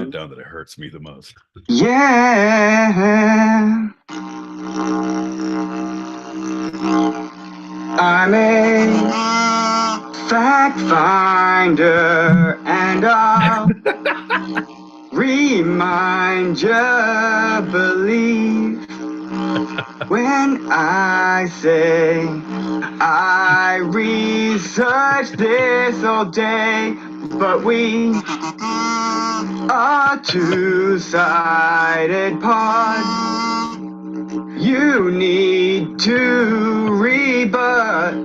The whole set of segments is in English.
it down that it hurts me the most. Yeah. I'm a fact finder and I'll remind you, believe when I say I researched this all day, but we are two-sided pod. You need to rebut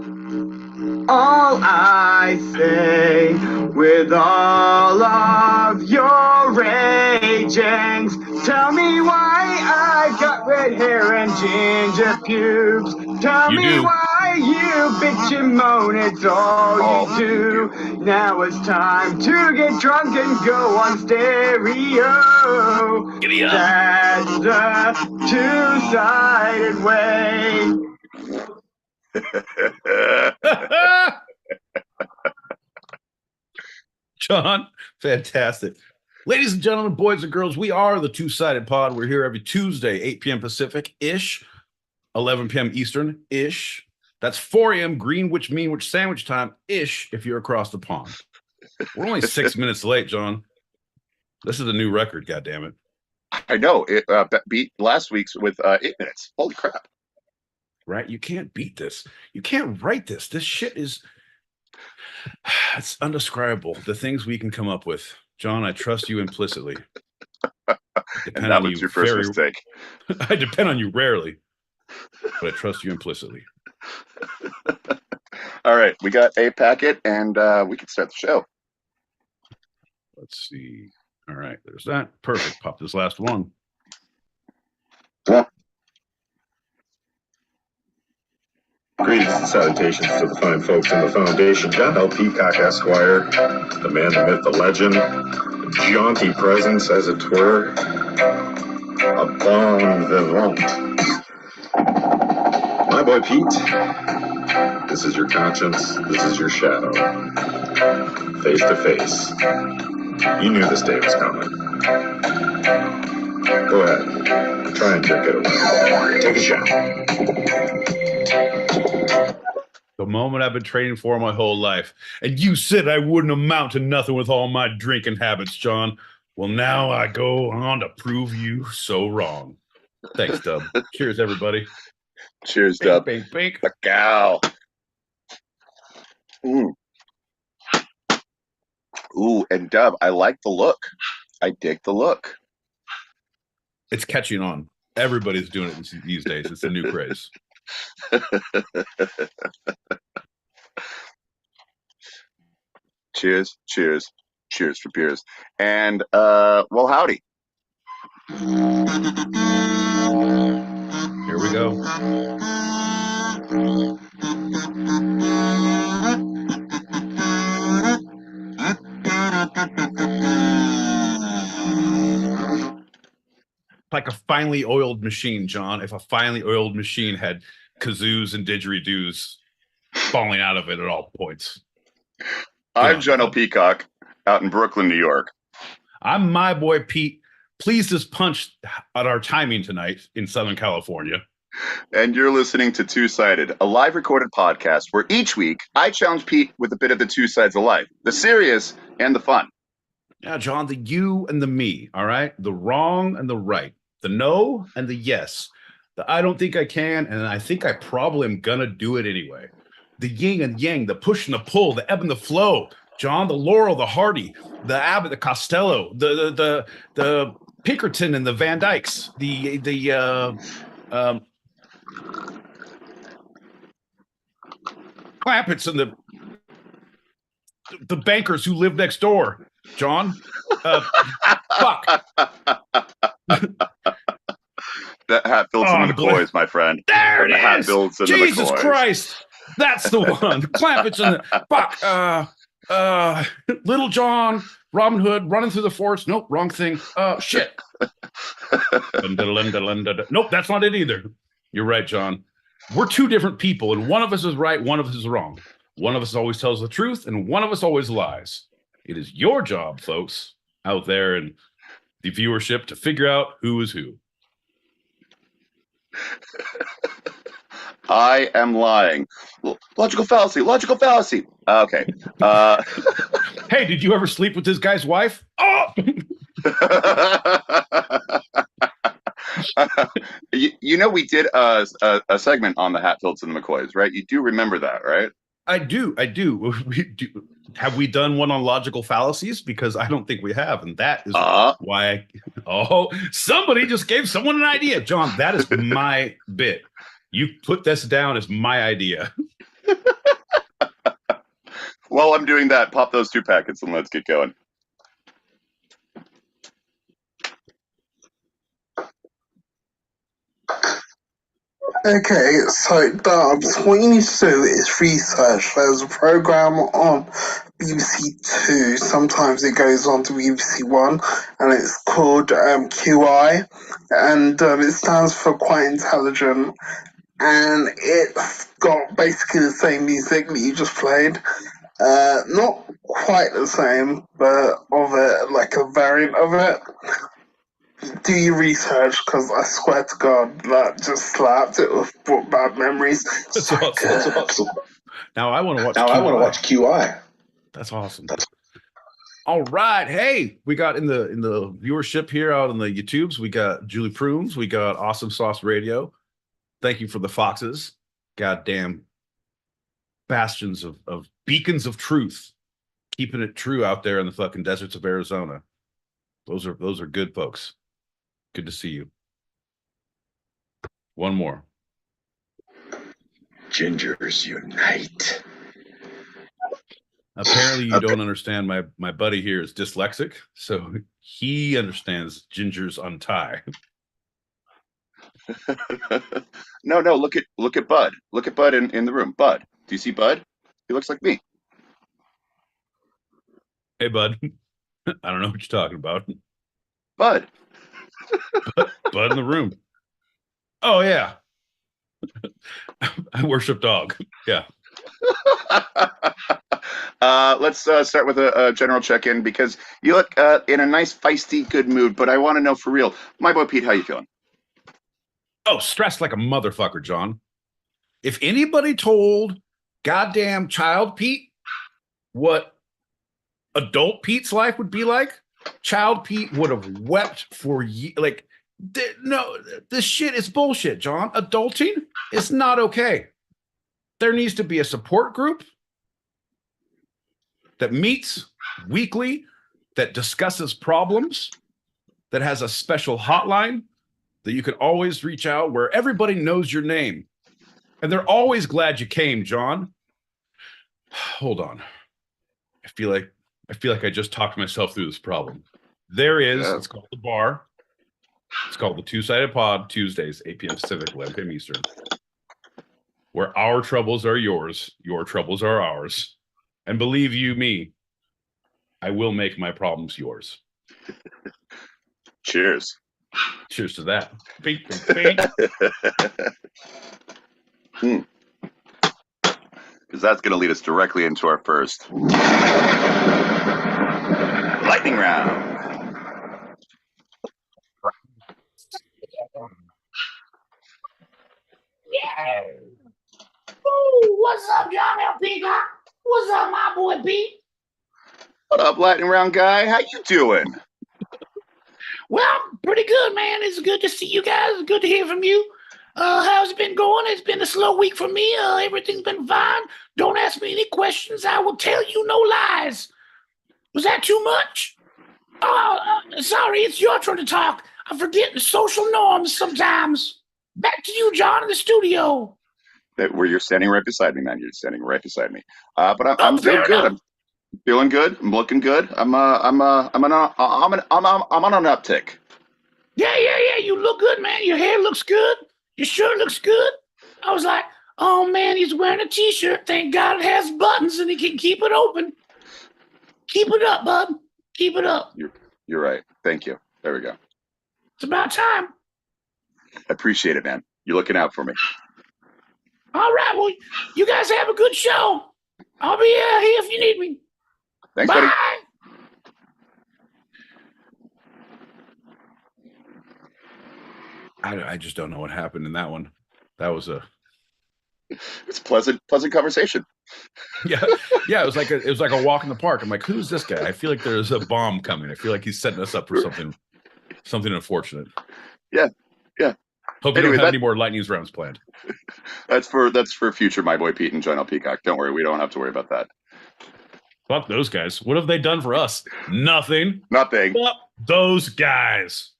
all I say with all of your ragings. Tell me why I got red hair and ginger pubes. Tell me why you bitch and moan, it's all you do. Now it's time to get drunk and go on stereo. That's the two-sided way. John, fantastic. Ladies and gentlemen, boys and girls, we are the Two-Sided Pod. We're here every Tuesday, 8 p.m. Pacific-ish, 11 p.m. Eastern-ish. That's 4 a.m. Greenwich Meanwich Sandwich time-ish if you're across the pond. We're only 6 minutes late, John. This is a new record, goddammit. I know. It beat last week's with 8 minutes. Holy crap. Right? You can't beat this. You can't write this. This shit is... It's undescribable, the things we can come up with. John, I trust you implicitly. And that was your first mistake. I depend on you rarely, but I trust you implicitly. All right, we got a packet, and we can start the show. Let's see. All right, there's that. Perfect. Pop this last one. Greetings and salutations to the fine folks in the foundation. John L. Peacock, Esquire, the man, the myth, the legend, jaunty presence, as it were, a bon vivant. My boy Pete, this is your conscience, this is your shadow. Face to face. You knew this day was coming. Go ahead, try and kick it away. Take a shot. The moment I've been training for my whole life. And you said I wouldn't amount to nothing with all my drinking habits, John. Well, now I go on to prove you so wrong. Thanks, Dub. Cheers, everybody. Cheers, Dub. Bink, bink, bink. Cow. Ooh, and Dub, I like the look. I dig the look. It's catching on. Everybody's doing it these days. It's a new craze. Cheers, cheers, cheers for beers. And, well, howdy. Here we go. Like a finely oiled machine, John. If a finely oiled machine had kazoos and didgeridoos falling out of it at all points. I'm John L. Peacock out in Brooklyn, New York. I'm my boy Pete. Please just punch at our timing tonight in Southern California. And you're listening to Two-Sided, a live recorded podcast where each week I challenge Pete with a bit of the two sides of life, the serious and the fun. Yeah, John, the you and the me, all right? The wrong and the right. The no and the yes. The I don't think I can, and I think I probably am gonna do it anyway. The yin and yang, the push and the pull, the ebb and the flow. John, the Laurel, the Hardy, the Abbott, the Costello, the Pinkerton and the Van Dykes, the Clampetts and the bankers who live next door. John, fuck. That hat builds in the McCoys, my friend. There it is. Hat builds in Jesus the McCoys. Christ. That's the one. Clampetts and the fuck. Little John, Robin Hood, running through the forest. Nope, wrong thing. Shit. Nope, that's not it either. You're right, John. We're two different people, and one of us is right, one of us is wrong. One of us always tells the truth, and one of us always lies. It is your job, folks, out there in the viewership to figure out who is who. I am lying. Logical fallacy. Okay. Hey, did you ever sleep with this guy's wife? Oh! You know, we did a segment on the Hatfields and the McCoys, right? You do remember that, right? I do. We do. Have we done one on logical fallacies? Because I don't think we have, and that is why. Somebody just gave someone an idea, John. That is my bit. You put this down as my idea. While I'm doing that, pop those 2 packets and let's get going. Okay, so Dubs, what you need to do is research. There's a program on BBC Two, sometimes it goes on to BBC One, and it's called QI, and it stands for Quite Intelligent, and it's got basically the same music that you just played. Not quite the same, but of it, like a variant of it. Do your research, because I swear to God, that just slapped. It brought bad memories. That's awesome. Now I want to watch. QI. That's awesome. All right, hey, we got in the viewership here out on the YouTubes. We got Julie Prunes. We got Awesome Sauce Radio. Thank you for the foxes. Goddamn bastions of beacons of truth, keeping it true out there in the fucking deserts of Arizona. Those are good folks. Good to see you. One more. Gingers unite. Apparently you don't understand. My buddy here is dyslexic, so he understands gingers untie. No, look at Bud. Look at Bud in the room. Bud. Do you see Bud? He looks like me. Hey, Bud. I don't know what you're talking about. Bud. Bud in the room. Oh, yeah. I worship dog. Yeah. Let's start with a general check-in, because you look in a nice, feisty, good mood, but I want to know for real. My boy Pete, how you feeling? Oh, stressed like a motherfucker, John. If anybody told goddamn child Pete what adult Pete's life would be like, child Pete would have wept for years. Like, no, this shit is bullshit, John. Adulting is not okay. There needs to be a support group that meets weekly, that discusses problems, that has a special hotline that you can always reach out, where everybody knows your name. And they're always glad you came, John. Hold on. I feel like I just talked myself through this problem. There is, It's called The Bar. It's called the Two-Sided Pod, Tuesdays, 8 p.m. Pacific, 11 p.m. Eastern. Where our troubles are yours, your troubles are ours. And believe you me, I will make my problems yours. Cheers. Cheers to that. Bink, bink, bink. Because that's going to lead us directly into our first lightning round. Yeah. Ooh, what's up, John L. Peacock? What's up, my boy Pete? What up, lightning round guy? How you doing? Well, pretty good, man. It's good to see you guys. It's good to hear from you. How's it been going? It's been a slow week for me. Everything's been fine. Don't ask me any questions. I will tell you no lies. Was that too much? Oh, sorry. It's your turn to talk. I forget the social norms sometimes. Back to you, John, in the studio. Where you're standing right beside me, man. You're standing right beside me. But I'm feeling good. I'm feeling good. I'm looking good. I'm on an uptick. Yeah. You look good, man. Your hair looks good. Your shirt looks good. I was like, oh man, he's wearing a t-shirt. Thank God it has buttons and he can keep it open. Keep it up, bud. Keep it up. You're right. Thank you. There we go. It's about time. I appreciate it, man. You're looking out for me. All right. Well, you guys have a good show. I'll be here if you need me. Thanks, Bye. buddy. I just don't know what happened in that one. That was It's pleasant conversation. yeah. It was like a walk in the park. I'm like, who's this guy? I feel like there's a bomb coming. I feel like he's setting us up for something unfortunate. Yeah. Hope you don't have any more lightning rounds planned. That's for future My Boy Pete and John L. Peacock. Don't worry, we don't have to worry about that. Fuck those guys. What have they done for us? Nothing. Nothing. Fuck those guys.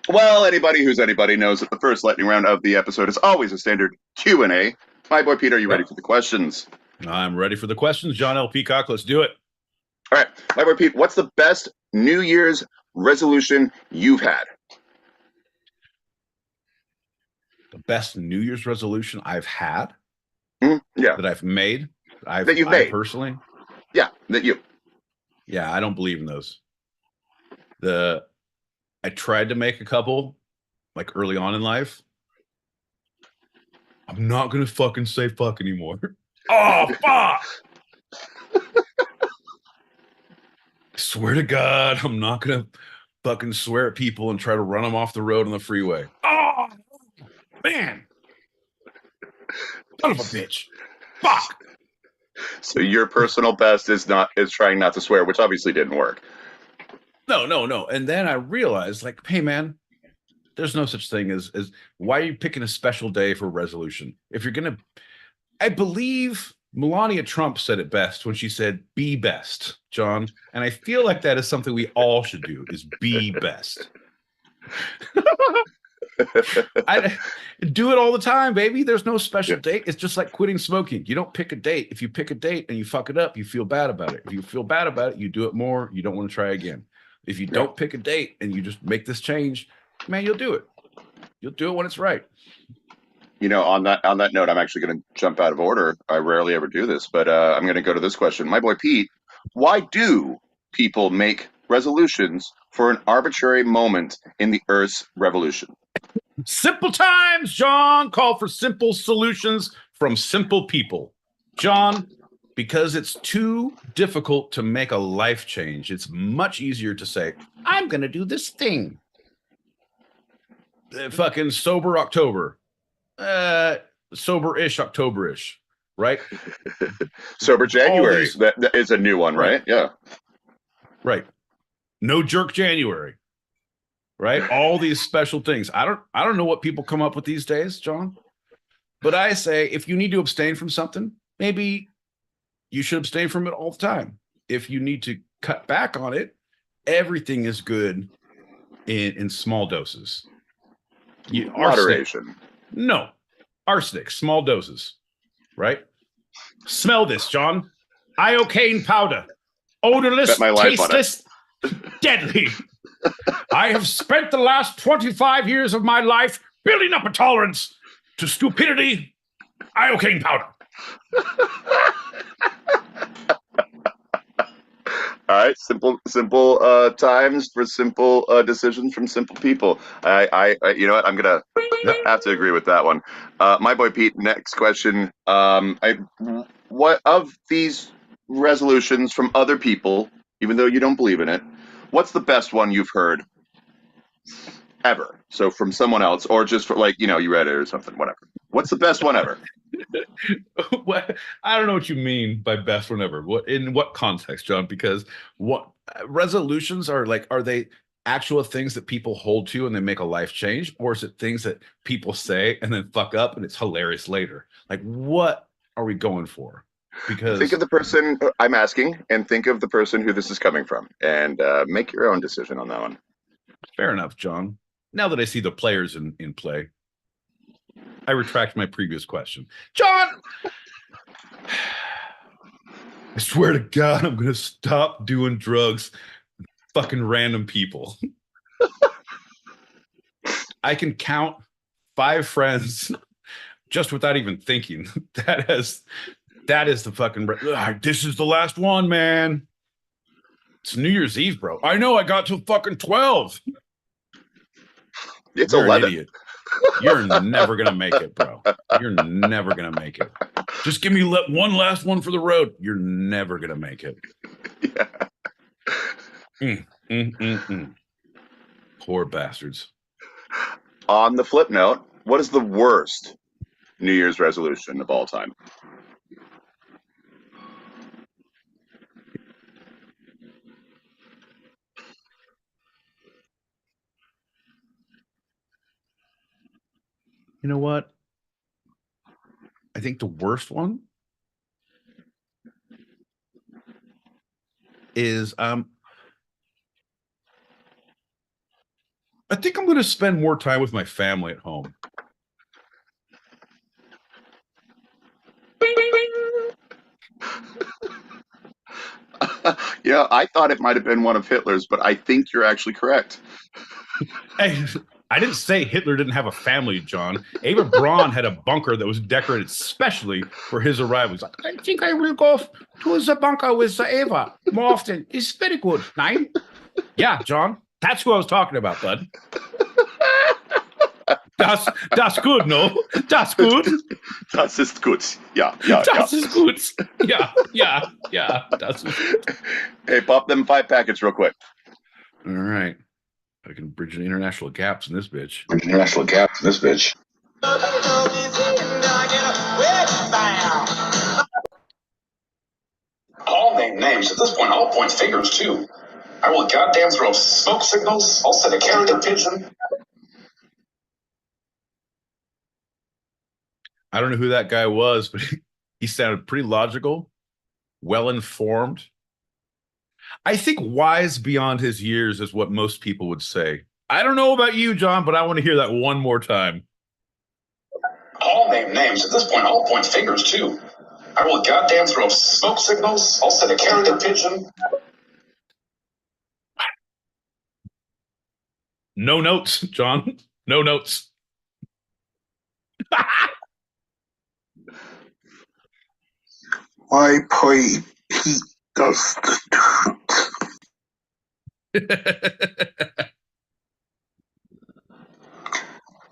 Well, anybody who's anybody knows that the first lightning round of the episode is always a standard Q&A. My boy Pete, are you ready for the questions? I'm ready for the questions. John L. Peacock, let's do it. All right. My boy Pete, what's the best New Year's resolution you've had? The best New Year's resolution I've had? Yeah. That I've made? That you've made? Personally? Yeah, that you. Yeah, I don't believe in those. I tried to make a couple, like early on in life. I'm not going to fucking say fuck anymore. Oh, fuck! I swear to God, I'm not going to fucking swear at people and try to run them off the road on the freeway. Oh, man. Son of a bitch. Fuck. So your personal best is trying not to swear, which obviously didn't work. No. And then I realized, like, hey, man, there's no such thing as why are you picking a special day for resolution? If you're going to, I believe Melania Trump said it best when she said, be best, John. And I feel like that is something we all should do, is be best. I do it all the time, baby. There's no special date. It's just like quitting smoking. You don't pick a date. If you pick a date and you fuck it up, you feel bad about it. If you feel bad about it, you do it more. You don't want to try again. If you don't pick a date and you just make this change, man, you'll do it. You'll do it when it's right. You know, on that note, I'm actually going to jump out of order. I rarely ever do this, but I'm going to go to this question. My boy Pete, why do people make resolutions for an arbitrary moment in the Earth's revolution? Simple times, John. Call for simple solutions from simple people. John, because it's too difficult to make a life change, it's much easier to say, I'm going to do this thing. Fucking sober October. Sober-ish October-ish, right? Sober January. That is a new one, right? Yeah. Right. No jerk January. Right? All these special things. I don't know what people come up with these days, John. But I say if you need to abstain from something, maybe you should abstain from it all the time. If you need to cut back on it, everything is good in small doses. Moderation. No. Arsenic, small doses. Right? Smell this, John. Iocane powder. Odorless, tasteless, deadly. I have spent the last 25 years of my life building up a tolerance to stupidity. Iocane powder. All right, simple times for simple decisions from simple people. I you know what? I'm gonna have to agree with that one. My boy Pete. Next question. What of these resolutions from other people, even though you don't believe in it, what's the best one you've heard ever? So from someone else, or just for like, you know, you read it or something, whatever. What's the best one ever? I don't know what you mean by best one ever. In what context, John? Because what resolutions are like? Are they actual things that people hold to and they make a life change, or is it things that people say and then fuck up and it's hilarious later? Like, what are we going for? Because think of the person I'm asking, and think of the person who this is coming from, and make your own decision on that one. Fair enough, John. Now that I see the players in play, I retract my previous question. John, I swear to God, I'm going to stop doing drugs. Fucking random people. I can count 5 friends just without even thinking. That is the fucking. This is the last one, man. It's New Year's Eve, bro. I know I got to fucking 12. It's You're 11. An idiot. You're never gonna make it, bro. You're never gonna make it. Just give me one last one for the road. You're never gonna make it. Yeah. Poor bastards. On the flip note, what is the worst New Year's resolution of all time? You know what? I think the worst one is I think I'm going to spend more time with my family at home. Yeah, I thought it might have been one of Hitler's, but I think you're actually correct. Hey, I didn't say Hitler didn't have a family, John. Ava Braun had a bunker that was decorated specially for his arrival. He's like, I think I will go to the bunker with Ava more often. It's very good. Nine? Yeah, John. That's who I was talking about, bud. Das good, no? Das good? Das ist gut. Yeah. Das ist gut. Yeah. Das ist gut. Hey, pop them 5 packets real quick. All right. I can bridge international gaps in this bitch. All name names. At this point, I'll point fingers, too. I will goddamn throw smoke signals. I'll send a carrier pigeon. I don't know who that guy was, but he sounded pretty logical, well-informed. I think wise beyond his years is what most people would say. I don't know about you, John, but I want to hear that one more time. All name names. At this point, I'll point fingers, too. I will goddamn throw smoke signals. I'll send a carrier pigeon. No notes, John. No notes. My boy Pete does the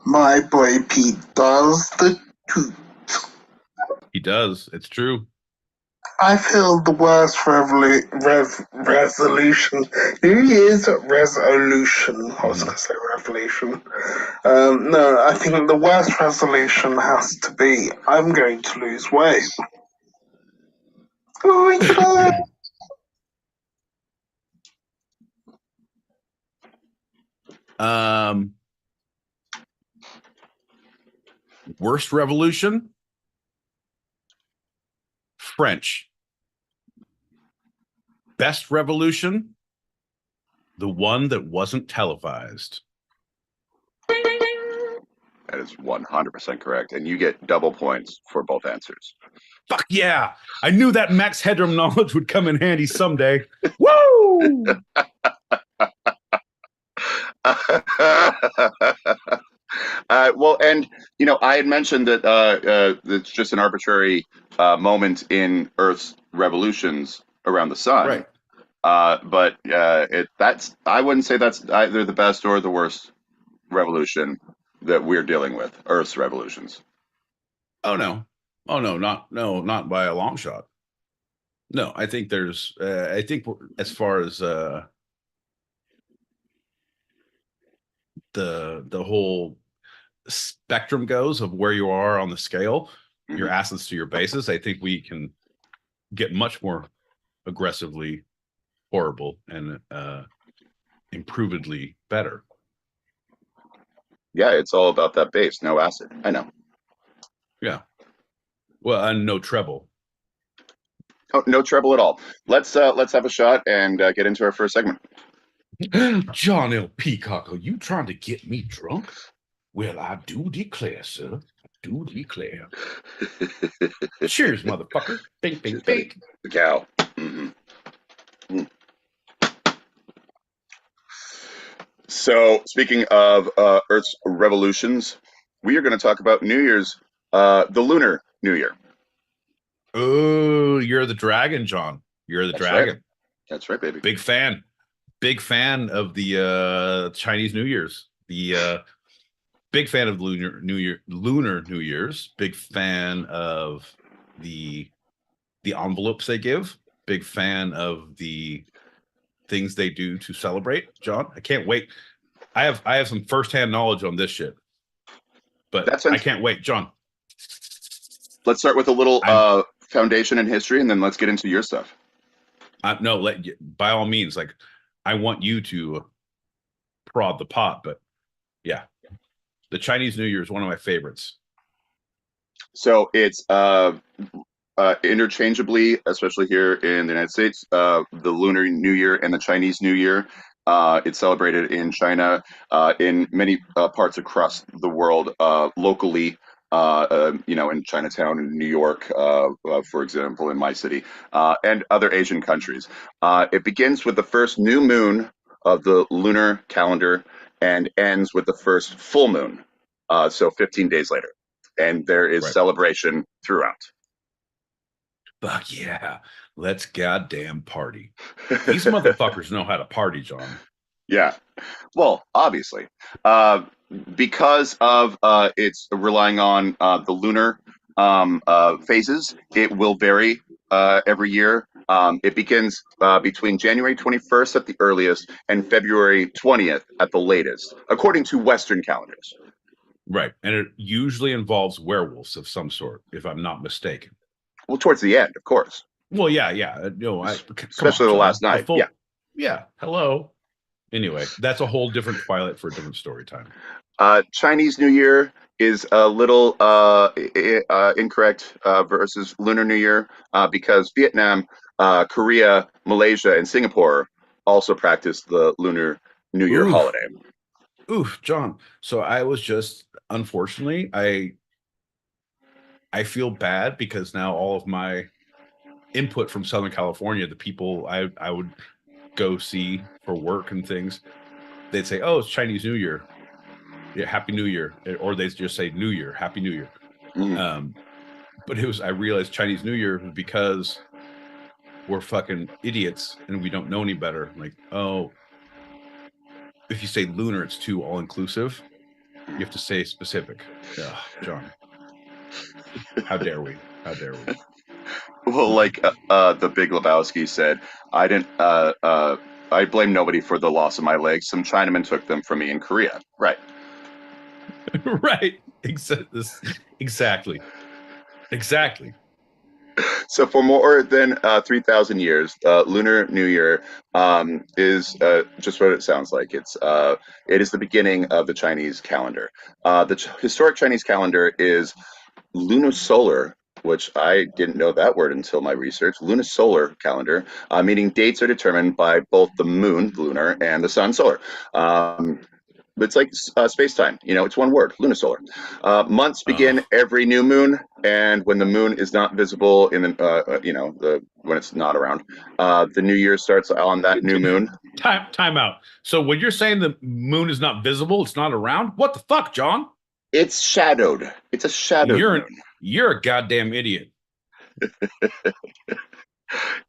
My boy Pete does the toot. He does. It's true. I feel the worst resolution. New Year's resolution. I was going to say revolution. No, I think the worst resolution has to be I'm going to lose weight. Oh my god. Worst revolution? French. Best revolution? The one that wasn't televised. That is 100% correct, and you get double points for both answers. Fuck yeah! I knew that Max Headroom knowledge would come in handy someday. Woo! Well, and I had mentioned that it's just an arbitrary moment in Earth's revolutions around the sun, right? But I wouldn't say that's either the best or the worst revolution that we're dealing with. Earth's revolutions. Oh no, not by a long shot. No, I think there's. I think as far as the whole spectrum goes of where you are on the scale, your acids to your bases, I think we can get much more aggressively horrible and improvedly better. Yeah, it's all about that base, no acid. I know. Yeah. Well, and no treble. Oh, no treble at all. Let's have a shot and get into our first segment. John L. Peacock, are you trying to get me drunk? Well, I do declare, sir. I do declare. Cheers, motherfucker. Bink, bink, bink. The cow. Mm-hmm. Mm. So, speaking of Earth's revolutions, we are going to talk about New Year's, the Lunar New Year. Oh, you're the dragon, John. You're the dragon. Right. That's right, baby. Big fan of the Chinese New Year's. The big fan of Lunar New Year's. Big fan of the envelopes they give. Big fan of the things they do to celebrate. John, I can't wait. I have some firsthand knowledge on this shit. but That sounds- I can't wait, John. Let's start with a little foundation and history, and then let's get into your stuff. No, by all means, like I want you to prod the pot, but yeah, the Chinese New Year is one of my favorites. So it's interchangeably, especially here in the United States, the Lunar New Year and the Chinese New Year. It's celebrated in China, in many parts across the world, locally. In Chinatown in New York, for example, in my city, and other Asian countries. It begins with the first new moon of the lunar calendar and ends with the first full moon, so 15 days later. And there is celebration throughout. Fuck yeah. Let's goddamn party. These motherfuckers know how to party, John. Yeah. Well, obviously. Because of it's relying on the lunar phases, it will vary every year. It begins between January 21st at the earliest and February 20th at the latest, according to Western calendars. Right. And it usually involves werewolves of some sort, if I'm not mistaken. Well, towards the end, of course. Well, yeah. No, especially the last night. Yeah. Hello. Anyway, that's a whole different Twilight for a different story time. Chinese New Year is a little incorrect versus Lunar New Year because Vietnam, Korea, Malaysia, and Singapore also practice the Lunar New Year holiday. Oof, John. So I was just, unfortunately, I feel bad because now all of my input from Southern California, the people I would go see for work and things, they'd say, "Oh, it's Chinese New Year. Yeah, Happy New Year," or they just say New Year, Happy New Year. But I realized Chinese New Year was because we're fucking idiots and we don't know any better. Like, oh, if you say lunar, it's too all inclusive. You have to say specific. Ugh, John, how dare we? How dare we? Well, like the Big Lebowski said, I blame nobody for the loss of my legs. Some Chinamen took them from me in Korea. Right. Right. Exactly. So for more than 3,000 years, Lunar New Year is just what it sounds like. It is the beginning of the Chinese calendar. The historic Chinese calendar is lunisolar, which I didn't know that word until my research. Lunisolar calendar, meaning dates are determined by both the moon, lunar, and the sun, solar. It's like space-time. It's one word, lunisolar. Months begin every new moon, and when the moon is not visible when it's not around, the new year starts on that new moon. Time out. So when you're saying the moon is not visible, it's not around, what the fuck, John? It's shadowed. It's a shadowed moon. You're a goddamn idiot.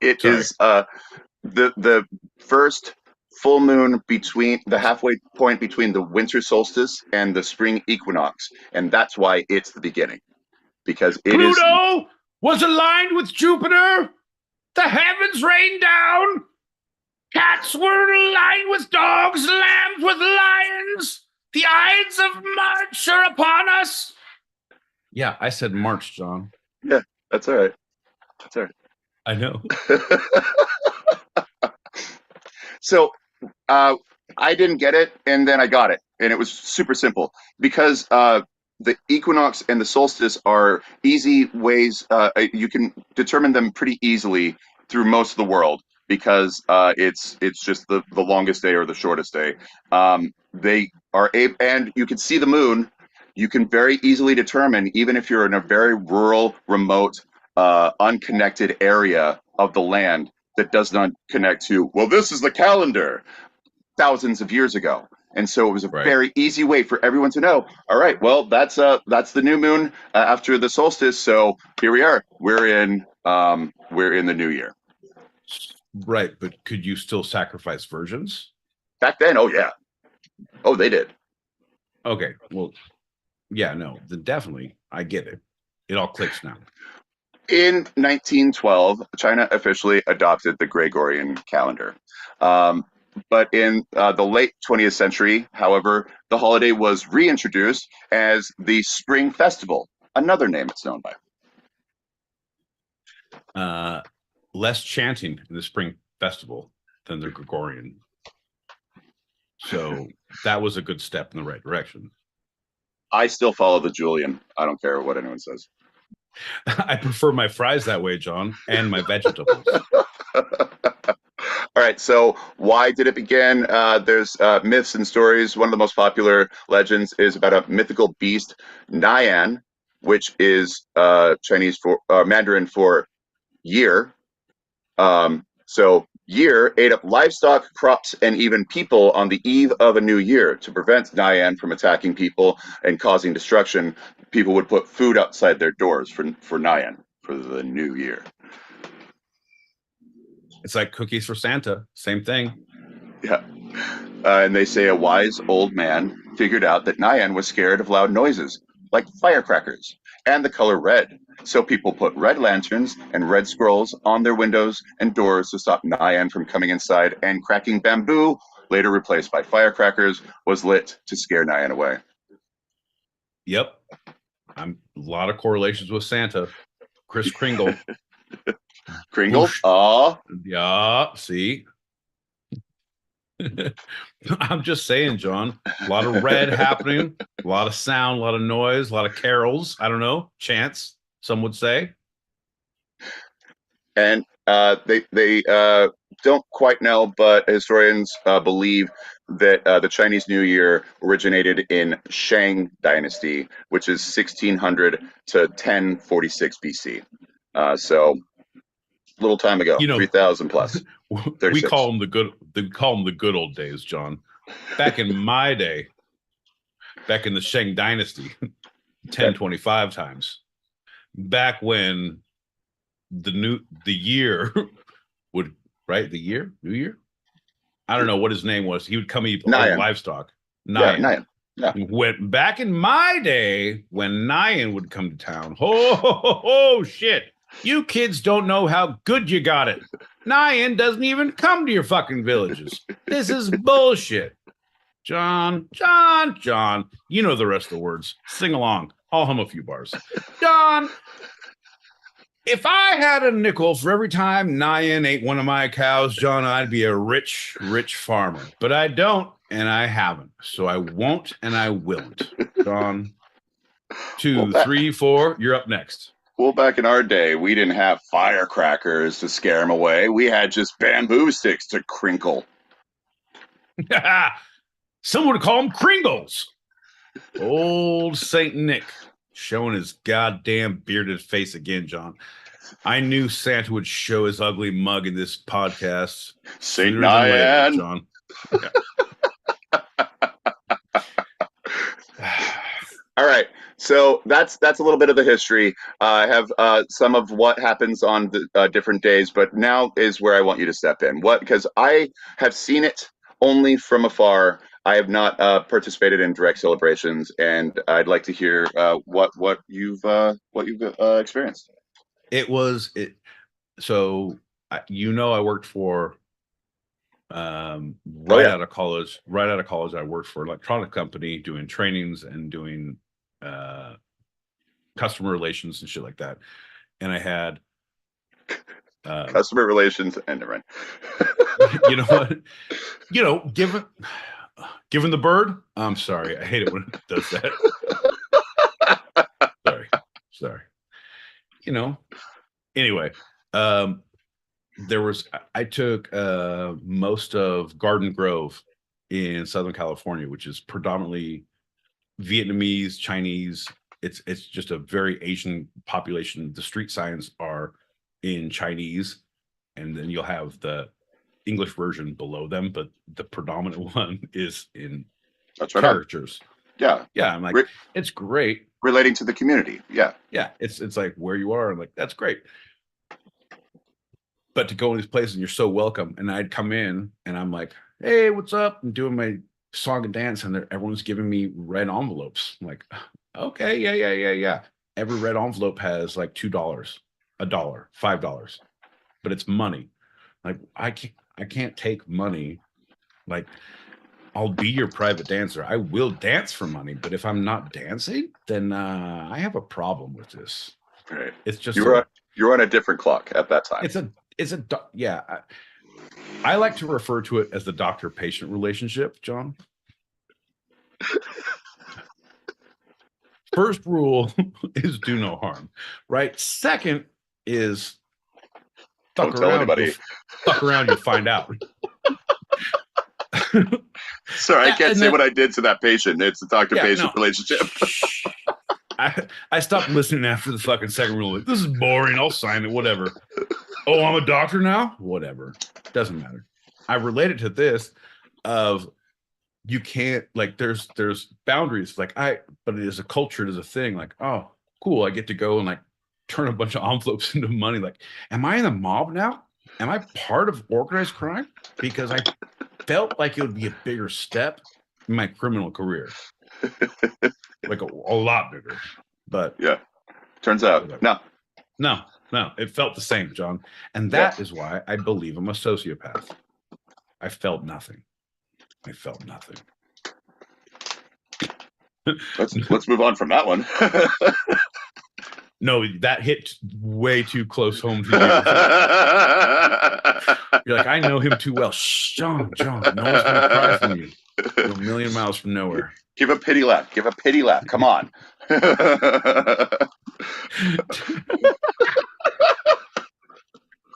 It is the first full moon between the halfway point between the winter solstice and the spring equinox, and that's why it's the beginning. Because Pluto was aligned with Jupiter. The heavens rained down. Cats were aligned with dogs, lambs with lions. The Ides of March are upon us. Yeah, I said March, John. Yeah, that's all right. That's all right. I know. So I didn't get it, and then I got it, and it was super simple because the equinox and the solstice are easy ways. You can determine them pretty easily through most of the world because it's just the longest day or the shortest day. They are and you can see the moon. You can very easily determine, even if you're in a very rural, remote, unconnected area of the land that does not connect to, well, this is the calendar, thousands of years ago. And so it was a very easy way for everyone to know, all right, well, that's the new moon after the solstice. So here we are. We're in the new year. Right, but could you still sacrifice virgins? Back then, oh yeah. Oh, they did. Okay, well, yeah, no, then definitely, I get it. It all clicks now. In 1912, China officially adopted the Gregorian calendar. But in the late 20th century, however, the holiday was reintroduced as the Spring Festival, another name it's known by. Less chanting in the Spring Festival than the Gregorian. So that was a good step in the right direction. I still follow the Julian. I don't care what anyone says. I prefer my fries that way, John, and my vegetables. All right, so why did it begin? There's myths and stories. One of the most popular legends is about a mythical beast, Nyan, which is Chinese for Mandarin for year. So year ate up livestock, crops, and even people on the eve of a new year. To prevent Nyan from attacking people and causing destruction, people would put food outside their doors for Nyan, for the new year. It's like cookies for Santa. Same thing. Yeah. And they say a wise old man figured out that Nyan was scared of loud noises, like firecrackers, and the color red. So people put red lanterns and red scrolls on their windows and doors to stop Nyan from coming inside, and cracking bamboo, later replaced by firecrackers, was lit to scare Nyan away. Yep. A lot of correlations with Santa. Kris Kringle. Kringle? Oh. Yeah, see? I'm just saying, John. A lot of red happening, a lot of sound, a lot of noise, a lot of carols. I don't know, chants, some would say. And they don't quite know, but historians believe that the Chinese New Year originated in Shang Dynasty, which is 1600 to 1046 BC. So a little time ago, 3,000 plus. 36. We call them the good old days, John. Back in my day, back in the Shang Dynasty, 1025 times. Back when the year would, right? The New Year? I don't know what his name was. He would come eat livestock. Nyan. Yeah. When back in my day, when Nyan would come to town, oh shit. You kids don't know how good you got it. Nyan doesn't even come to your fucking villages. This is bullshit. John. You know the rest of the words. Sing along. I'll hum a few bars. John, if I had a nickel for every time Nyan ate one of my cows, John, I'd be a rich, rich farmer. But I don't, and I haven't. So I won't, and I won't. John, 2, 3, 4, you're up next. Well, back in our day, we didn't have firecrackers to scare them away. We had just bamboo sticks to crinkle. Some would call them Kringles. Old Saint Nick showing his goddamn bearded face again, John. I knew Santa would show his ugly mug in this podcast. Saint Nyan. John. Okay. All right. So that's a little bit of the history. I have some of what happens on the different days, but now is where I want you to step in. Because I have seen it only from afar. I have not participated in direct celebrations, and I'd like to hear what you've experienced. So I worked for right out of college. I worked for an electronic company doing trainings and doing customer relations and shit like that. And I had customer relations and never mind. You know what? Given the bird. I'm sorry. I hate it when it does that. Sorry. Anyway, I took most of Garden Grove in Southern California, which is predominantly Vietnamese, Chinese. It's just a very Asian population. The street signs are in Chinese, and then you'll have the English version below them, but the predominant one is in characters. Yeah. I'm like, it's great. Relating to the community. Yeah. It's like where you are. I'm like, that's great. But to go in these places and you're so welcome. And I'd come in and I'm like, hey, what's up? I'm doing my song and dance, and everyone's giving me red envelopes. I'm like, okay, yeah. Every red envelope has like $2, $1, $5, but it's money. Like I can't take money Like, I'll be your private dancer. I will dance for money, but if I'm not dancing, then I have a problem with this. Right. It's just you're on a different clock at that time. Yeah. I like to refer to it as the doctor-patient relationship, John. First rule is do no harm, right? Second is Don't tell anybody. Fuck around, you'll find out. Sorry, I can't say what I did to that patient. It's a doctor-patient relationship. I stopped listening after the fucking second rule. Like, this is boring. I'll sign it. Whatever. Oh, I'm a doctor now? Whatever. Doesn't matter. I relate it to this of you can't, like, there's boundaries. Like, but it is a culture, it is a thing. Like, oh, cool. I get to go and like turn a bunch of envelopes into money. Like, am I in a mob now? Am I part of organized crime? Because I felt like it would be a bigger step in my criminal career. Like a lot bigger. But yeah, turns out no, it felt the same, John. And that is why I believe I'm a sociopath. I felt nothing. Let's move on from that one. No, that hit way too close home to you. You're like, I know him too well. Shh, John, no one's gonna cry from you. You're a million miles from nowhere. Give a pity laugh. Come on.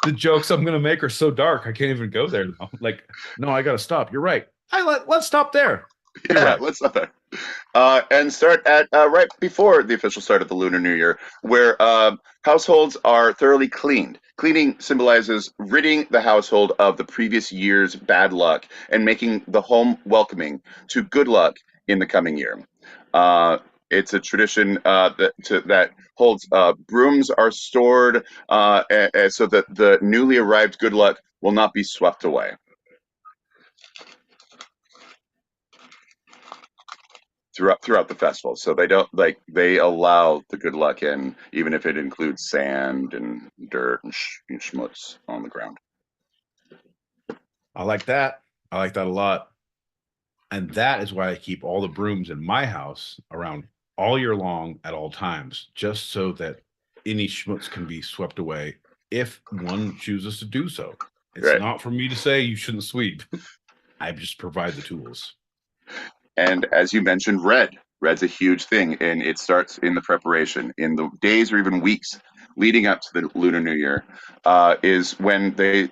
The jokes I'm gonna make are so dark, I can't even go there now. Like, no, I gotta stop. You're right. Let's stop there. Let's stop there. And start at right before the official start of the Lunar New Year, where households are thoroughly cleaned. Cleaning symbolizes ridding the household of the previous year's bad luck and making the home welcoming to good luck in the coming year. It's a tradition that holds brooms are stored so that the newly arrived good luck will not be swept away. Throughout the festival, so they allow the good luck in, even if it includes sand and dirt and schmutz on the ground. I like that a lot, and that is why I keep all the brooms in my house around all year long at all times, just so that any schmutz can be swept away if one chooses to do so. It's not for me to say you shouldn't sweep. I just provide the tools. And as you mentioned, red's a huge thing, and it starts in the preparation. In the days or even weeks leading up to the Lunar New Year is when the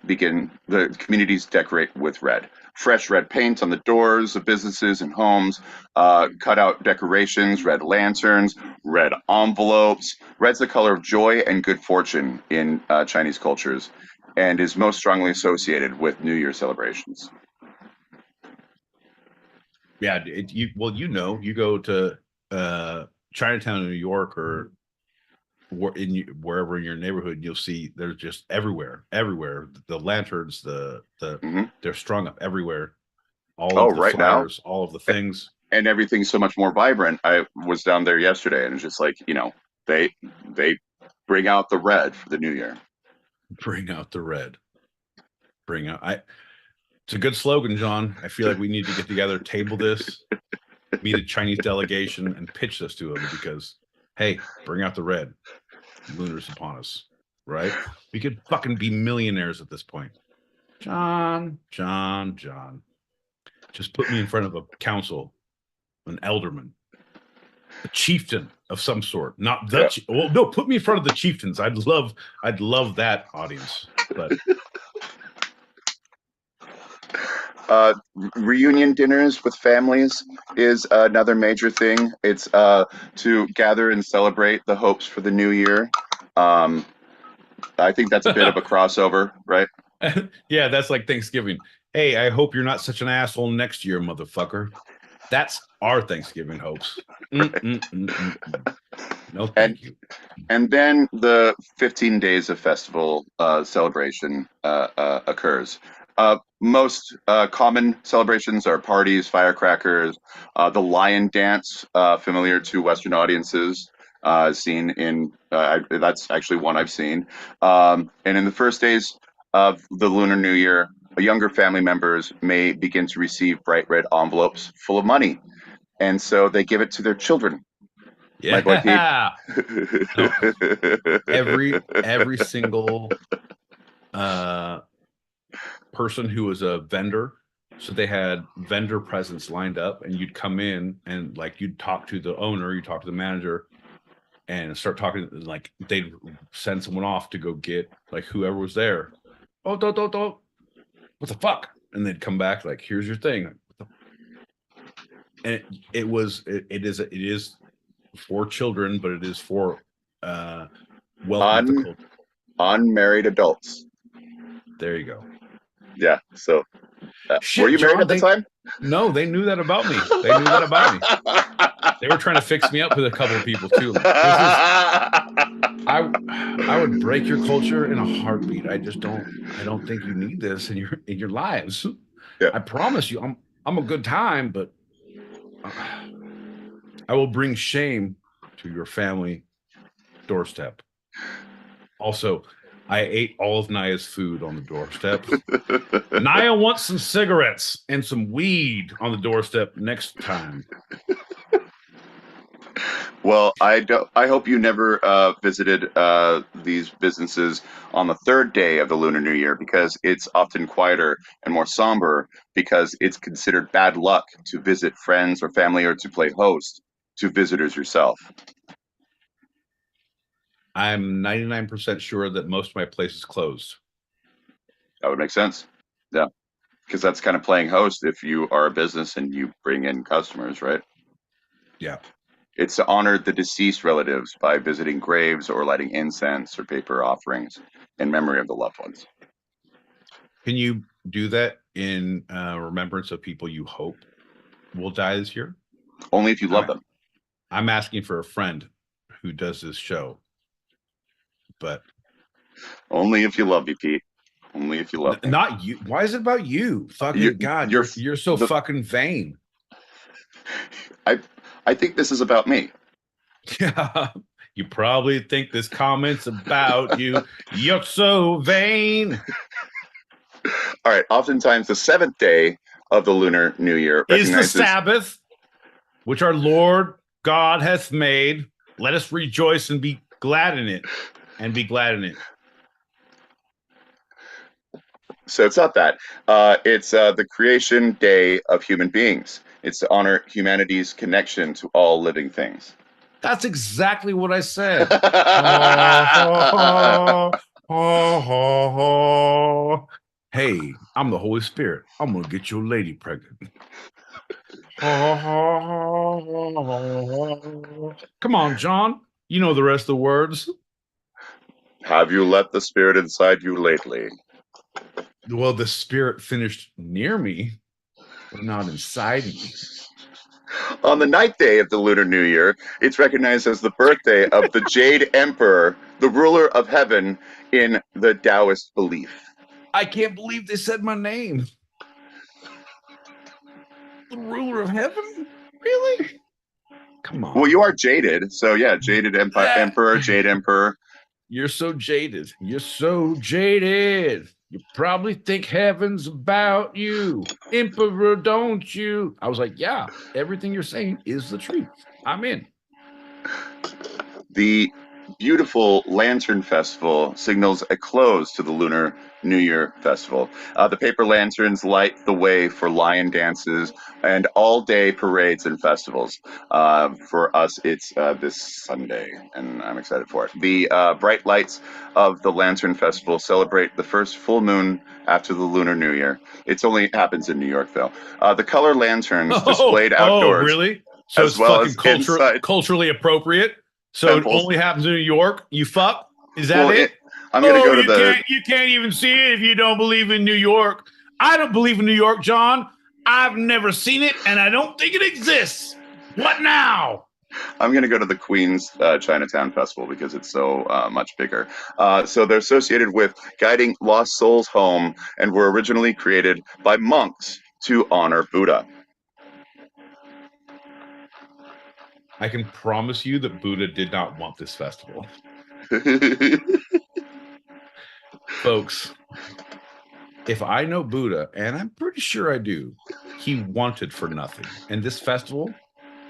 communities decorate with red. Fresh red paint on the doors of businesses and homes, cut out decorations, red lanterns, red envelopes. Red's the color of joy and good fortune in Chinese cultures and is most strongly associated with New Year celebrations. Yeah, you go to Chinatown in New York or wherever in your neighborhood, you'll see there's just everywhere the lanterns, they're strung up everywhere. All of the flyers, all of the things, and everything's so much more vibrant. I was down there yesterday, and it's just like, they bring out the red for the New Year. Bring out the red. It's a good slogan, John. I feel like we need to get together, table this, meet a Chinese delegation, and pitch this to them because, hey, bring out the red. Lunar's upon us, right? We could fucking be millionaires at this point. John. Just put me in front of a council, an alderman, a chieftain of some sort. Not the well, no, put me in front of the chieftains. I'd love that audience, but. Reunion dinners with families is another major thing. It's to gather and celebrate the hopes for the new year. I think that's a bit of a crossover, right? Yeah, that's like Thanksgiving. Hey, I hope you're not such an asshole next year, motherfucker. That's our Thanksgiving hopes. No, thank you. And then the 15 days of festival celebration occurs. Most common celebrations are parties, firecrackers, the lion dance, familiar to Western audiences, seen in, that's actually one I've seen. And in the first days of the Lunar New Year, younger family members may begin to receive bright red envelopes full of money, and so they give it to their children. My boy Pete. Yeah. No. Every single person who was a vendor, so they had vendor presents lined up, and you'd come in and like you'd talk to the owner, you talk to the manager, and start talking. Like they'd send someone off to go get like whoever was there. Oh, don't, what the fuck? And they'd come back like, here's your thing. And it is for children, but it is for welcome to the culture. Unmarried adults. There you go. Yeah. So, Shit, were you married John, at the time? No, they knew that about me. They knew that about me. They were trying to fix me up with a couple of people too. Like, I would break your culture in a heartbeat. I don't think you need this in your lives. Yeah. I promise you, I'm a good time, but I will bring shame to your family doorstep. Also, I ate all of Naya's food on the doorstep. Naya wants some cigarettes and some weed on the doorstep next time. Well, I hope you never visited these businesses on the third day of the Lunar New Year, because it's often quieter and more somber, because it's considered bad luck to visit friends or family or to play host to visitors yourself. I'm 99% sure that most of my place is closed. That would make sense. Yeah. Because that's kind of playing host if you are a business and you bring in customers, right? Yeah. It's to honor the deceased relatives by visiting graves or lighting incense or paper offerings in memory of the loved ones. Can you do that in remembrance of people you hope will die this year? Only if you love them. I'm asking for a friend who does this show, but only if you love me, Pete. Only if you love me. Not you. Why is it about you? Fucking God, you're so fucking vain. I think this is about me. Yeah, you probably think this comment's about you. You're so vain. All right. Oftentimes, the seventh day of the Lunar New Year is the Sabbath, which our Lord God hath made. Let us rejoice and be glad in it. And be glad in it. So it's not that. It's the creation day of human beings. It's to honor humanity's connection to all living things. That's exactly what I said. Hey, I'm the Holy Spirit. I'm going to get your lady pregnant. Come on, John. You know the rest of the words. Have you let the spirit inside you lately? Well, the spirit finished near me, but not inside me. On the ninth day of the Lunar New Year, it's recognized as the birthday of the Jade Emperor, the ruler of heaven in the Taoist belief. I can't believe they said my name. The ruler of heaven? Really? Come on. Well, you are jaded, so yeah, jaded emperor, Jade Emperor. You're so jaded. You're so jaded. You probably think heaven's about you. Emperor, don't you? I was like, yeah, everything you're saying is the truth. I'm in. The beautiful Lantern Festival signals a close to the Lunar New Year Festival. The paper lanterns light the way for lion dances and all-day parades and festivals. For us, it's this Sunday, and I'm excited for it. The bright lights of the Lantern Festival celebrate the first full moon after the Lunar New Year. It only happens in New York, though. The color lanterns displayed outdoors. Oh, really? So it's fucking culturally appropriate? So temples. It only happens in New York? You fuck? Is that it? I'm going to go to You can't even see it if you don't believe in New York. I don't believe in New York, John. I've never seen it, and I don't think it exists. What now? I'm going to go to the Queens Chinatown Festival because it's so much bigger. So they're associated with guiding lost souls home and were originally created by monks to honor Buddha. I can promise you that Buddha did not want this festival. Folks, if I know Buddha, and I'm pretty sure I do, he wanted for nothing. And this festival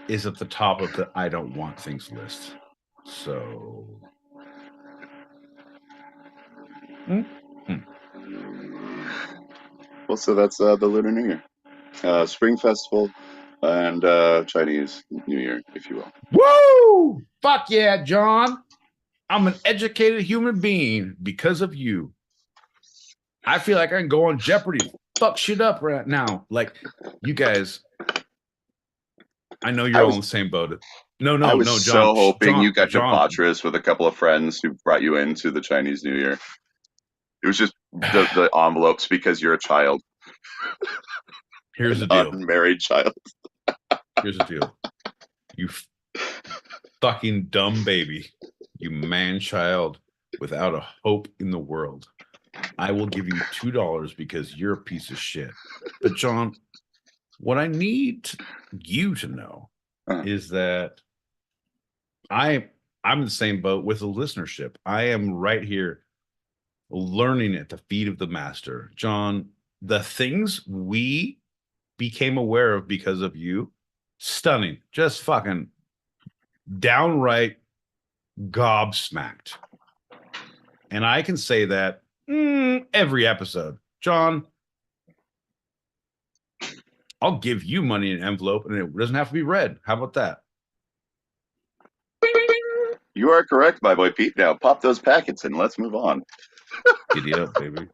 is at the top of the I don't want things list. So Well, so that's the Lunar New Year, Spring Festival, and Chinese New Year, if you will. woo! Fuck yeah, John. I'm an educated human being because of you. I feel like I can go on Jeopardy, fuck shit up right now. Like, you guys, I know you're all in the same boat. No, I was John. so hoping you got John. debaucherous with a couple of friends who brought you into the Chinese New Year. It was just the envelopes because you're a child. Here's the deal. Unmarried child. Here's the deal. You fucking dumb baby. You man child without a hope in the world. I will give you $2 because you're a piece of shit. But John, what I need you to know is that I'm in the same boat with the listenership. I am right here learning at the feet of the master. John, the things we became aware of because of you, stunning. Just fucking downright gobsmacked. And I can say that every episode. John, I'll give you money in an envelope and it doesn't have to be red. How about that? You are correct, my boy Pete. Now pop those packets and let's move on. Giddy up, baby.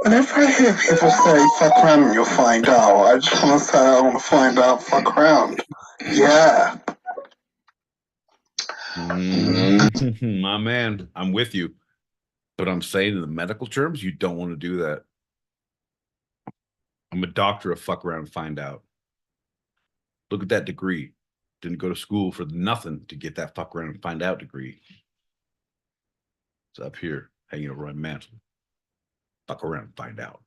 Whenever I hear people say fuck around and you'll find out, I just want to say I want to find out, fuck around. Yeah. My man, I'm with you. But I'm saying in the medical terms, you don't want to do that. I'm a doctor of fuck around and find out. Look at that degree. Didn't go to school for nothing to get that fuck around and find out degree. It's up here, hanging over my mantle. Fuck around and find out.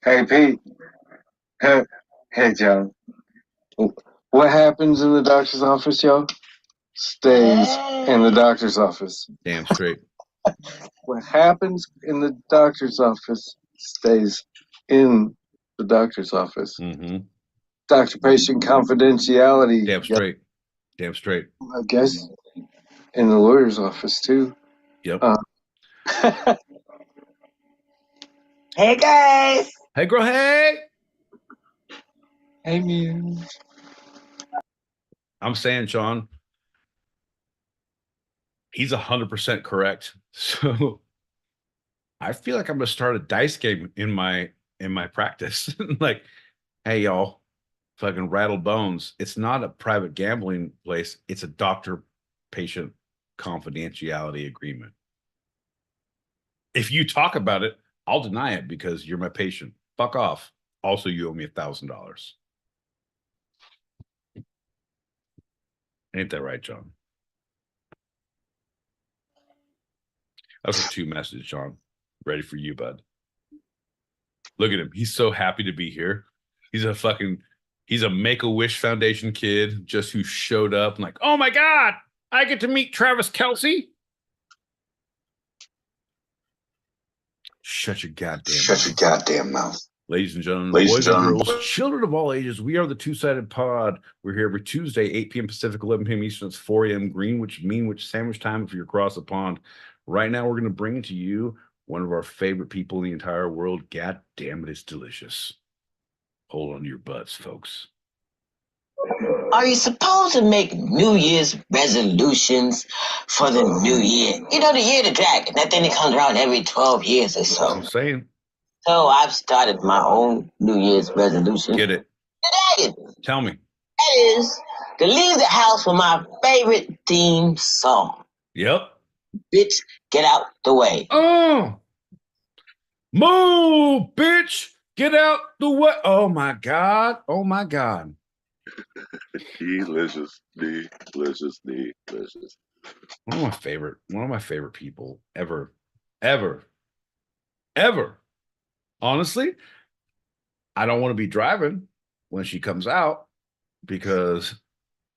Hey, Pete. Hey, John. What happens in the doctor's office, yo? Stays in the doctor's office. Damn straight. What happens in the doctor's office stays in the doctor's office. Mm-hmm. Doctor-patient confidentiality. Damn straight. Damn straight. I guess in the lawyer's office, too. Yep. Hey, guys. Hey, girl, hey. Hey, Muse. I'm saying, Sean, he's 100% correct. So I feel like I'm going to start a dice game in my practice. Like, hey, y'all, fucking rattle bones. It's not a private gambling place. It's a doctor-patient confidentiality agreement. If you talk about it, I'll deny it because you're my patient. Fuck off. Also, you owe me $1,000. Ain't that right, John? That's a 2 message, John. Ready for you, bud. Look at him. He's so happy to be here. He's a Make-A-Wish Foundation kid just who showed up and like, oh my God, I get to meet Travis Kelce. Shut your goddamn mouth. Ladies and gentlemen, boys and girls, children of all ages, we are the Two-Sided Pod. We're here every Tuesday, 8 p.m. Pacific, 11 p.m. Eastern. It's 4 a.m. Greenwich, Meanwich sandwich time if you're across the pond. Right now, we're going to bring to you one of our favorite people in the entire world. God damn it, it's delicious. Hold on to your butts, folks. Are you supposed to make New Year's resolutions for the new year? You know, the year of the dragon. That thing that comes around every 12 years or so. That's what I'm saying. So I've started my own New Year's resolution. Get it. The dragon. Tell me. That is to leave the house with my favorite theme song. Yep. Bitch, get out the way. Oh. Move, bitch. Get out the way. Oh, my God. Oh, my God. Delicious, delicious, delicious. One of my favorite people ever. Honestly, I don't want to be driving when she comes out because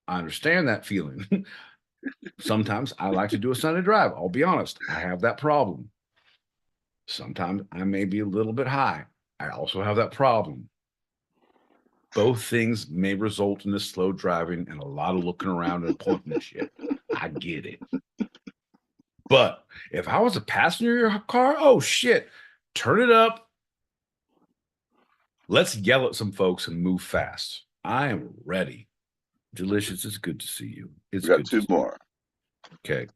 I understand that feeling. Sometimes I like to do a Sunday drive. I'll be honest. I have that problem. Sometimes I may be a little bit high. I also have that problem. Both things may result in this slow driving and a lot of looking around and pointing and shit. I get it. But if I was a passenger in your car, oh shit, turn it up. Let's yell at some folks and move fast. I am ready. Delicious, it's good to see you. It's We got good two to see you. more. Okay.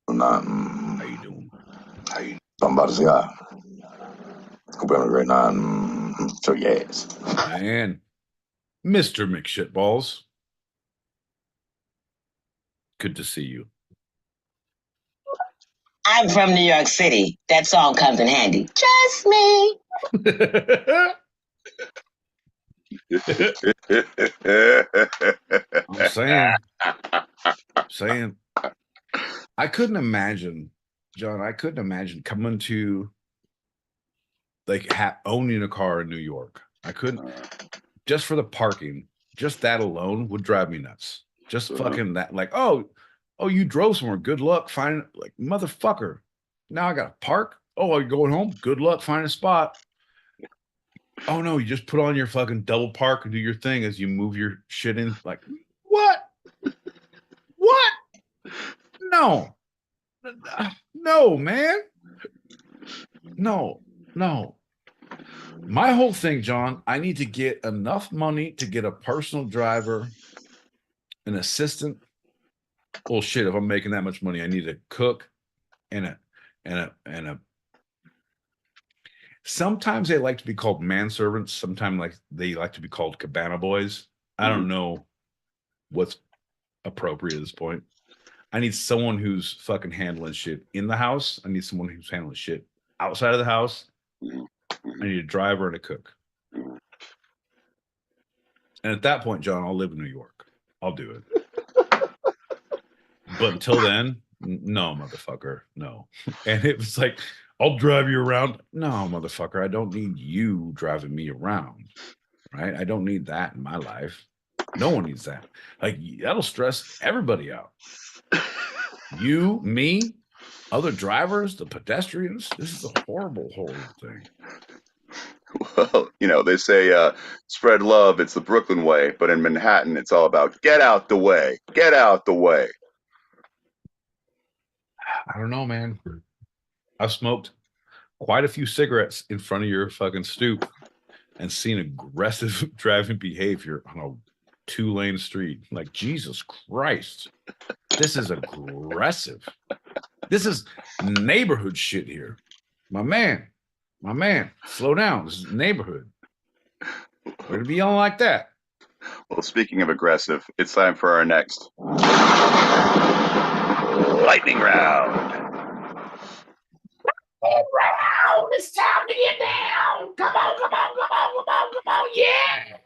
How you doing? I'm about to say hi. Hope you're having a great night. So yes. Man, Mr. McShitballs. Good to see you. I'm from New York City. That song comes in handy. Trust me. I'm saying, I couldn't imagine, John, coming to like owning a car in New York. I couldn't, just for the parking, just that alone would drive me nuts. Just fucking that, like, oh, you drove somewhere. Good luck finding, like, motherfucker. Now I got to park. Oh, you're going home. Good luck finding a spot. Oh no, you just put on your fucking double park and do your thing as you move your shit in. Like, what? What? No. No, man. No. My whole thing, John, I need to get enough money to get a personal driver, an assistant. Well, shit, if I'm making that much money, I need a cook and a sometimes they like to be called manservants. Sometimes like they like to be called cabana boys. I don't know what's appropriate at this point. I need someone who's fucking handling shit in the house. I need someone who's handling shit outside of the house. I need a driver and a cook. And at that point, John, I'll live in New York. I'll do it. But until then, no, motherfucker, no. And it was like, I'll drive you around. No, motherfucker, I don't need you driving me around, right? I don't need that in my life. No one needs that. Like, that'll stress everybody out. You, me, other drivers, the pedestrians. This is a horrible, horrible thing. Well, you know, they say spread love, it's the Brooklyn way, but in Manhattan, it's all about get out the way. Get out the way. I don't know, man. I've smoked quite a few cigarettes in front of your fucking stoop and seen aggressive driving behavior on a 2-lane street. Like, Jesus Christ. This is aggressive. This is neighborhood shit here. My man, slow down. This is neighborhood. We're to be on like that. Well, speaking of aggressive, it's time for our next lightning round. It's time to get down. Come on. Yeah.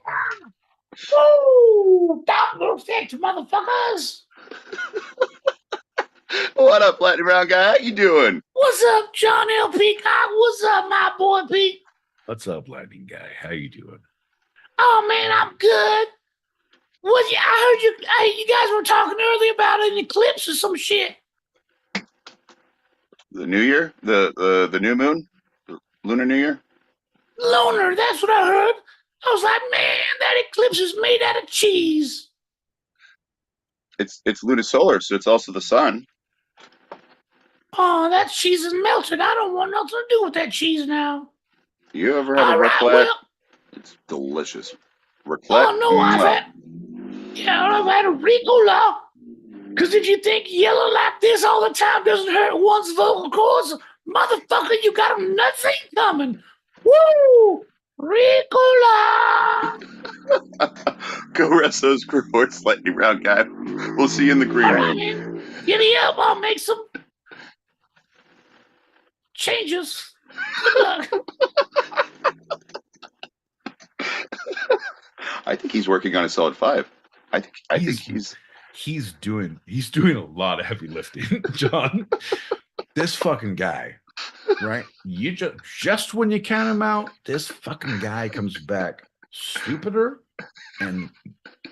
Woo! Double effect, motherfuckers. What up, lightning round guy? How you doing? What's up, John L. Peacock? What's up, my boy Pete? What's up, lightning guy? How you doing? Oh man, I'm good. I heard you guys were talking earlier about an eclipse or some shit. The New Year? The new moon? The Lunar New Year? Lunar, that's what I heard. I was like, man, that eclipse is made out of cheese. It's lunisolar, so it's also the sun. Oh, that cheese is melted. I don't want nothing to do with that cheese now. You ever had a raclette? Well, it's delicious. Raclette? Oh, no, I've had a Ricola. Because if you think yellow like this all the time doesn't hurt one's vocal cords, motherfucker, you got nothing coming. Woo! Ricola! Go rest those cords, lightning round guy. We'll see you in the green room. Man. Giddy up, I'll make some changes. Good luck. I think he's working on a solid 5. I think he's doing a lot of heavy lifting, John. This fucking guy, right? You just when you count him out, this fucking guy comes back stupider and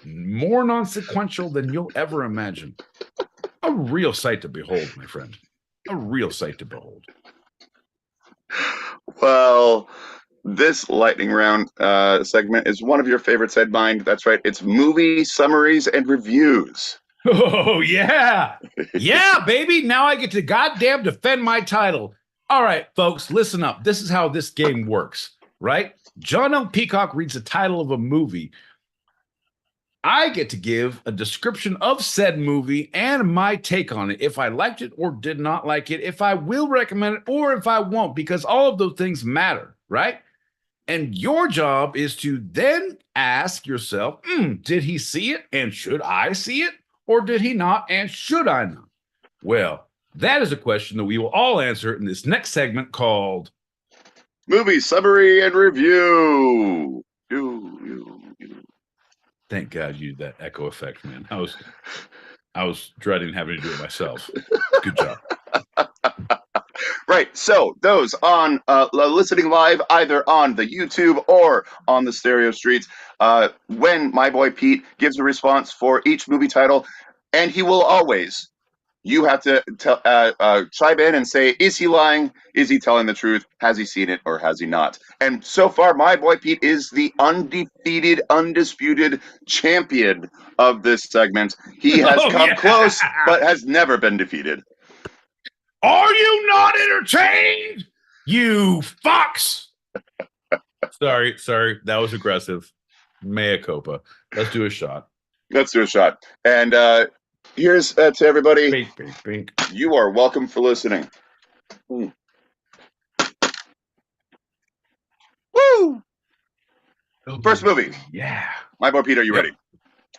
more non-sequential than you'll ever imagine. A real sight to behold, my friend. A real sight to behold. Well, this lightning round segment is one of your favorites, Ed Mind. That's right. It's movie summaries and reviews. Oh, yeah. Yeah, baby. Now I get to goddamn defend my title. All right, folks, listen up. This is how this game works, right? John L. Peacock reads the title of a movie. I get to give a description of said movie and my take on it, if I liked it or did not like it, if I will recommend it or if I won't, because all of those things matter, right? And your job is to then ask yourself, did he see it and should I see it? Or did he not and should I not? Well, that is a question that we will all answer in this next segment called Movie Summary and Review. Thank God you did that echo effect, man. I was dreading having to do it myself. Good job. Right. So those on listening live, either on the YouTube or on the stereo streets, when my boy Pete gives a response for each movie title, and he will always, you have to chime in and say, is he lying? Is he telling the truth? Has he seen it or has he not? And so far, my boy Pete is the undefeated, undisputed champion of this segment. He has come close, but has never been defeated. Are you not entertained? You fox! Sorry. That was aggressive. Mea culpa. Let's do a shot. And here's to everybody. Bink, bink. You are welcome for listening. Woo! First movie. Yeah. My boy Pete, are you ready?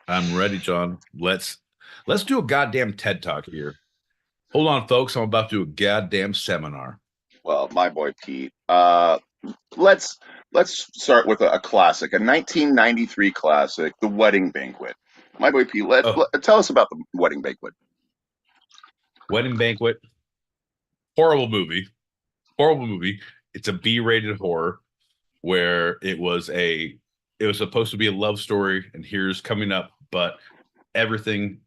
I'm ready, John. Let's do a goddamn TED Talk here. Hold on, folks. I'm about to do a goddamn seminar. Well, my boy Pete, let's start with a classic, a 1993 classic, The Wedding Banquet. My boy Pete, tell us about The Wedding Banquet. Wedding Banquet. Horrible movie. It's a B-rated horror where it was supposed to be a love story, and here's coming up, but everything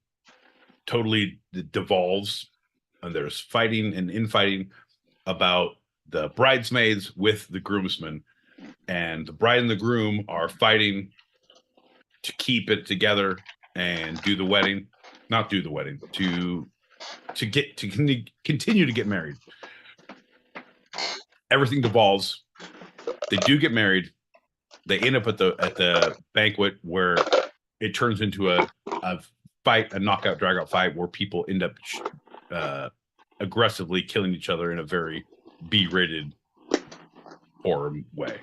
totally devolves, and there's fighting and infighting about the bridesmaids with the groomsmen, and the bride and the groom are fighting to keep it together and do the wedding, not do the wedding, to continue to get married. Everything devolves. They do get married. They end up at the banquet where it turns into a fight, a knockout, drag-out fight where people end up aggressively killing each other in a very B-rated horror way.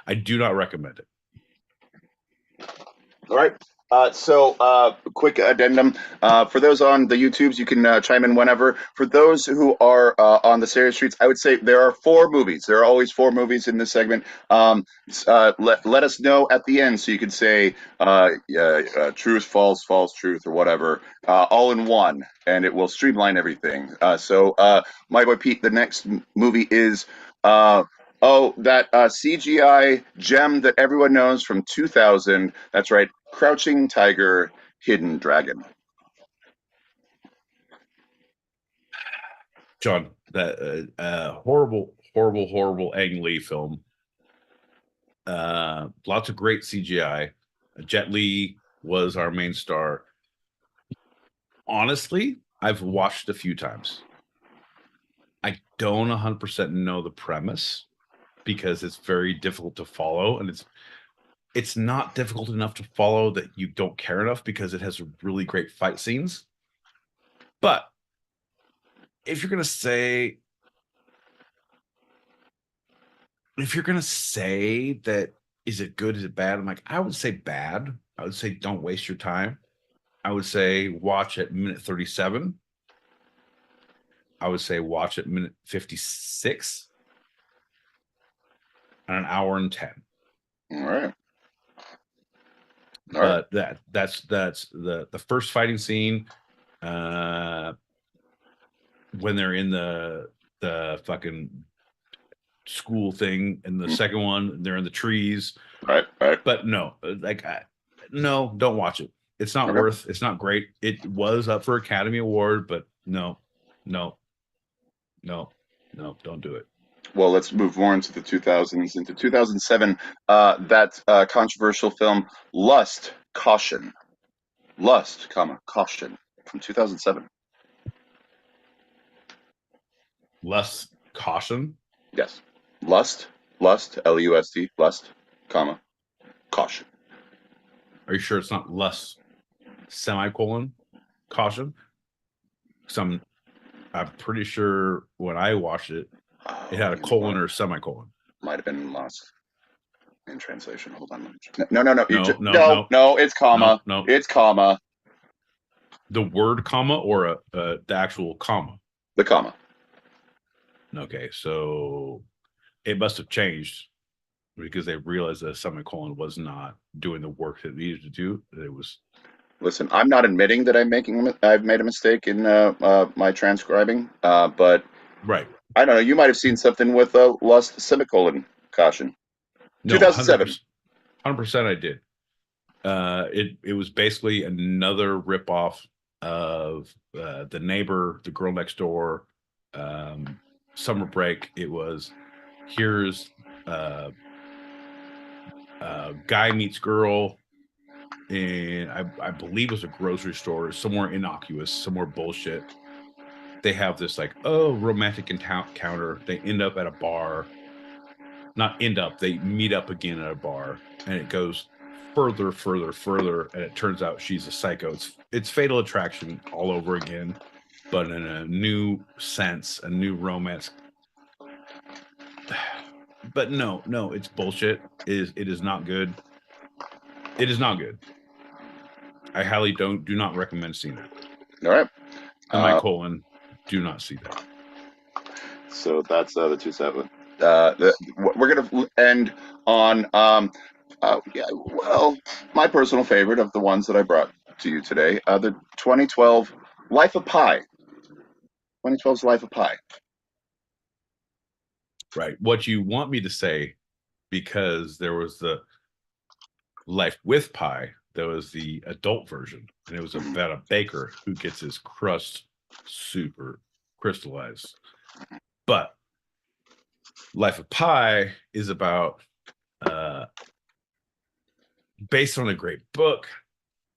I do not recommend it. All right. Quick addendum. For those on the YouTubes, you can chime in whenever. For those who are on the stereo streets, I would say there are 4 movies. There are always 4 movies in this segment. Let us know at the end so you can say truth, false, truth, or whatever, all in one, and it will streamline everything. My boy Pete, the next movie is that CGI gem that everyone knows from 2000. That's right, Crouching Tiger, Hidden Dragon. John, that horrible Ang Lee film. Lots of great CGI. Jet Li was our main star. Honestly, I've watched a few times. I don't 100% know the premise because it's very difficult to follow, and it's not difficult enough to follow that you don't care enough because it has really great fight scenes. But if you're gonna say that, is it good, is it bad? I'm like, I would say bad. I would say don't waste your time. I would say watch at minute 37. I would say watch at minute 56 and an hour and 10. All right. But that's the first fighting scene when they're in the fucking school thing, and the second one they're in the trees. Right. But no, No, don't watch it. It's not worth. It's not great. It was up for Academy Award, but no, don't do it. Well, let's move more into the 2000s. Into 2007, that controversial film Lust, Caution. Lust, Caution from 2007. Less caution. Yes. Lust, Lust, Lust, Caution. Are you sure it's not less semicolon caution? Because I'm pretty sure when I watched it, it had a colon or a semicolon. Might have been lost in translation. Hold on. No, it's comma. No. It's comma. The word comma or the actual comma? The comma. Okay, so it must have changed because they realized that a semicolon was not doing the work that it needed to do. It was. Listen, I'm not admitting that I've made a mistake in my transcribing, but right. I don't know. You might have seen something with Lust, semicolon, Caution. No, 2007. 100% I did. It was basically another ripoff of The Neighbor, The Girl Next Door, Summer Break. It was here's guy meets girl, and I believe it was a grocery store, somewhere innocuous, somewhere bullshit. They have this like romantic encounter. They end up at a bar. Not end up. They meet up again at a bar, and it goes further, and it turns out she's a psycho. It's Fatal Attraction all over again, but in a new sense, a new romance. But no, it's bullshit. It is not good. It is not good. I highly do not recommend seeing that. All right. Semicolon, do not see that. So that's the 27. We're gonna end on my personal favorite of the ones that I brought to you today, the 2012 Life of Pi. 2012's Life of Pi. Right. What you want me to say, because there was the Life with Pi, there was the adult version, and it was about a baker who gets his crust super crystallized. But Life of Pi is about based on a great book,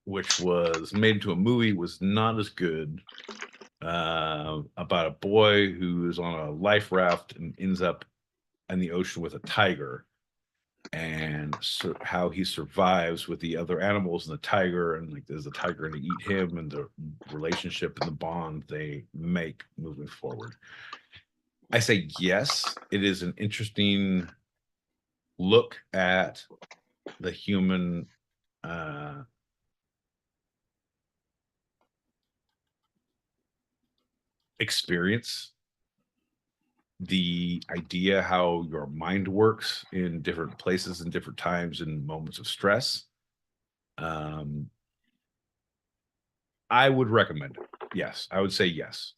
which was made into a movie, was not as good. About a boy who's on a life raft and ends up in the ocean with a tiger, and how he survives with the other animals and the tiger, and like is the tiger going to eat him, and the relationship and the bond they make moving forward. I say yes, it is an interesting look at the human experience, the idea how your mind works in different places and different times and moments of stress. I would recommend it. Yes, I would say yes.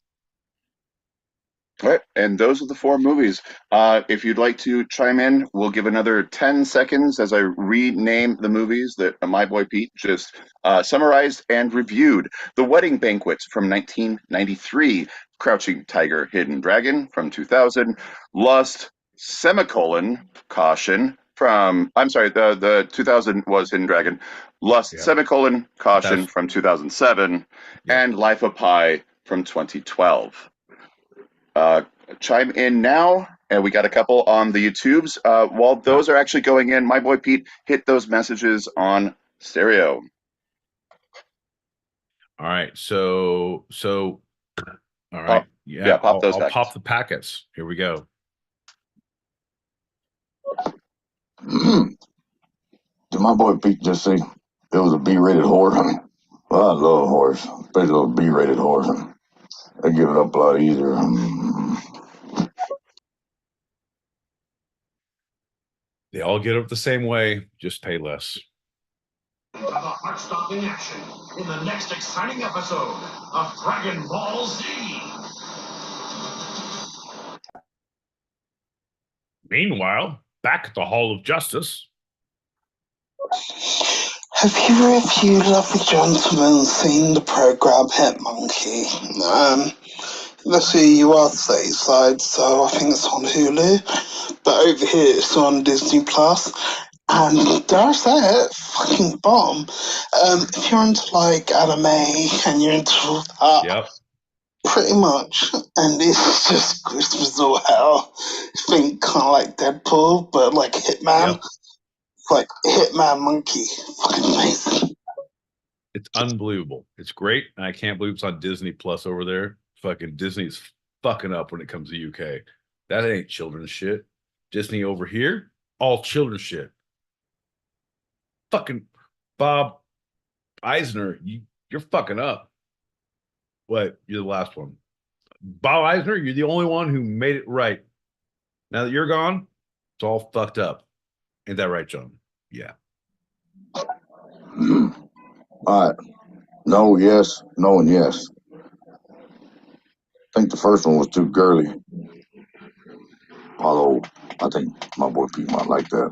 All right, and those are the 4 movies. If you'd like to chime in, we'll give another 10 seconds as I rename the movies that my boy Pete just summarized and reviewed. The Wedding Banquet from 1993, Crouching Tiger, Hidden Dragon from 2000, Lust, semicolon, Caution from, I'm sorry, the 2000 was Hidden Dragon, Lust, semicolon, Caution from 2007, and Life of Pi from 2012. Chime in now, and we got a couple on the YouTubes. While those are actually going in, my boy Pete hit those messages on stereo. All right, so all right, pop those. I'll pop the packets. Here we go. Did my boy Pete just say it was a B-rated horror? Well, I love horrors, especially those B-rated horrors. I give it up a lot easier. They all get up the same way, just pay less. The heart-stopping action in the next exciting episode of Dragon Ball Z. Meanwhile, back at the Hall of Justice. Have either of you lovely gentlemen seen the program Hit Monkey? Let's see, you are stateside, so I think it's on Hulu, but over here it's on Disney Plus. And dare I say it, fucking bomb. If you're into like anime and you're into that, Yep. pretty much, and it's just Christmas or hell. Think kind of like Deadpool, but like Hitman. Yep. Like Hitman Monkey. Fucking amazing. It's unbelievable. It's great. And I can't believe it's on Disney Plus over there. Fucking Disney's fucking up when it comes to UK. That ain't children's shit. Disney over here, all children's shit. Fucking Bob Eisner, you're fucking up. What? You're the last one. Bob Eisner, you're the only one who made it right. Now that you're gone, it's all fucked up. Ain't that right, John? Yeah. All right. No, yes, no, and yes. I think the first one was too girly. Although I think my boy Pete might like that.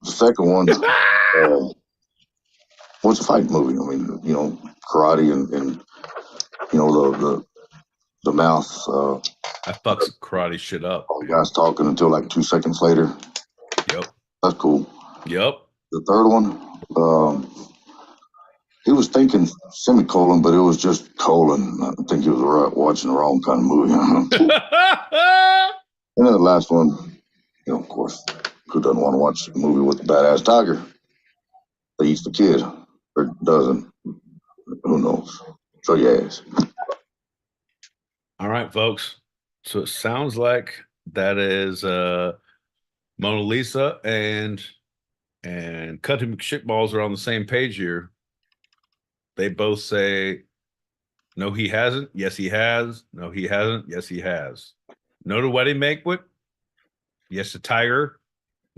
The second one was a fight movie. I mean, you know, karate and you know the mouth. I fucks karate shit up. All the guys talking until like 2 seconds later. Yep. That's cool. Yep. The third one, he was thinking semicolon, but it was just colon. I think he was watching the wrong kind of movie. And then the last one, you know, of course, who doesn't want to watch a movie with a badass tiger that eats the kid or doesn't? Who knows? So yes. All right, folks. So it sounds like that is Mona Lisa and Cutting McShitballs are on the same page here. They both say, no, he hasn't. Yes, he has. No, he hasn't. Yes, he has. No to wedding banquet. Yes to tiger.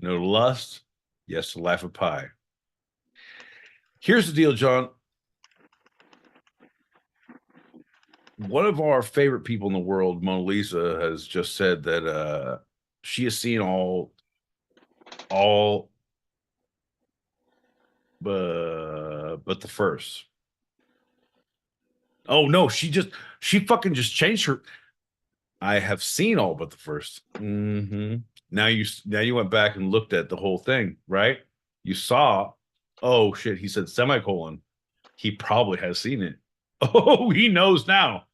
No to lust. Yes to life of pie. Here's the deal, John. One of our favorite people in the world, Mona Lisa, has just said that she has seen all but the first. Oh no, she fucking just changed her. I have seen all but the first. Mm-hmm. Now you went back and looked at the whole thing, right? You saw, oh shit, he said semicolon. He probably has seen it. Oh, he knows now.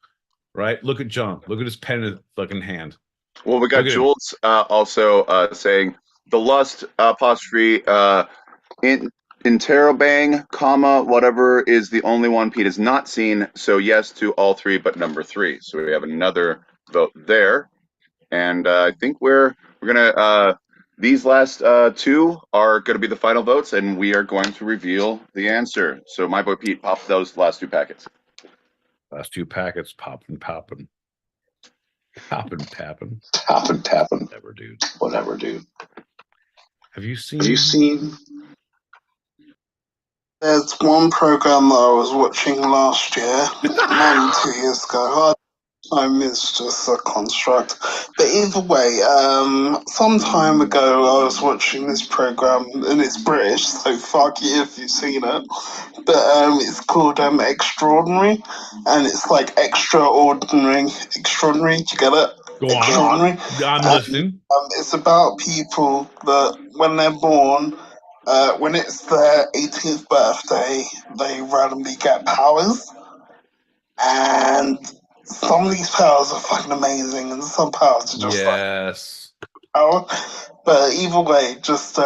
Right? Look at John. Look at his pen in his fucking hand. Well, we got Jules also saying the lust apostrophe interrobang, comma, whatever is the only one Pete has not seen. So yes to all three, but number 3. So we have another vote there. And I think we're gonna these last 2 are gonna be the final votes, and we are going to reveal the answer. So my boy Pete, pop those last 2 packets. Last 2 packets, popping. Popping, tapping. Whatever, dude. Have you seen? There's one program that I was watching last year, maybe 2 years ago. Time is just a construct. But either way, some time ago I was watching this program, and it's British, so fuck you if you've seen it. But it's called Extraordinary, and it's like extraordinary. Do you get it? Go Extraordinary. on. I'm listening. It's about people that when they're born, when it's their 18th birthday, they randomly get powers. And some of these powers are fucking amazing, and some powers are just yes. power. But either way, just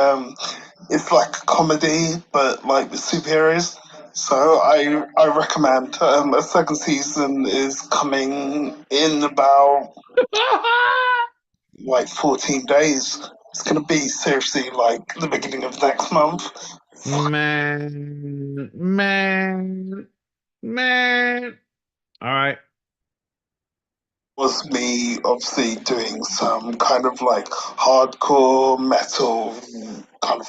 it's like a comedy, but like with superheroes. So I recommend. A second season is coming in about like 14 days. It's gonna be seriously like the beginning of next month. Man. All right. Was me obviously doing some kind of like hardcore metal kind of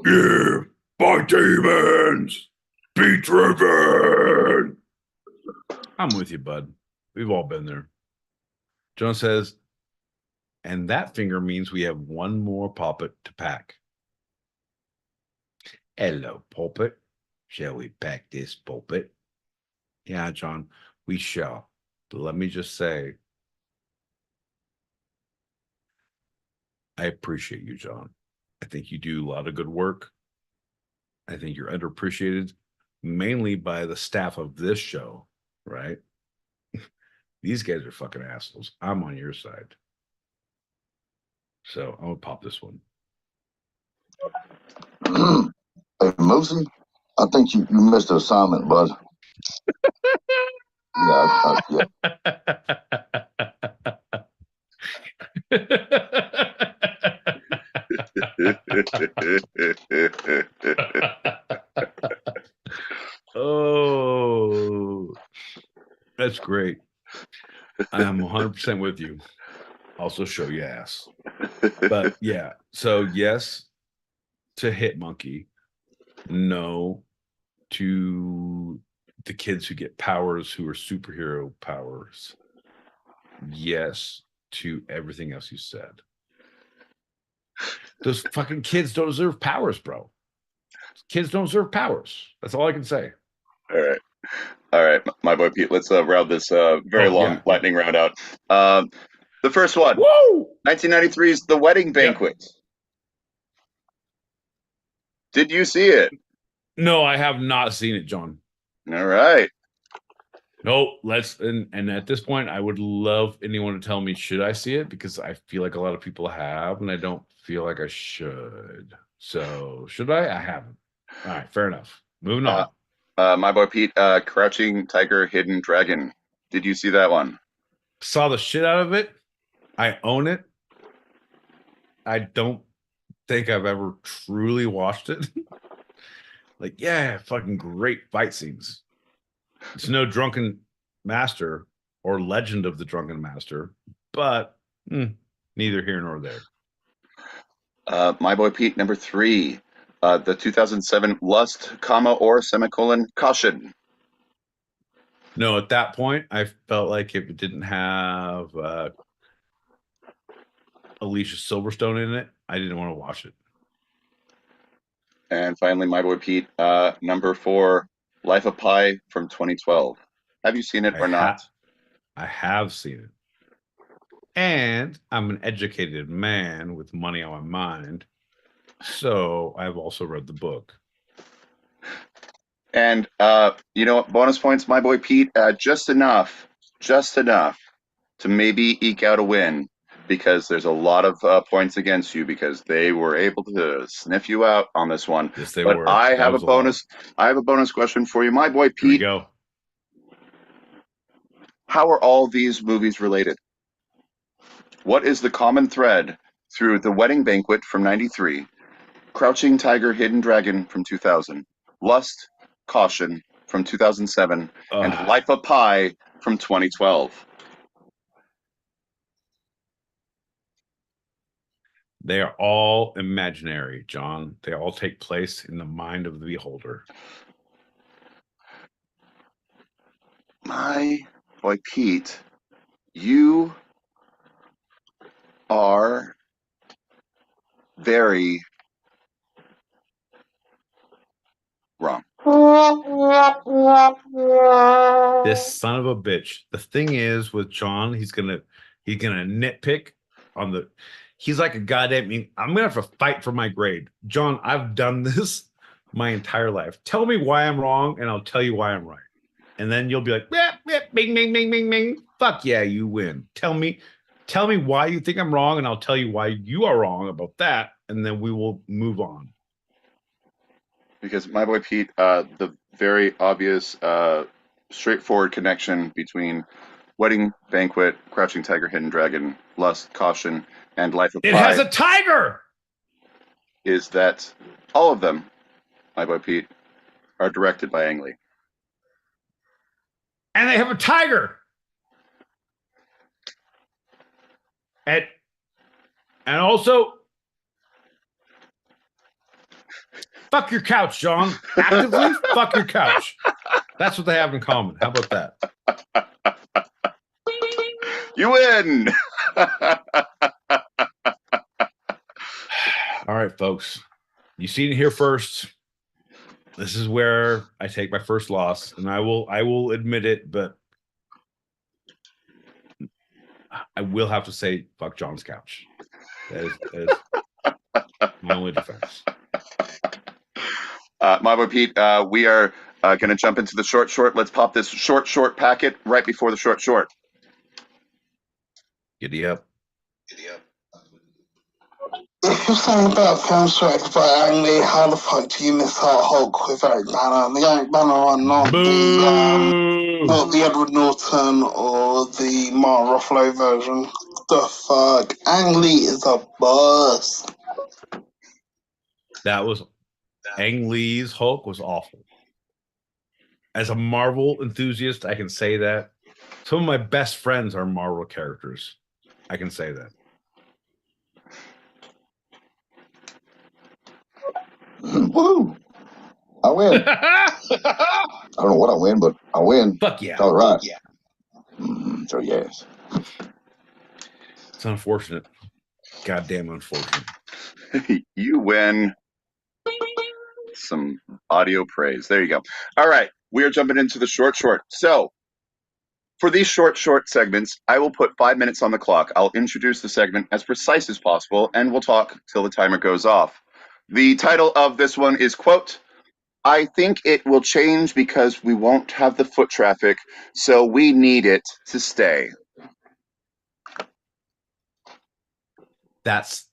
yeah, by demons, be driven. I'm with you, bud. We've all been there. John says, and that finger means we have one more pulpit to pack. Hello, pulpit. Shall we pack this pulpit? Yeah, John, we shall. But let me just say, I appreciate you, John. I think you do a lot of good work. I think you're underappreciated, mainly by the staff of this show, right? These guys are fucking assholes. I'm on your side. So I'm gonna pop this one. Hey, Moosey, I think you missed the assignment, bud. Yeah. Oh, that's great. I am 100% with you. Also show you ass. But yeah, so yes to Hit Monkey, no to the kids who get powers who are superhero powers. Yes to everything else you said. Those fucking kids don't deserve powers, bro. Kids don't deserve powers. That's all I can say. All right, my boy Pete. Let's round this very long lightning round out. The first one, 1993's The Wedding Banquet. Yep. Did you see it? No, I have not seen it, John. All right. No, let's and at this point, I would love anyone to tell me, should I see it? Because I feel like a lot of people have, and I don't feel like I should. So should I? I haven't. All right, fair enough. Moving on. My boy Pete, Crouching Tiger, Hidden Dragon. Did you see that one? Saw the shit out of it. I own it. I don't think I've ever truly watched it. Like, yeah, fucking great fight scenes. It's no Drunken Master or Legend of the Drunken Master, but neither here nor there. My boy Pete, number 3, the 2007 Lust, or semicolon, Caution. No, at that point, I felt like if it didn't have Alicia Silverstone in it, I didn't want to watch it. And finally, my boy Pete, number 4, Life of Pi from 2012. Have you seen it or not? I have seen it. And I'm an educated man with money on my mind. So I've also read the book. And, you know what? Bonus points, my boy Pete, just enough to maybe eke out a win, because there's a lot of points against you because they were able to sniff you out on this one. Yes, they but were. I have a bonus. I have a bonus question for you, my boy Pete. Here we go. How are all these movies related? What is the common thread through The Wedding Banquet from 93, Crouching Tiger, Hidden Dragon from 2000, Lust, Caution from 2007, and Life of Pi from 2012? They are all imaginary, John. They all take place in the mind of the beholder. My boy Pete, you are very wrong. This son of a bitch. The thing is with John, he's gonna nitpick on the. He's like a goddamn. I'm gonna have to fight for my grade, John. I've done this my entire life. Tell me why I'm wrong, and I'll tell you why I'm right. And then you'll be like, bing, bing, bing, bing, bing. Fuck yeah, you win. Tell me why you think I'm wrong, and I'll tell you why you are wrong about that, and then we will move on. Because my boy Pete, the very obvious, straightforward connection between Wedding Banquet, Crouching Tiger, Hidden Dragon, Lust, Caution, and Life of Pi. It has a tiger! Is that all of them, my boy Pete, are directed by Ang Lee. And they have a tiger. And also, fuck your couch, John. Actively fuck your couch. That's what they have in common. How about that? You win. All right, folks. You seen it here first. This is where I take my first loss, and I will admit it, but I will have to say fuck John's couch. That is my only defense. My boy Pete, we are going to jump into the short. Let's pop this short packet right before the short. Giddy up. If you're saying about films directed by Ang Lee, how the fuck do you miss out Hulk with Eric Banner? The Eric Banner one, not the Edward Norton or the Mark Ruffalo version. The fuck? Ang Lee is a boss. That was Ang Lee's Hulk was awful. As a Marvel enthusiast, I can say that. Some of my best friends are Marvel characters. I can say that. Woo! I win. I don't know what I win, but I win. Fuck yeah. All right. Yeah. So yes. It's unfortunate. Goddamn unfortunate. You win some audio praise. There you go. All right. We are jumping into the short. So for these short segments, I will put 5 minutes on the clock. I'll introduce the segment as precise as possible, and we'll talk till the timer goes off. The title of this one is, quote, I think it will change because we won't have the foot traffic, so we need it to stay. That's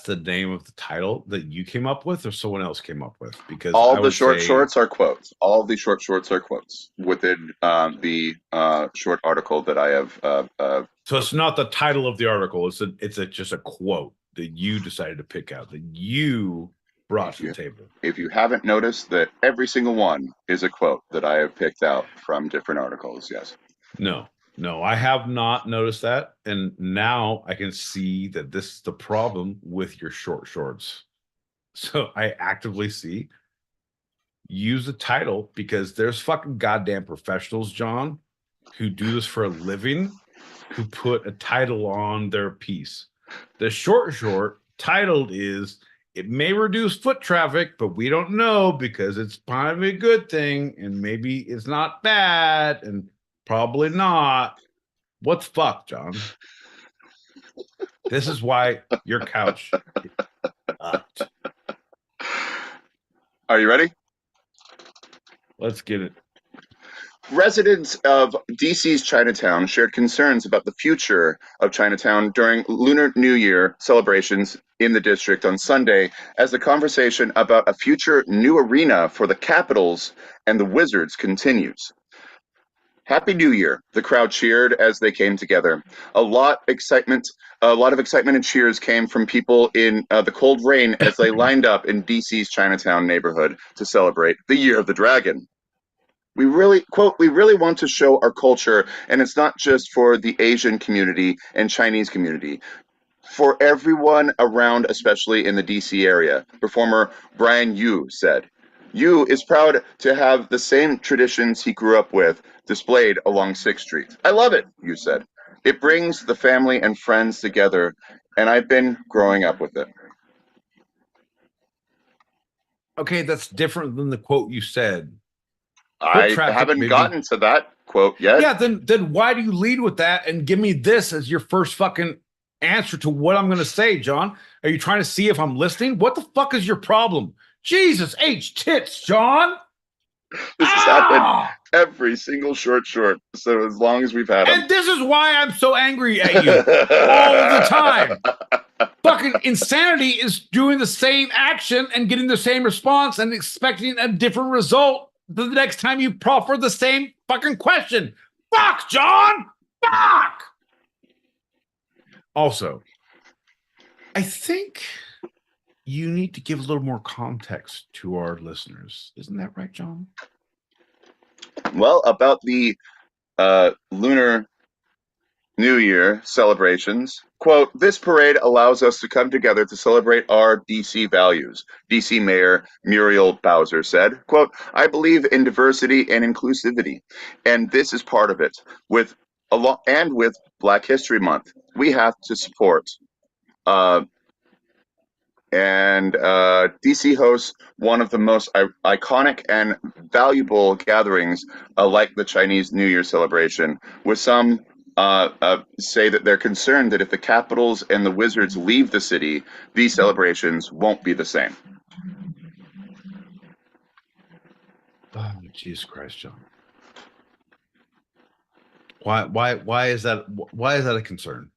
the name of the title that you came up with, or someone else came up with? Because all the shorts are quotes. All the shorts are quotes within the short article that I have. So it's not the title of the article. It's just a quote that you decided to pick out, that you brought to the table. If you haven't noticed, that every single one is a quote that I have picked out from different articles. Yes. No, I have not noticed that. And now I can see that this is the problem with your shorts. So I actively see use the title, because there's fucking goddamn professionals, John, who do this for a living, who put a title on their piece. The short titled is, it may reduce foot traffic, but we don't know because it's probably a good thing, and maybe it's not bad, and probably not. What's fuck, John? This is why your couch is fucked. Are you ready? Let's get it. Residents of DC's Chinatown shared concerns about the future of Chinatown during Lunar New Year celebrations in the district on Sunday, as the conversation about a future new arena for the Capitals and the Wizards continues. Happy New Year, the crowd cheered as they came together. A lot of excitement and cheers came from people in the cold rain as they lined up in DC's Chinatown neighborhood to celebrate the Year of the Dragon. We really want to show our culture, and it's not just for the Asian community and Chinese community. For everyone around, especially in the DC area, performer Brian Yu said. Yu is proud to have the same traditions he grew up with displayed along 6th Street. I love it, Yu said. It brings the family and friends together, and I've been growing up with it. Okay, that's different than the quote you said. I haven't gotten to that quote yet. Yeah, then why do you lead with that and give me this as your first fucking answer to what I'm going to say, John? Are you trying to see if I'm listening? What the fuck is your problem? Jesus H tits, John. This has happened every single short. So as long as we've had them. And this is why I'm so angry at you all the time. Fucking insanity is doing the same action and getting the same response and expecting a different result the next time you proffer the same fucking question. Fuck, John! Fuck! Also, I think you need to give a little more context to our listeners. Isn't that right, John? Well, about the Lunar New Year celebrations, quote, this parade allows us to come together to celebrate our DC values. DC Mayor Muriel Bowser said, quote, I believe in diversity and inclusivity, and this is part of it. With and with Black History Month, we have to support. And DC hosts one of the most iconic and valuable gatherings, like the Chinese New Year celebration, with some say that they're concerned that if the Capitals and the Wizards leave the city, these celebrations won't be the same. Oh, Jesus Christ, John. Why is that a concern?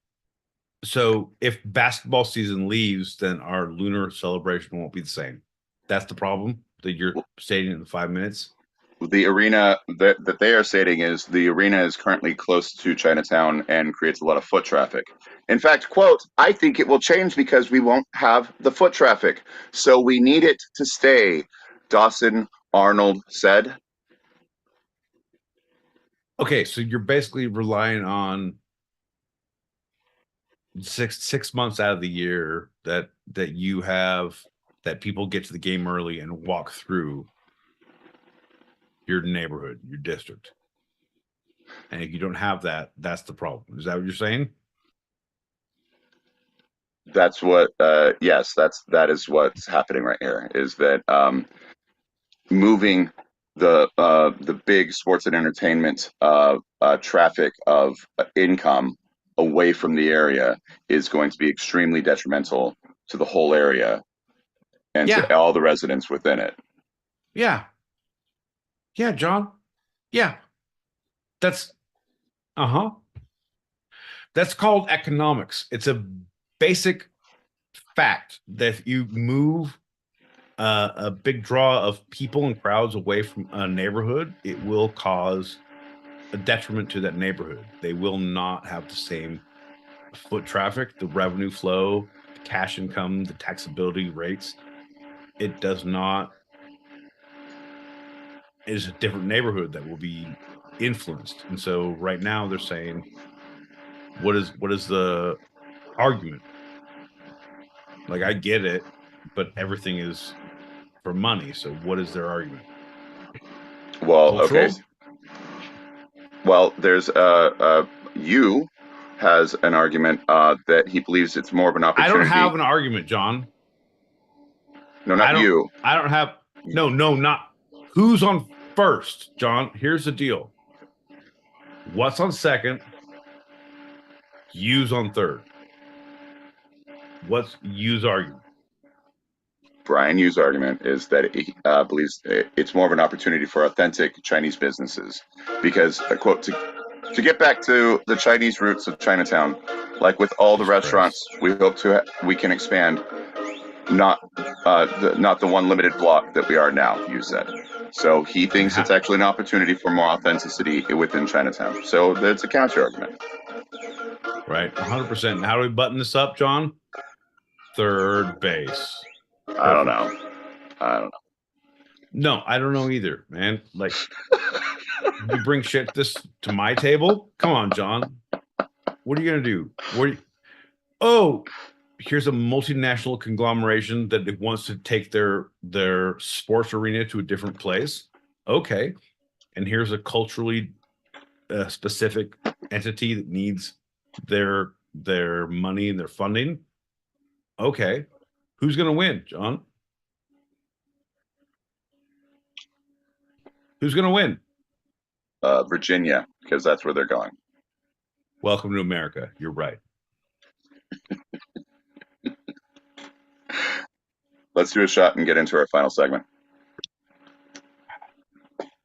So if basketball season leaves, then our lunar celebration won't be the same. That's the problem that you're stating in 5 minutes. The arena that they are stating is the arena is currently close to Chinatown and creates a lot of foot traffic. In fact, quote, I think it will change because we won't have the foot traffic. So we need it to stay, Dawson Arnold said. Okay, so you're basically relying on six months out of the year that you have that people get to the game early and walk through your neighborhood, your district. And if you don't have that, that's the problem. Is that what you're saying? That's what yes, that is what's happening right here, is that moving the big sports and entertainment traffic of income away from the area is going to be extremely detrimental to the whole area and to all the residents within it. Yeah, John. Yeah, that's that's called economics. It's a basic fact that if you move a big draw of people and crowds away from a neighborhood, it will cause a detriment to that neighborhood. They will not have the same foot traffic, the revenue flow, the cash income, the taxability rates. It does not. It is a different neighborhood that will be influenced. And so right now they're saying, what is the argument? Like, I get it, but everything is for money. So what is their argument? Well, Cultural? okay. Well, there's you has an argument that he believes it's more of an opportunity. I don't have an argument, John. No, not you. I don't have not who's on first, John. Here's the deal. What's on second? You's on third. What's you's argument? Brian Yu's argument is that he believes it's more of an opportunity for authentic Chinese businesses because, quote, to get back to the Chinese roots of Chinatown, like with all the restaurants, we hope we can expand, not the one limited block that we are now, you said. So he thinks it's actually an opportunity for more authenticity within Chinatown. So it's a counter argument. Right, 100%. How do we button this up, John? Third base. I don't know. No, I don't know either, man. Like, you bring shit to my table? Come on, John. What are you gonna do? Here's a multinational conglomeration that wants to take their sports arena to a different place. Okay, and here's a culturally specific entity that needs their money and their funding. Okay, who's gonna win, John? Who's gonna win? Virginia, because that's where they're going. Welcome to America. You're right. Let's do a shot and get into our final segment.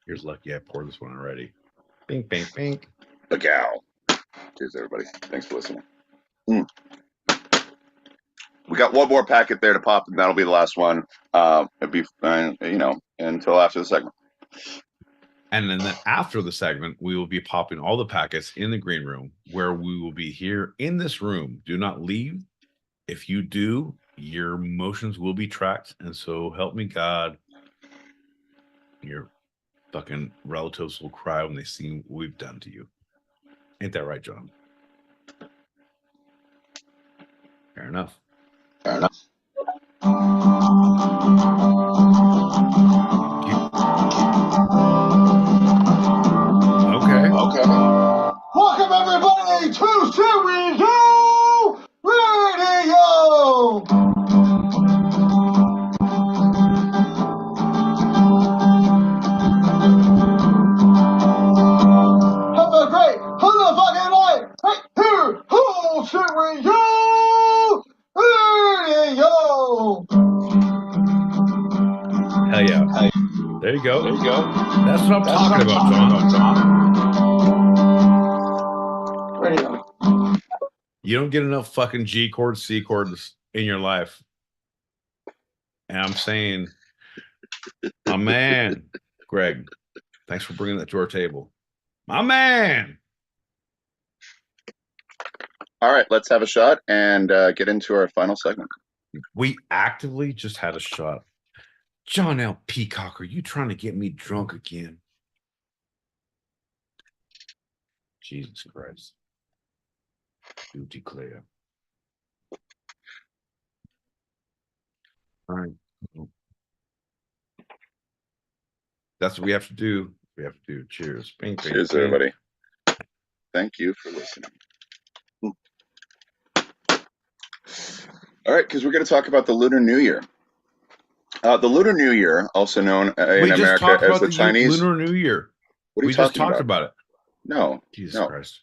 Here's lucky I poured this one already. Bink, bink, bink. The gal. Cheers, everybody. Thanks for listening. We got one more packet there to pop, and that'll be the last one. It'll be, until after the segment. And then after the segment, we will be popping all the packets in the green room, where we will be here in this room. Do not leave. If you do, your motions will be tracked. And so help me God, your fucking relatives will cry when they see what we've done to you. Ain't that right, John? Fair enough. Okay. Welcome, you go. There you go. That's what I'm talking about, John. Ready on. You don't get enough fucking G chords, C chords in your life. And I'm saying, my man, Greg, thanks for bringing that to our table. My man. All right, let's have a shot and get into our final segment. We actively just had a shot. John L. Peacock, are you trying to get me drunk again? Jesus Christ. You declare. All right. That's what we have to do. We have to do. Cheers. Bing, bing, Cheers, bing. everybody. Thank you for listening. All right, because we're going to talk about the Lunar New Year. The Lunar New Year, also known in America as the Chinese Lunar New Year. What are you we just talking talked about it. No. Jesus Christ.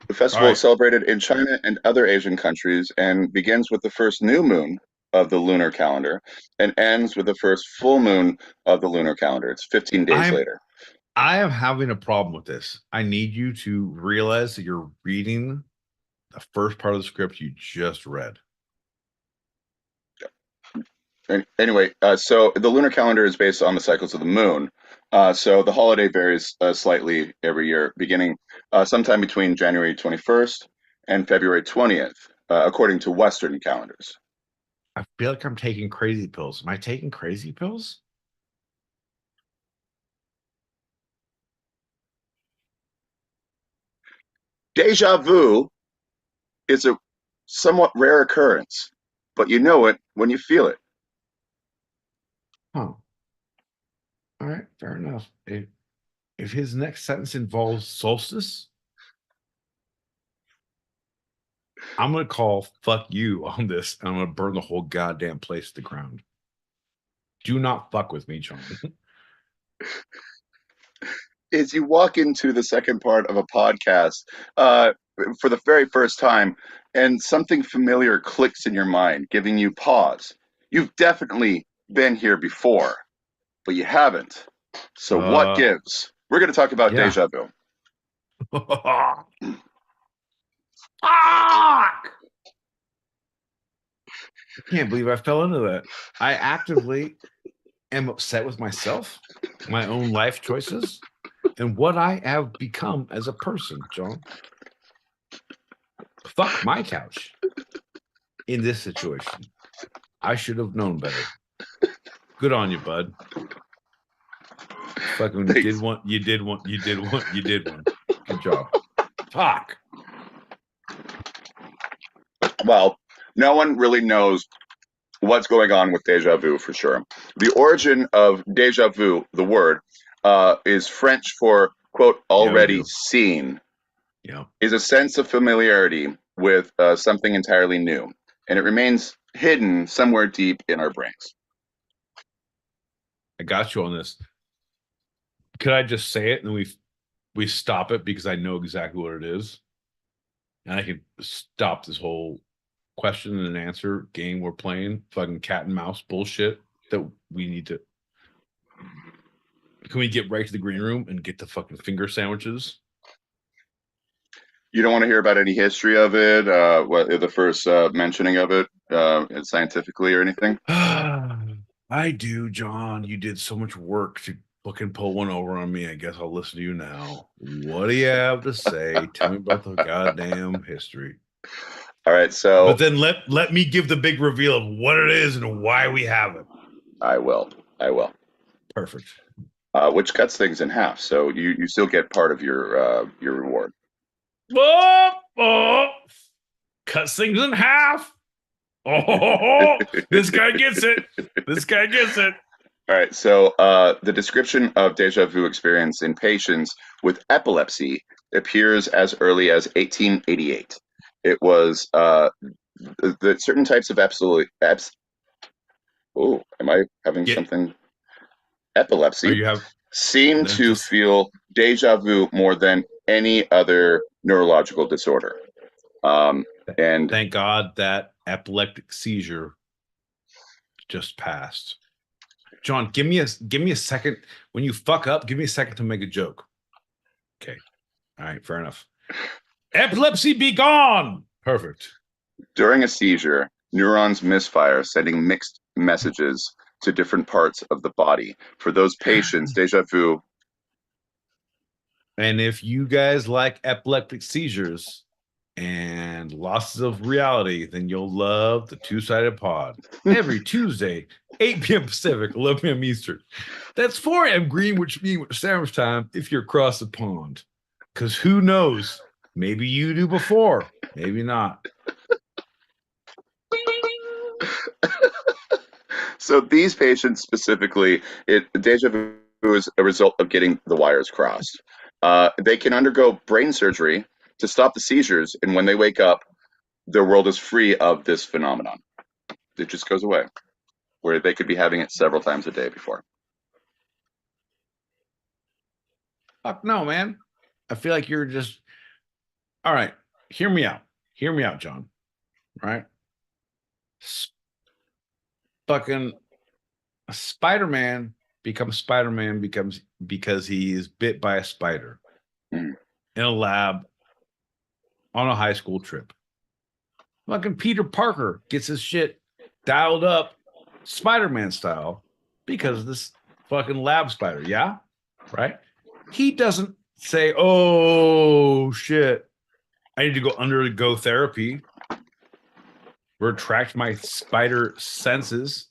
The festival is celebrated in China and other Asian countries and begins with the first new moon of the lunar calendar and ends with the first full moon of the lunar calendar. It's 15 days later. I am having a problem with this. I need you to realize that you're reading the first part of the script you just read. Anyway, so the lunar calendar is based on the cycles of the moon. So the holiday varies slightly every year, beginning sometime between January 21st and February 20th, according to Western calendars. I feel like I'm taking crazy pills. Am I taking crazy pills? Déjà vu is a somewhat rare occurrence, but you know it when you feel it. Huh. All right, fair enough. If his next sentence involves solstice, I'm going to call fuck you on this, and I'm going to burn the whole goddamn place to the ground. Do not fuck with me, John. As you walk into the second part of a podcast for the very first time, and something familiar clicks in your mind, giving you pause. You've definitely been here before, but you haven't. So what gives? We're going to talk about Déjà vu. Fuck! I can't believe I fell into that. I actively am upset with myself, my own life choices, and what I have become as a person, John. Fuck my couch in this situation. I should have known better. Good on you, bud. Fucking Thanks. did one. You did one. You did one. You did one. Good job. Fuck. Well, no one really knows what's going on with déjà vu for sure. The origin of déjà vu, the word, is French for, quote, already seen. Yeah. Is a sense of familiarity with something entirely new, and it remains hidden somewhere deep in our brains. I got you on this. Could I just say it and then we stop it because I know exactly what it is, and I can stop this whole question and answer game we're playing, fucking cat and mouse bullshit that we need to. Can we get right to the green room and get the fucking finger sandwiches? You don't want to hear about any history of it, what the first mentioning of it scientifically or anything? I do, John. You did so much work to fucking pull one over on me. I guess I'll listen to you now. What do you have to say? Tell me about the goddamn history. All right, so... But then let me give the big reveal of what it is and why we have it. I will. Perfect. Which cuts things in half, so you still get part of your reward. Cuts things in half. Oh, this guy gets it. This guy gets it. All right, so the description of déjà vu experience in patients with epilepsy appears as early as 1888. It was the certain types of oh, am I having something? Epilepsy seem to feel déjà vu more than any other neurological disorder. And thank God that epileptic seizure just passed. John, give me a second. When you fuck up, give me a second to make a joke. Okay. All right, fair enough. Epilepsy be gone. Perfect. During a seizure, neurons misfire, sending mixed messages to different parts of the body. For those patients, déjà vu. And if you guys like epileptic seizures and losses of reality, then you'll love the Two-Sided Pod every Tuesday, 8 p.m. Pacific, 11 p.m. Eastern. That's 4 a.m. Greenwich Mean Sandwich time if you're across the pond. Because who knows? Maybe you do before, maybe not. So these patients specifically, déjà vu is a result of getting the wires crossed. They can undergo brain surgery to stop the seizures, and when they wake up, their world is free of this phenomenon. It just goes away, where they could be having it several times a day before. Fuck no, man. I feel like you're just all right. Hear me out. Hear me out, John. Right? Fucking Spider-Man becomes Spider-Man because he is bit by a spider in a lab on a high school trip. Fucking Peter Parker gets his shit dialed up Spider-Man style because of this fucking lab spider. Yeah? Right? He doesn't say, oh shit, I need to go undergo therapy, retract my spider senses.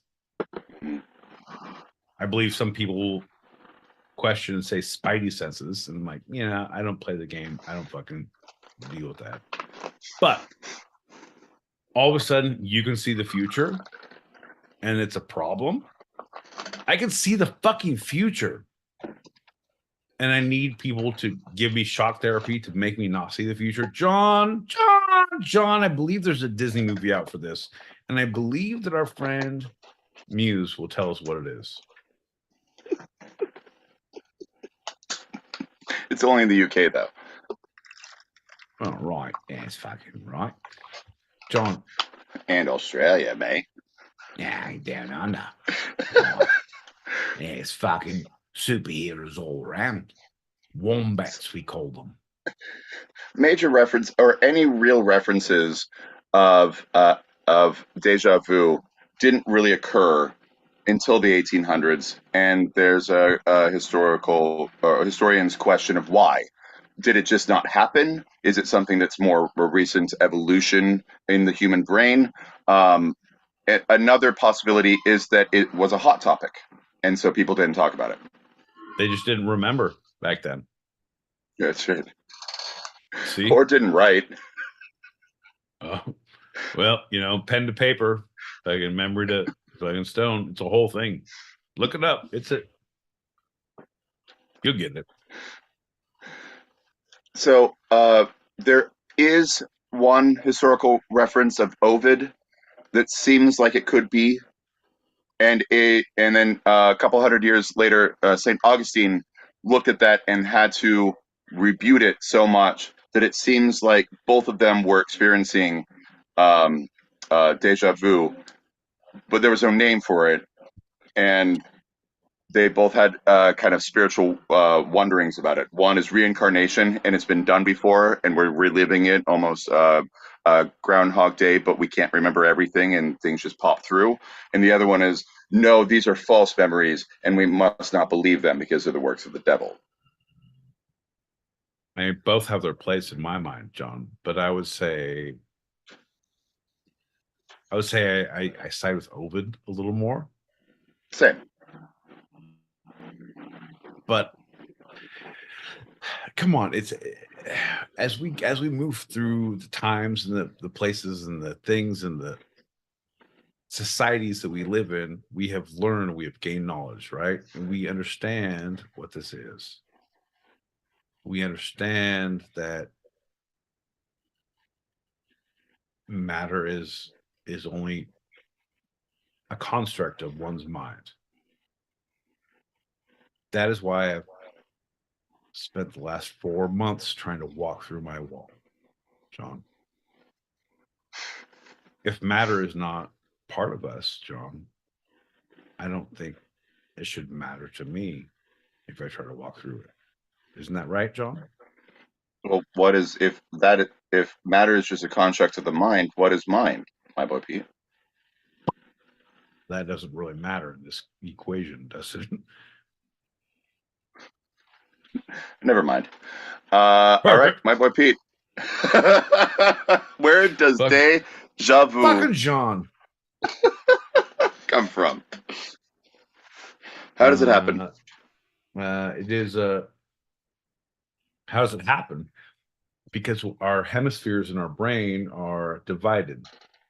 I believe some people question and say spidey senses, and I'm like, yeah, I don't play the game. I don't fucking deal with that. But all of a sudden, you can see the future, and it's a problem. I can see the fucking future, and I need people to give me shock therapy to make me not see the future. John, I believe there's a Disney movie out for this, and I believe that our friend Muse will tell us what it is. It's only in the UK, though. Oh, right. Yeah, it's fucking right. John. And Australia, mate. Yeah, down under. Right. Yeah, it's fucking superheroes all around. Wombats, we call them. Major reference or any real references of déjà vu didn't really occur until the 1800s, and there's a historian's question of why. Did it just not happen? Is it something that's more a recent evolution in the human brain? Another possibility is that it was a hot topic, and so people didn't talk about it. They just didn't remember back then. That's right. See? Or didn't write. Oh, well, pen to paper, fucking memory to fucking stone. It's a whole thing. Look it up. You'll get it. So there is one historical reference of Ovid that seems like it could be, and then a couple hundred years later, Saint Augustine looked at that and had to rebuke it so much that it seems like both of them were experiencing déjà vu, but there was no name for it, and they both had kind of spiritual wonderings about it. One is reincarnation, and it's been done before, and we're reliving it almost Groundhog Day, but we can't remember everything, and things just pop through. And the other one is, no, these are false memories, and we must not believe them because they're the works of the devil. I mean, both have their place in my mind, John, but I would say I side with Ovid a little more. Same. But come on, it's as we move through the times and the places and the things and the societies that we live in, we have learned, we have gained knowledge, right? And we understand what this is. We understand that matter is only a construct of one's mind. That is why I've spent the last 4 months trying to walk through my wall, John. If matter is not part of us, John, I don't think it should matter to me if I try to walk through it. Isn't that right, John? Well, what is if matter is just a construct of the mind? What is mind, my boy Pete? That doesn't really matter in this equation, does it? Never mind. All right, my boy Pete. Where does Déjà Vu Fucking John come from? How does it happen? It is how does it happen? Because our hemispheres in our brain are divided.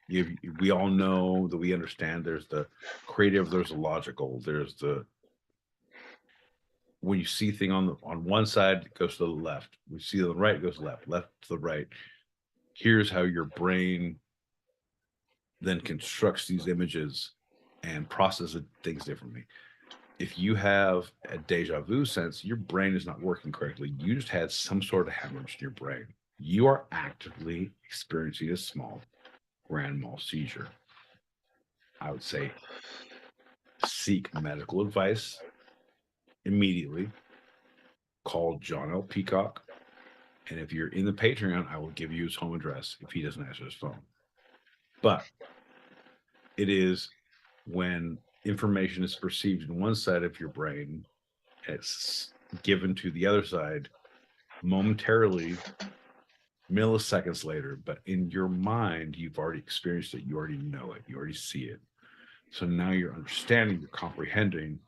We all know that we understand there's the creative, there's the logical, there's the when you see thing on one side, it goes to the left. We see on the right, it goes left to the right. Here's how your brain then constructs these images and processes things differently. If you have a deja vu sense, your brain is not working correctly. You just had some sort of hemorrhage in your brain. You are actively experiencing a small grand mal seizure. I would say seek medical advice immediately. Call John L. Peacock. And if you're in the Patreon, I will give you his home address if he doesn't answer his phone. But it is when information is perceived in one side of your brain, it's given to the other side momentarily, milliseconds later. But in your mind, you've already experienced it. You already know it. You already see it. So now you're understanding, you're comprehending.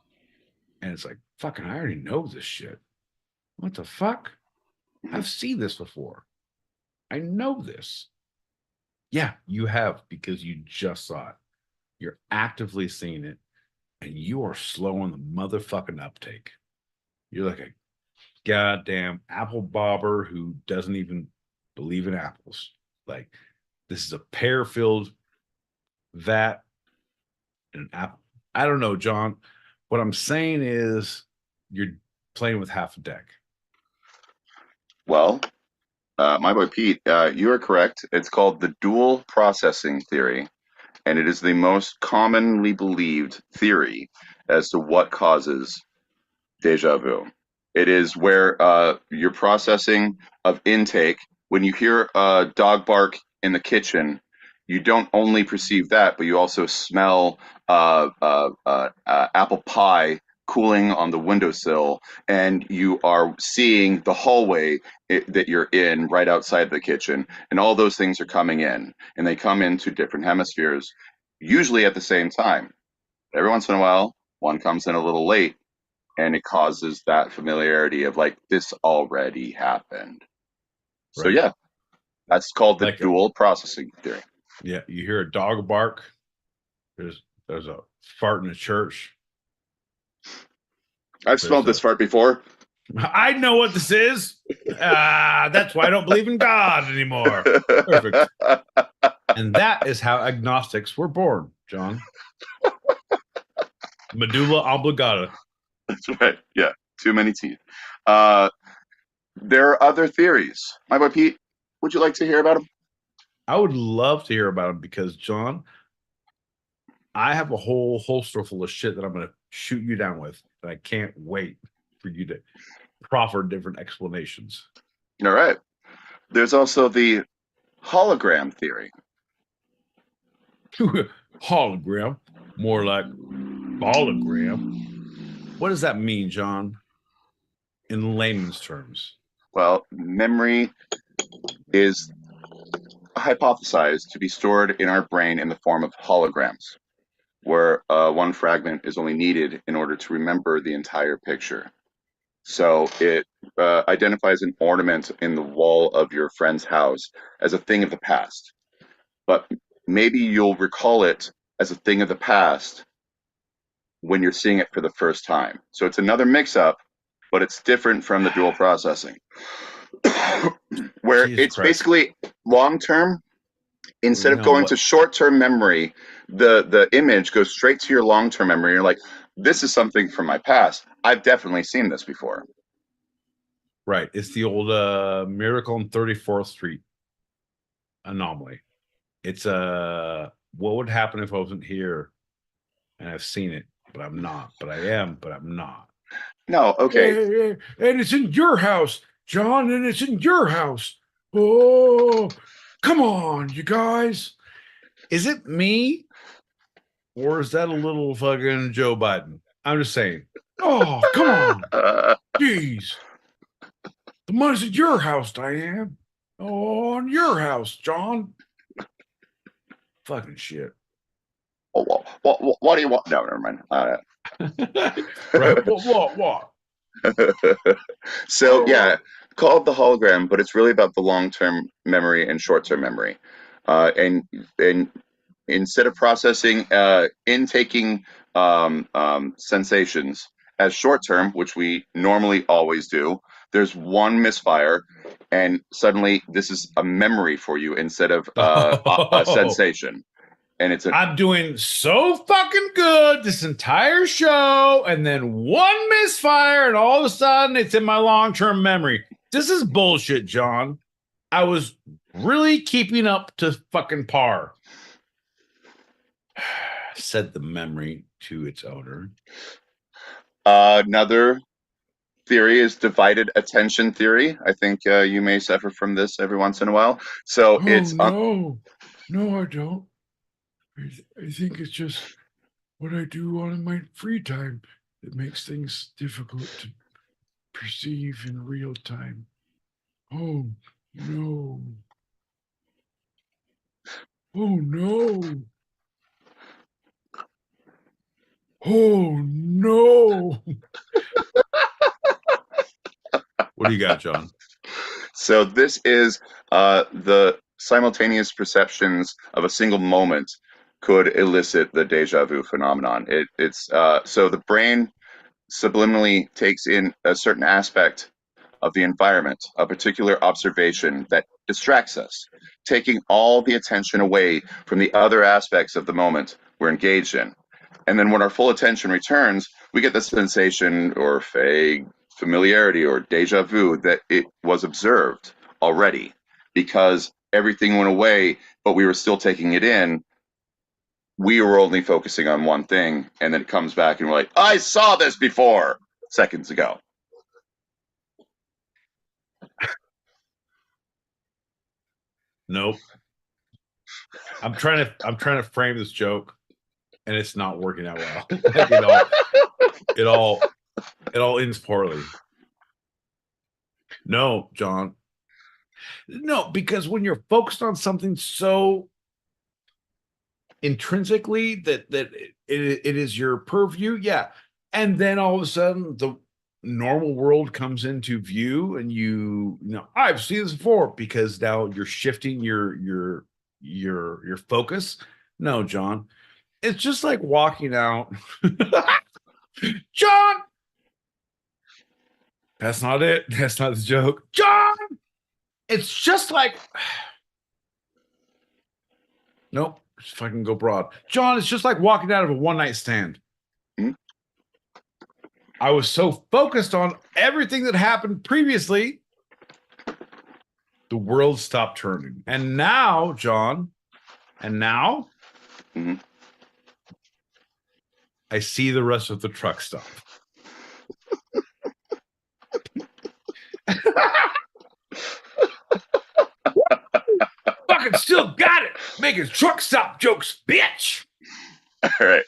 And it's like, fucking, I already know this shit. What the fuck? I've seen this before. I know this. Yeah, you have, because you just saw it. You're actively seeing it, and you are slow on the motherfucking uptake. You're like a goddamn apple bobber who doesn't even believe in apples. Like, this is a pear-filled vat and an apple. I don't know, John. What I'm saying is you're playing with half a deck. Well, my boy Pete, you are correct. It's called the dual processing theory, and it is the most commonly believed theory as to what causes deja vu. It is where your processing of intake, when you hear a dog bark in the kitchen, you don't only perceive that, but you also smell apple pie cooling on the windowsill, and you are seeing the hallway that you're in right outside the kitchen, and all those things are coming in, and they come into different hemispheres, usually at the same time. Every once in a while, one comes in a little late, and it causes that familiarity of like, this already happened. So Right. yeah, that's called the Like dual processing theory. Yeah, you hear a dog bark. There's a fart in the church. I've smelled this fart before. I know what this is. That's why I don't believe in God anymore. Perfect. And that is how agnostics were born, John. Medulla oblongata. That's right. Yeah, too many teeth. There are other theories. My boy Pete, would you like to hear about them? I would love to hear about them because, John, I have a whole holster full of shit that I'm going to shoot you down with. And I can't wait for you to proffer different explanations. All right. There's also the hologram theory. Hologram, more like hologram. What does that mean, John, in layman's terms? Well, memory is hypothesized to be stored in our brain in the form of holograms, where one fragment is only needed in order to remember the entire picture. So it identifies an ornament in the wall of your friend's house as a thing of the past, but maybe you'll recall it as a thing of the past when you're seeing it for the first time. So it's another mix-up, but it's different from the dual processing, where Jesus it's Christ. basically long-term. Instead of going to short-term memory, the image goes straight to your long-term memory. You're like, this is something from my past. I've definitely seen this before. Right. It's the old Miracle on 34th Street anomaly. It's what would happen if I wasn't here and I've seen it? but I'm not. But I am, but I'm not. No, okay. And it's in your house, John, and it's in your house. Oh, come on, you guys. Is it me? Or is that a little fucking Joe Biden? I'm just saying. Oh, come on. Jeez. The money's at your house, Diane. Oh, in your house, John. Fucking shit. What do you want? No, never mind. Right? What? So yeah, called the hologram, but it's really about the long-term memory and short-term memory, and instead of processing intaking sensations as short-term, which we normally always do, there's one misfire, and suddenly this is a memory for you instead of a sensation. And I'm doing so fucking good this entire show, and then one misfire, and all of a sudden it's in my long-term memory. This is bullshit, John. I was really keeping up to fucking par. Said the memory to its owner. Another theory is divided attention theory. I think you may suffer from this every once in a while. So no, I don't. I think it's just what I do on my free time that makes things difficult to perceive in real time. Oh no. Oh no. Oh no. What do you got, John? So this is the simultaneous perceptions of a single moment could elicit the déjà vu phenomenon. It's so the brain subliminally takes in a certain aspect of the environment, a particular observation that distracts us, taking all the attention away from the other aspects of the moment we're engaged in. And then when our full attention returns, we get the sensation or vague familiarity or déjà vu that it was observed already because everything went away, but we were still taking it in. We were only focusing on one thing, and then it comes back and we're like, I saw this before seconds ago. Nope. I'm trying to frame this joke, and it's not working out well. Like it all ends poorly. No, John. No, because when you're focused on something so intrinsically that it is your purview, yeah. And then all of a sudden the normal world comes into view, and you know, I've seen this before, because now you're shifting your focus. No, John. It's just like walking out. John! That's not it. That's not the joke. John! It's just like, nope, just fucking go broad. John, it's just like walking out of a one-night stand. I was so focused on everything that happened previously, the world stopped turning. And now, John, I see the rest of the truck stop. Fucking still got it. Making truck stop jokes, bitch. All right,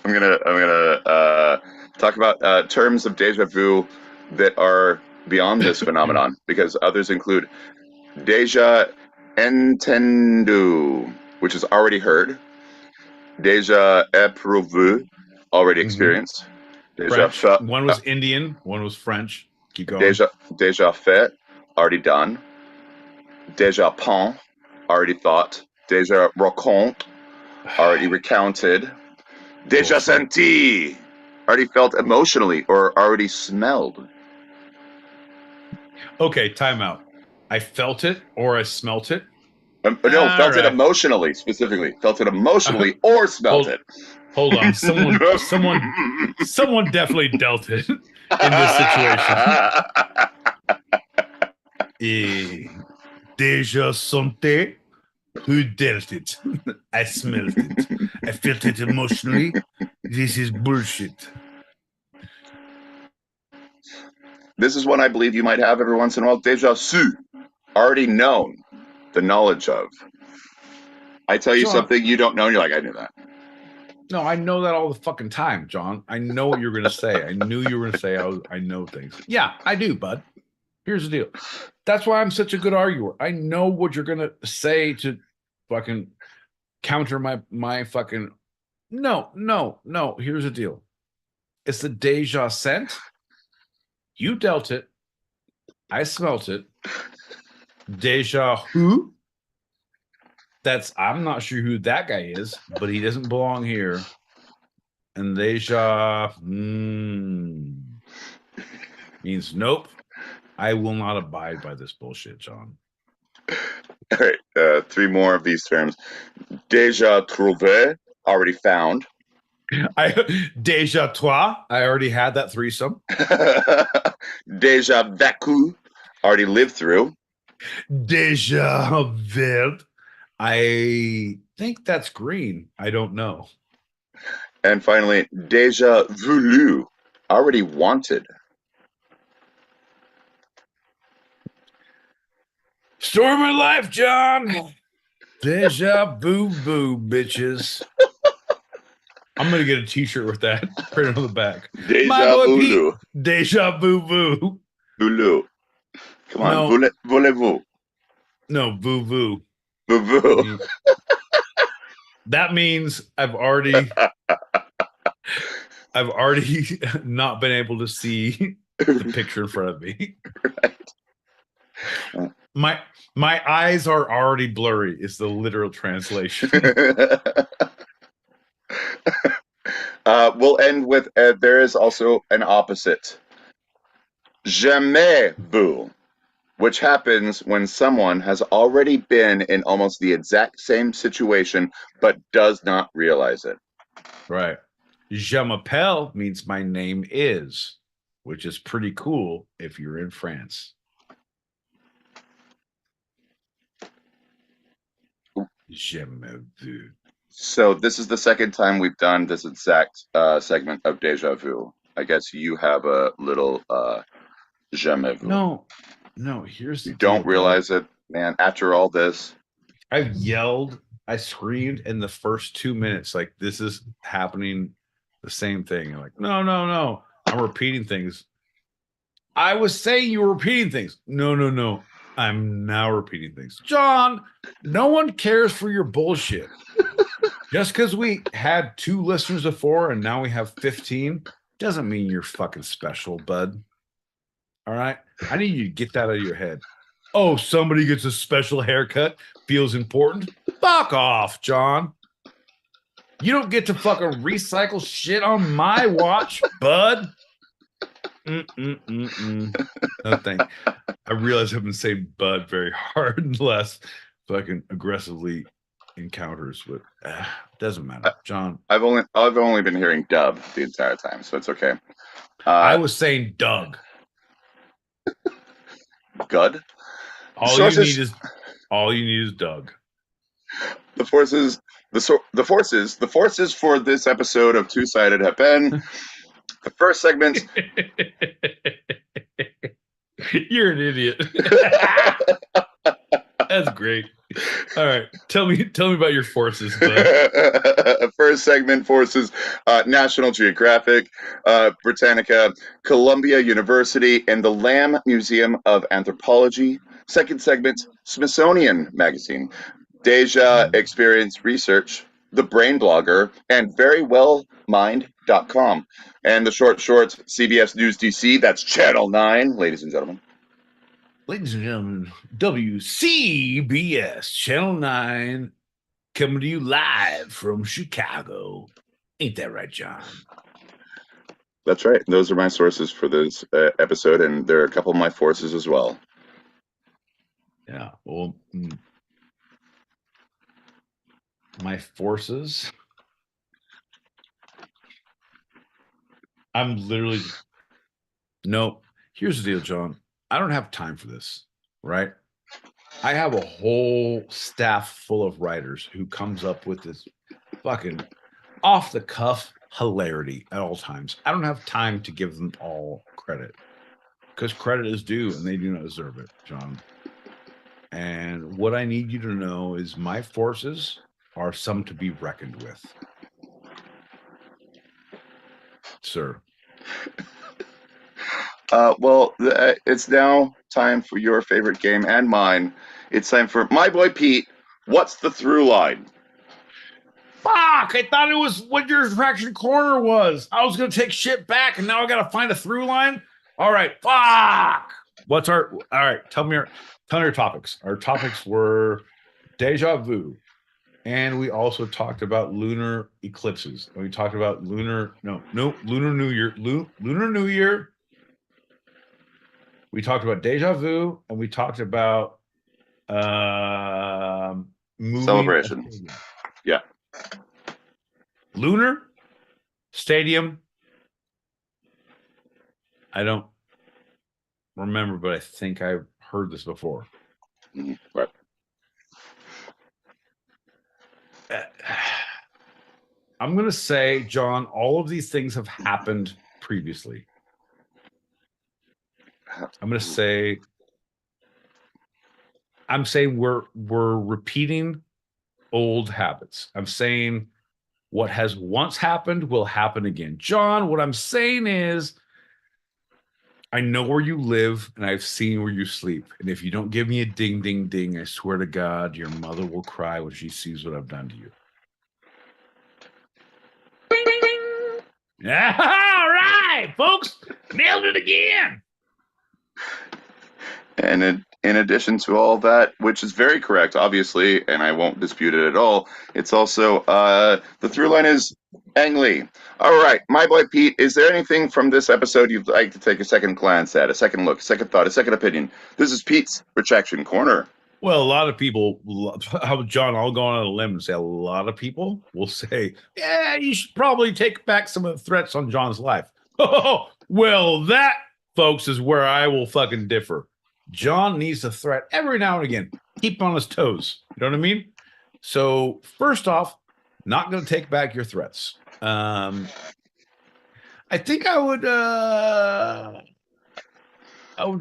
I'm gonna talk about terms of déjà vu that are beyond this phenomenon, because others include déjà entendu, which is already heard; déjà éprouvé, already experienced; French. One was Indian, one was French. Keep going. Déjà fait, already done; déjà pensé, already thought; déjà raconte, already recounted; déjà senti, already felt emotionally or already smelled. Okay, time out. I felt it or I smelt it. No, felt it emotionally, specifically. Felt it emotionally or smelt it. Hold on. Someone definitely dealt it in this situation. Déjà senti. Who dealt it? I smelled it. I felt it emotionally. This is bullshit. This is one I believe you might have every once in a while. Déjà su, already known, the knowledge of. I tell you John, something you don't know, and you're like, I knew that. No, I know that all the fucking time, John. I know what you're going to say. I knew you were going to say I know things. Yeah, I do, bud. Here's the deal. That's why I'm such a good arguer. I know what you're going to say to fucking counter my fucking no. Here's the deal. It's the Déjà scent. You dealt it. I smelt it. Déjà who? I'm not sure who that guy is, but he doesn't belong here. And Déjà means nope. I will not abide by this bullshit, John. All right, 3 more of these terms. Déjà trouvé, already found. Déjà toi, I already had that threesome. Déjà vécu, already lived through. Déjà vu, I think that's green. I don't know. And finally, déjà voulu, already wanted. Story of my life, John. Déjà boo boo, bitches. I'm gonna get a T-shirt with that printed on the back. Déjà my boy voulu. Pete, déjà boo boo. Voulu. Come on, No. voulez-vous? No, boo boo. Boo-boo. That means I've already not been able to see the picture in front of me. Right. My eyes are already blurry is the literal translation. We'll end with there is also an opposite. Jamais vu, which happens when someone has already been in almost the exact same situation but does not realize it. Right. Je m'appelle means my name is, which is pretty cool if you're in France. Jamais vu. So this is the second time we've done this exact segment of Déjà Vu. I guess you have a little jamais vu. No, here's the You don't deal, realize it, man. After all this, I've yelled, I screamed in the first 2 minutes, like this is happening the same thing. Like, no, I'm repeating things. I was saying you were repeating things. No. I'm now repeating things. John, no one cares for your bullshit. Just because we had 2 listeners before and now we have 15 doesn't mean you're fucking special, bud. All right? I need you to get that out of your head. Oh, somebody gets a special haircut, feels important. Fuck off, John. You don't get to fucking recycle shit on my watch, bud. No thank. I realize I've been saying bud very hard in the last fucking aggressively encounters, but doesn't matter, John. I've only been hearing dub the entire time, so it's okay. I was saying Doug. Good. All you need is Doug. The forces for this episode of Two Sided have been the first segment. You're an idiot. That's great. All right, tell me about your forces. First segment, forces: National Geographic, Britannica, Columbia University, and the Lamb Museum of Anthropology. Second segment, Smithsonian Magazine, Déjà Experience Research, The Brain Blogger, and verywellmind.com. And the short, CBS News DC, that's Channel 9, ladies and gentlemen. Ladies and gentlemen, WCBS Channel 9 coming to you live from Chicago. Ain't that right, John? That's right. Those are my sources for this episode, and there are a couple of my forces as well. Yeah, well, my forces. I'm literally. No, here's the deal, John. I don't have time for this, right? I have a whole staff full of writers who comes up with this fucking off the cuff hilarity at all times. I don't have time to give them all credit because credit is due and they do not deserve it, John. And what I need you to know is my forces are some to be reckoned with, sir. Well, it's now time for your favorite game and mine. It's time for my boy Pete. What's the through line? Fuck! I thought it was what your fraction corner was. I was gonna take shit back, and now I gotta find a through line. All right, fuck. What's our? All right, tell me your topics. Our topics were déjà vu, and we also talked about lunar eclipses. And we talked about lunar New Year. Lunar New Year. We talked about déjà vu, and we talked about moving Celebrations. Yeah. Lunar Stadium. I don't remember, but I think I've heard this before. Right. I'm going to say, John, all of these things have happened previously. I'm going to say, I'm saying we're repeating old habits. I'm saying what has once happened will happen again. John, what I'm saying is, I know where you live and I've seen where you sleep. And if you don't give me a ding, ding, ding, I swear to God, your mother will cry when she sees what I've done to you. Yeah, all right, folks. Nailed it again. And in addition to all that, which is very correct, obviously, and I won't dispute it at all, it's also the through line is Ang Lee. All right, my boy Pete, is there anything from this episode you'd like to take a second glance at, a second look, a second thought, a second opinion? This is Pete's Retraction Corner. Well, a lot of people, John, I'll go on a limb and say a lot of people will say, yeah, you should probably take back some of the threats on John's life. Oh, well, that, folks, is where I will fucking differ. John needs to threat every now and again. Keep on his toes. You know what I mean? So, first off, not going to take back your threats. I think I would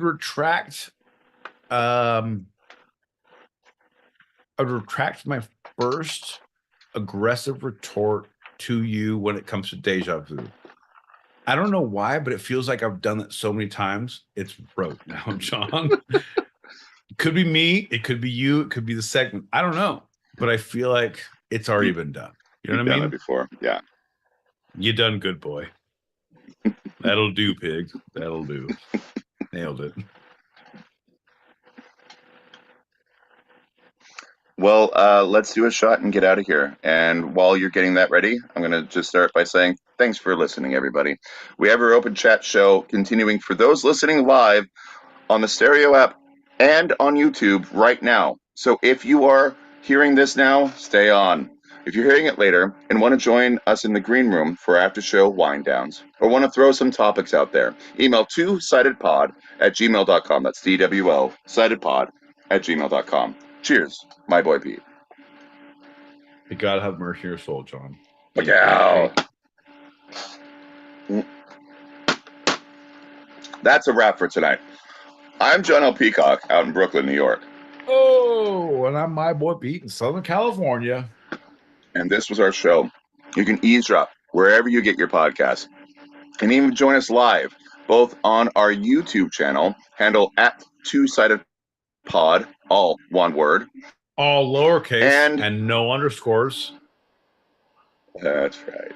retract I would retract my first aggressive retort to you when it comes to déjà vu. I don't know why, but it feels like I've done it so many times. It's rote now, John. It could be me. It could be you. It could be the segment. I don't know, but I feel like it's already been done. You know what I mean? Done it before, yeah. You done good, boy. That'll do, pig. That'll do. Nailed it. Well, let's do a shot and get out of here. And while you're getting that ready, I'm going to just start by saying thanks for listening, everybody. We have our open chat show continuing for those listening live on the Stereo app and on YouTube right now. So if you are hearing this now, stay on. If you're hearing it later and want to join us in the green room for after show wind downs or want to throw some topics out there, email twosidedpod@gmail.com. That's DWO, sidedpod@gmail.com. Cheers, my boy Pete. You gotta have mercy on your soul, John. Look out. That's a wrap for tonight. I'm John L. Peacock out in Brooklyn, New York. Oh, and I'm my boy Pete in Southern California. And this was our show. You can eavesdrop wherever you get your podcasts. And even join us live, both on our YouTube channel, handle @twosidedpod, all one word. All lowercase and no underscores. That's right.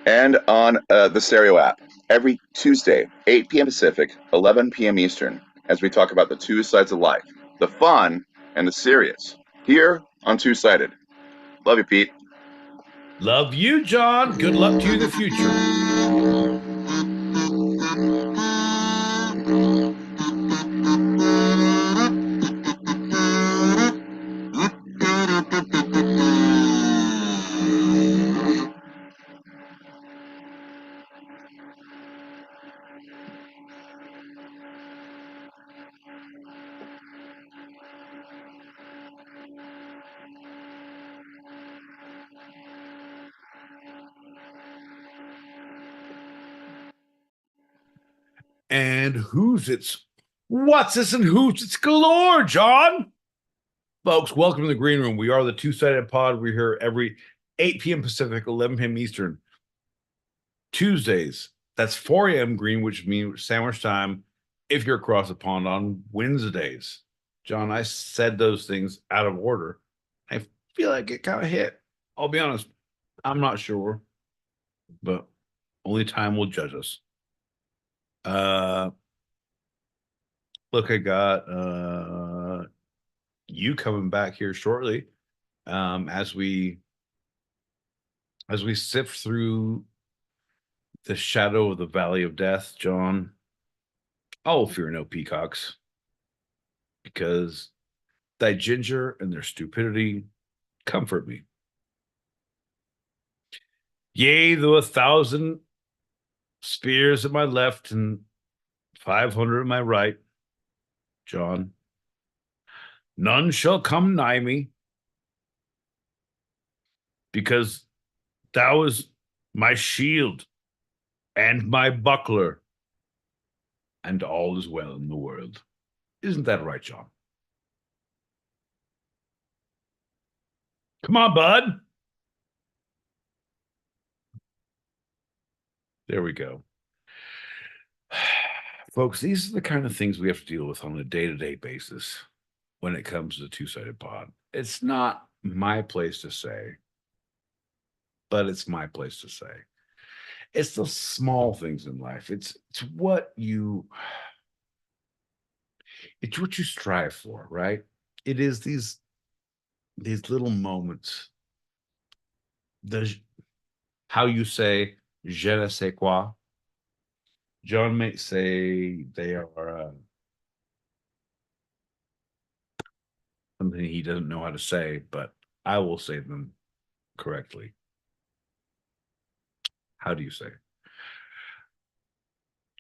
And on the Stereo app, every Tuesday, 8 p.m. Pacific, 11 p.m. Eastern, as we talk about the two sides of life, the fun and the serious, here on Two Sided. Love you, Pete. Love you, John. Good luck to you in the future. and who's it's what's this and who's it's galore, John. Folks, welcome to the green room. We are the two-sided pod. We're here every 8 p.m. Pacific, 11 p.m. Eastern. Tuesdays, that's 4 a.m. Greenwich mean sandwich time if you're across the pond on Wednesdays. John, I said those things out of order. I feel like it kind of hit. I'll be honest, I'm not sure, but only time will judge us. Look, I got you coming back here shortly, as we sift through the shadow of the valley of death, John. I will fear no peacocks, because thy ginger and their stupidity comfort me. Yea, though 1,000 spears at my left and 500 at my right, John, none shall come nigh me, because thou is my shield and my buckler, and all is well in the world. Isn't that right, John? Come on, bud. There we go. Folks, these are the kind of things we have to deal with on a day-to-day basis when it comes to the two-sided pod. It's not my place to say, but it's my place to say. It's the small things in life. It's what you strive for, right? It is these little moments. How you say je ne sais quoi. John may say they are something he doesn't know how to say, but I will say them correctly. How do you say?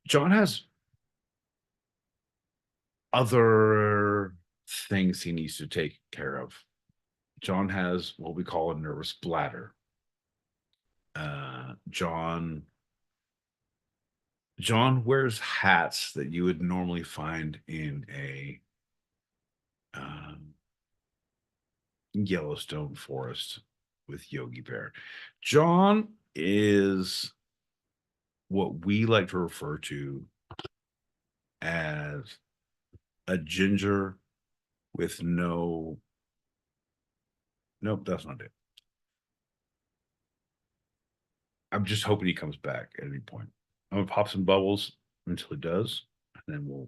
John has other things he needs to take care of. John has what we call a nervous bladder. John wears hats that you would normally find in a Yellowstone forest with Yogi Bear. John is what we like to refer to as a ginger with nope, that's not it. I'm just hoping he comes back at any point. I'm gonna pop some bubbles until he does, and then we'll.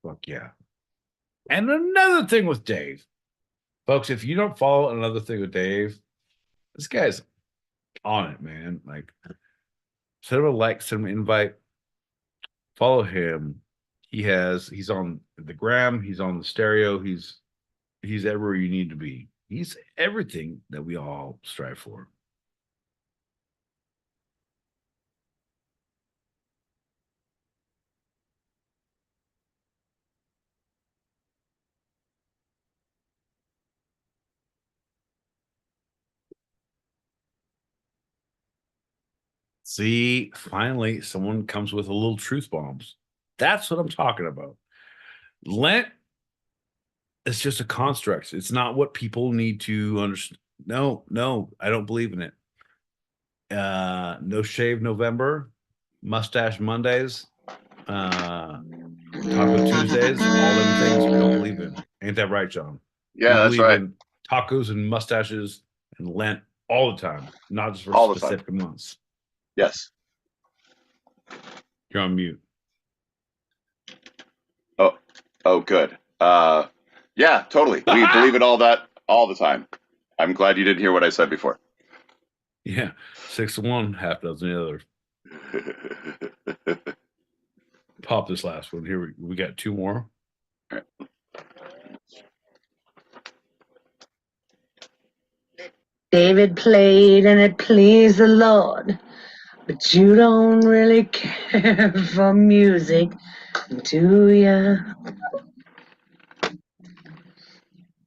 Fuck yeah. And another thing with Dave. Folks, if you don't follow another thing with Dave, this guy's on it, man. Like, send him a like, send him an invite, follow him. He's on the gram, he's on the stereo, he's everywhere you need to be. He's everything that we all strive for. See, finally, someone comes with a little truth bombs. That's what I'm talking about. Lent is just a construct. It's not what people need to understand. No, I don't believe in it. No shave November, mustache Mondays, Taco Tuesdays, all them things we don't believe in. Ain't that right, John? Yeah, that's right. In tacos and mustaches and Lent all the time, not just for all specific months. Yes. You're on mute. Oh, good. Yeah, totally. We believe in all that all the time. I'm glad you didn't hear what I said before. Yeah, 6 of one, half dozen the other. Pop this last one. Here we got two more. All right. David played and it pleased the Lord, but you don't really care for music, do ya?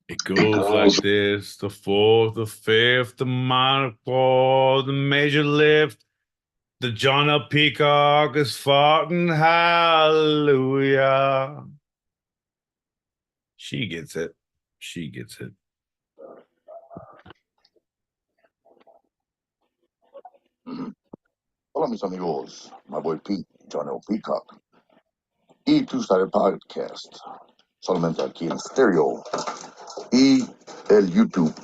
It goes like this: the fourth, the fifth, the minor chord, the major lift. The John L. Peacock is farting hallelujah. She gets it. She gets it. Hola, mis amigos. My boy Pete, John L. Peacock. Y Two-Sided Podcast. Solamente aquí en stereo. Y el YouTube.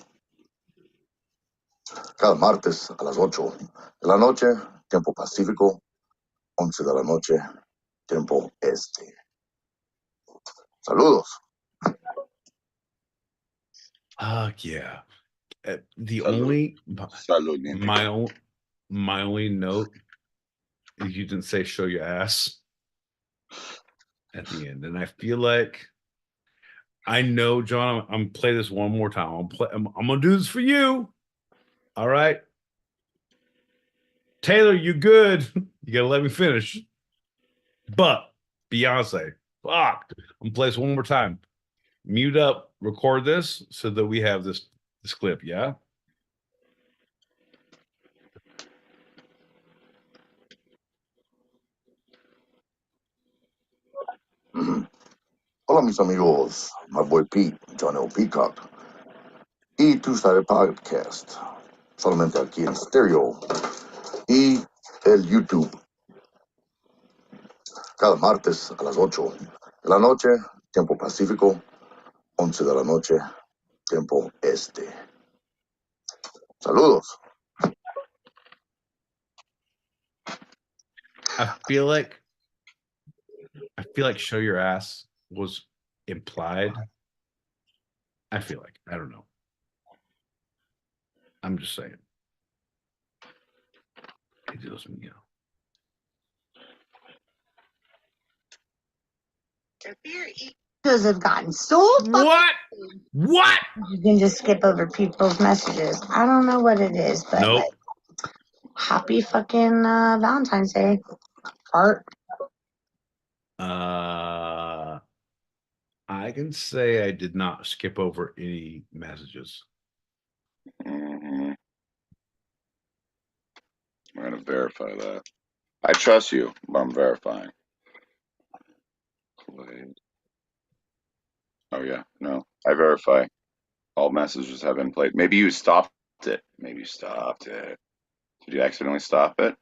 Cada martes a las 8 de la noche, tiempo pacífico, 11 de la noche, tiempo este. Saludos. Yeah. The Salud. only Salud, mi amigo. my only note is you didn't say show your ass at the end, and I feel like I know, John. I'm gonna play this one more time. I'm gonna do this for you. All right, Taylor, you good? You gotta let me finish. But Beyonce, fuck. I'm gonna play this one more time. Mute up, record this so that we have this clip. Yeah. Hola, mis amigos. My boy Pete, John L. Peacock. Y Two-Sided Podcast. Solamente aquí en stereo. Y el YouTube. Cada martes a las 8 de la noche, tiempo pacífico, 11 de la noche, tiempo este. Saludos. I feel like show your ass was implied. I feel like I don't know. I'm just saying. Ay, Dios mío. Those have gotten so What? What? you can just skip over people's messages. I don't know what it is, but Nope. like, happy fucking Valentine's Day. Art. I can say I did not skip over any messages. Mm-hmm. I'm going to verify that. I trust you, but I'm verifying. Oh, yeah. No, I verify. All messages have been played. Maybe you stopped it. Maybe you stopped it. Did you accidentally stop it?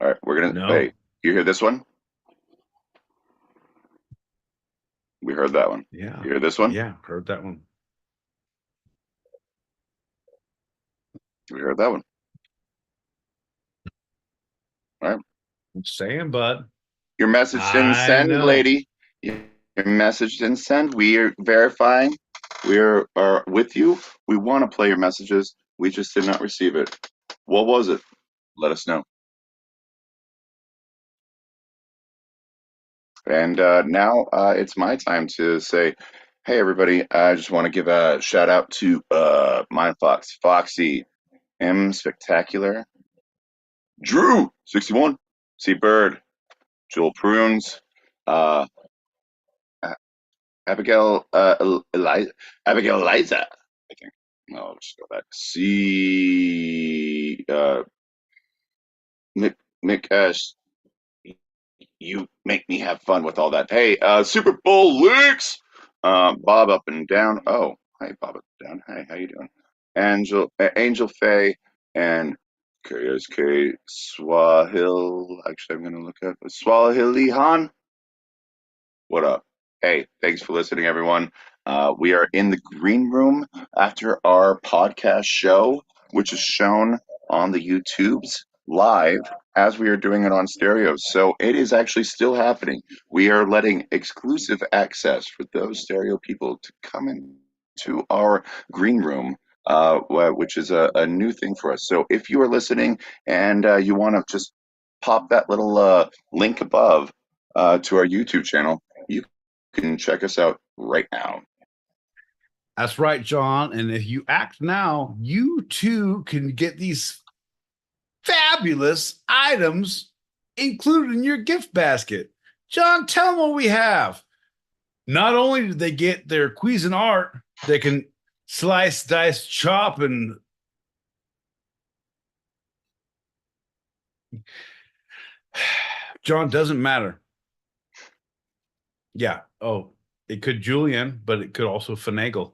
All right, we're going to... No. Hey, you hear this one? We heard that one. Yeah. You hear this one? Yeah, heard that one. We heard that one. All right. I'm saying, bud. Your message didn't send, know. lady. Your message didn't send. We are verifying. We are with you. We want to play your messages. We just did not receive it. What was it? Let us know. And now it's my time to say, hey, everybody, I just want to give a shout out to Mindfox, Foxy, M Spectacular, Drew, 61, C Bird, Joel Prunes, Abigail Eliza, I think. No, I'll just go back. C Mick you make me have fun with all that. Hey, Super Bowl Leaks! Bob up and down. Oh, hi, Bob up and down. Hi, how you doing? Angel Faye and KSK Swahil. Actually, I'm gonna look at Swahili Han. What up? Hey, thanks for listening, everyone. We are in the green room after our podcast show, which is shown on the YouTubes live as we are doing it on stereo. So it is actually still happening. We are letting exclusive access for those stereo people to come into our green room, which is a new thing for us. So if you are listening and you want to just pop that little link above to our YouTube channel, you can check us out right now. That's right, John. And if you act now, you too can get these fabulous items included in your gift basket. John, tell them what we have. Not only did they get their Cuisinart, they can slice, dice, chop, and John, doesn't matter. Yeah. Oh, it could julienne, but it could also finagle.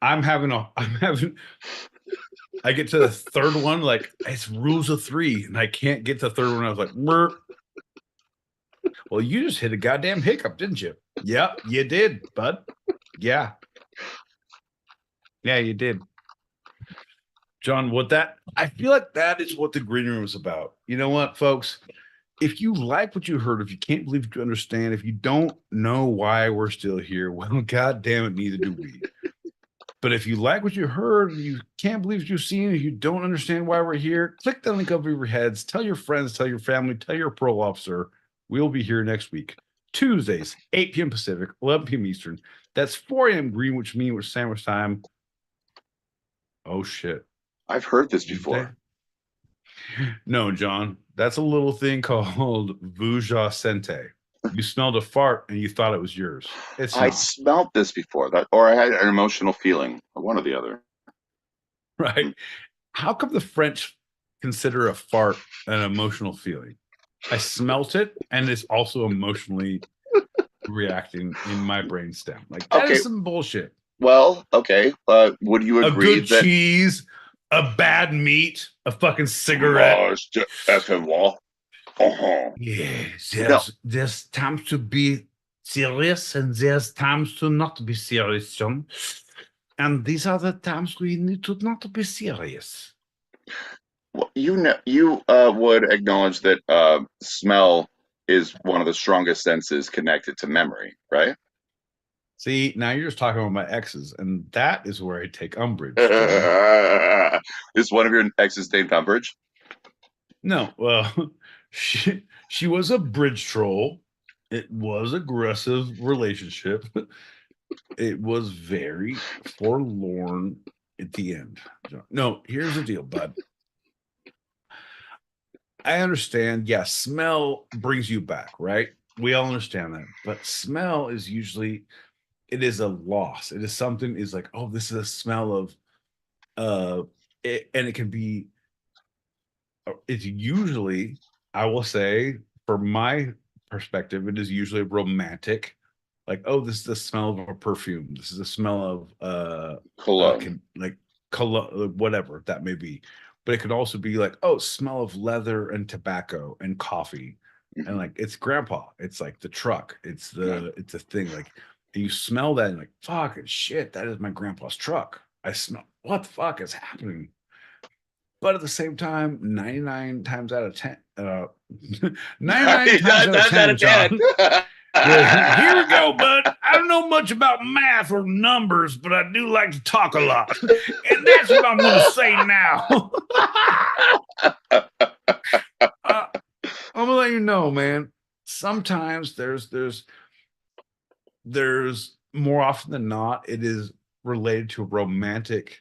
I get to the third one, like it's rules of three, and I can't get to the third one. I was like, Mer. Well, you just hit a goddamn hiccup, didn't you? Yep, you did, bud. Yeah. Yeah, you did. John, I feel like that is what the green room is about. You know what, folks? If you like what you heard, if you can't believe what you understand, if you don't know why we're still here, well, god damn it, neither do we. But if you like what you heard, you can't believe what you've seen, if you don't understand why we're here, click the link over your heads, tell your friends, tell your family, tell your parole officer. We'll be here next week, Tuesdays, 8 p.m. Pacific, 11 p.m. Eastern. That's 4 a.m. Greenwich Mean, which sandwich time. Oh, shit. I've heard this before. No, John, that's a little thing called Vuja Sente. You smelled a fart and you thought it was yours. It's I not. smelled this before, or I had an emotional feeling, or one or the other. Right. How come the French consider a fart an emotional feeling? I smelt it and it's also emotionally reacting in my brainstem. Like, that is some bullshit. Well, okay. Would you agree a good cheese, a bad meat, a fucking cigarette? Yes, there's times to be serious and there's times to not be serious, John. And these are the times we need to not be serious. Well, you would acknowledge that smell is one of the strongest senses connected to memory, right? See, now you're just talking about my exes, and that is where I take umbrage. Is one of your exes named Umbrage? No, well, she was a bridge troll. It was aggressive relationship. It was very forlorn at the end. No, here's the deal, bud. I understand. Yeah, smell brings you back, right? We all understand that. But smell is usually, it is a loss. It is something is like, oh, this is a smell of and it can be, it's usually, I will say, from my perspective, it is usually romantic. Like, oh, this is the smell of a perfume. This is the smell of cologne, like cologne, whatever that may be. But it could also be like, oh, smell of leather and tobacco and coffee, and like it's grandpa. It's like the truck. It's the thing. Like you smell that and like, fuck and shit, that is my grandpa's truck. I smell, what the fuck is happening? But at the same time, 99 times out of 10, 99 times out of 10, John. Here we go, bud. I don't know much about math or numbers, but I do like to talk a lot. And that's what I'm going to say now. I'm going to let you know, man. Sometimes there's more often than not, it is related to a romantic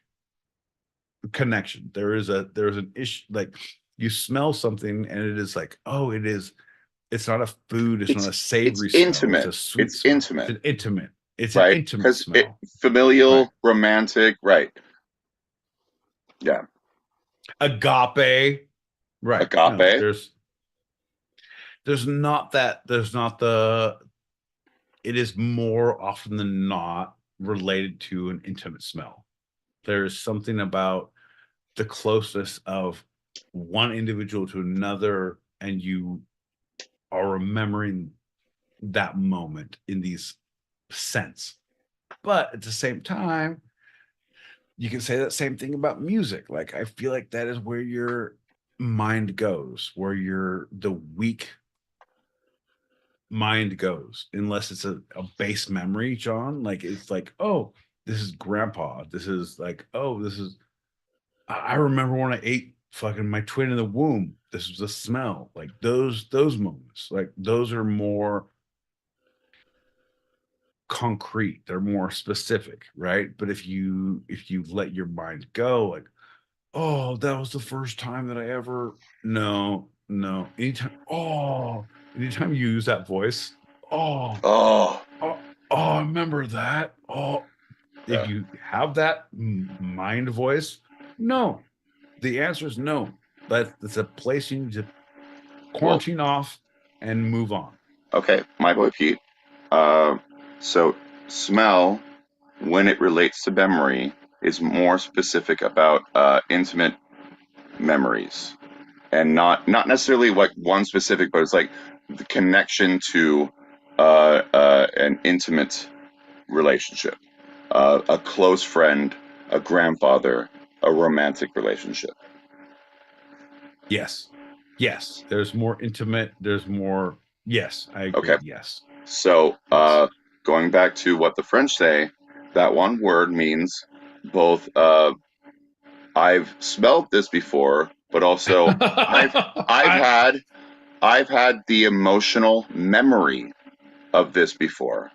connection. There's an issue, like you smell something and it is like, oh, it's not a food, it's not a savory smell, intimate. It's a sweet it's smell. intimate. It's intimate. It's right? An intimate smell. Familial, right. Romantic, right. Yeah. Agape. Right. Agape. No, there's not the, it is more often than not related to an intimate smell. There's something about the closeness of one individual to another, and you are remembering that moment in these scents. But at the same time, you can say that same thing about music. Like, I feel like that is where your mind goes, where the weak mind goes, unless it's a base memory, John. Like, it's like, oh, this is grandpa. This is like, oh, this is, I remember when I ate fucking my twin in the womb. This was a smell. Like those moments, like those are more concrete. They're more specific, right? But if you let your mind go, like, oh, that was the first time that I ever, no. Anytime you use that voice, Oh, I remember that. Oh, if you have that mind voice, no. The answer is no. But it's a place you need to quarantine off and move on. Okay, my boy Pete. So smell, when it relates to memory, is more specific about intimate memories, and not necessarily like one specific, but it's like the connection to an intimate relationship, a close friend, a grandfather, a romantic relationship. Yes. There's more intimate. There's more. Yes, I agree. Okay. Yes. So, going back to what the French say, that one word means both. I've smelled this before, but also I've had the emotional memory of this before.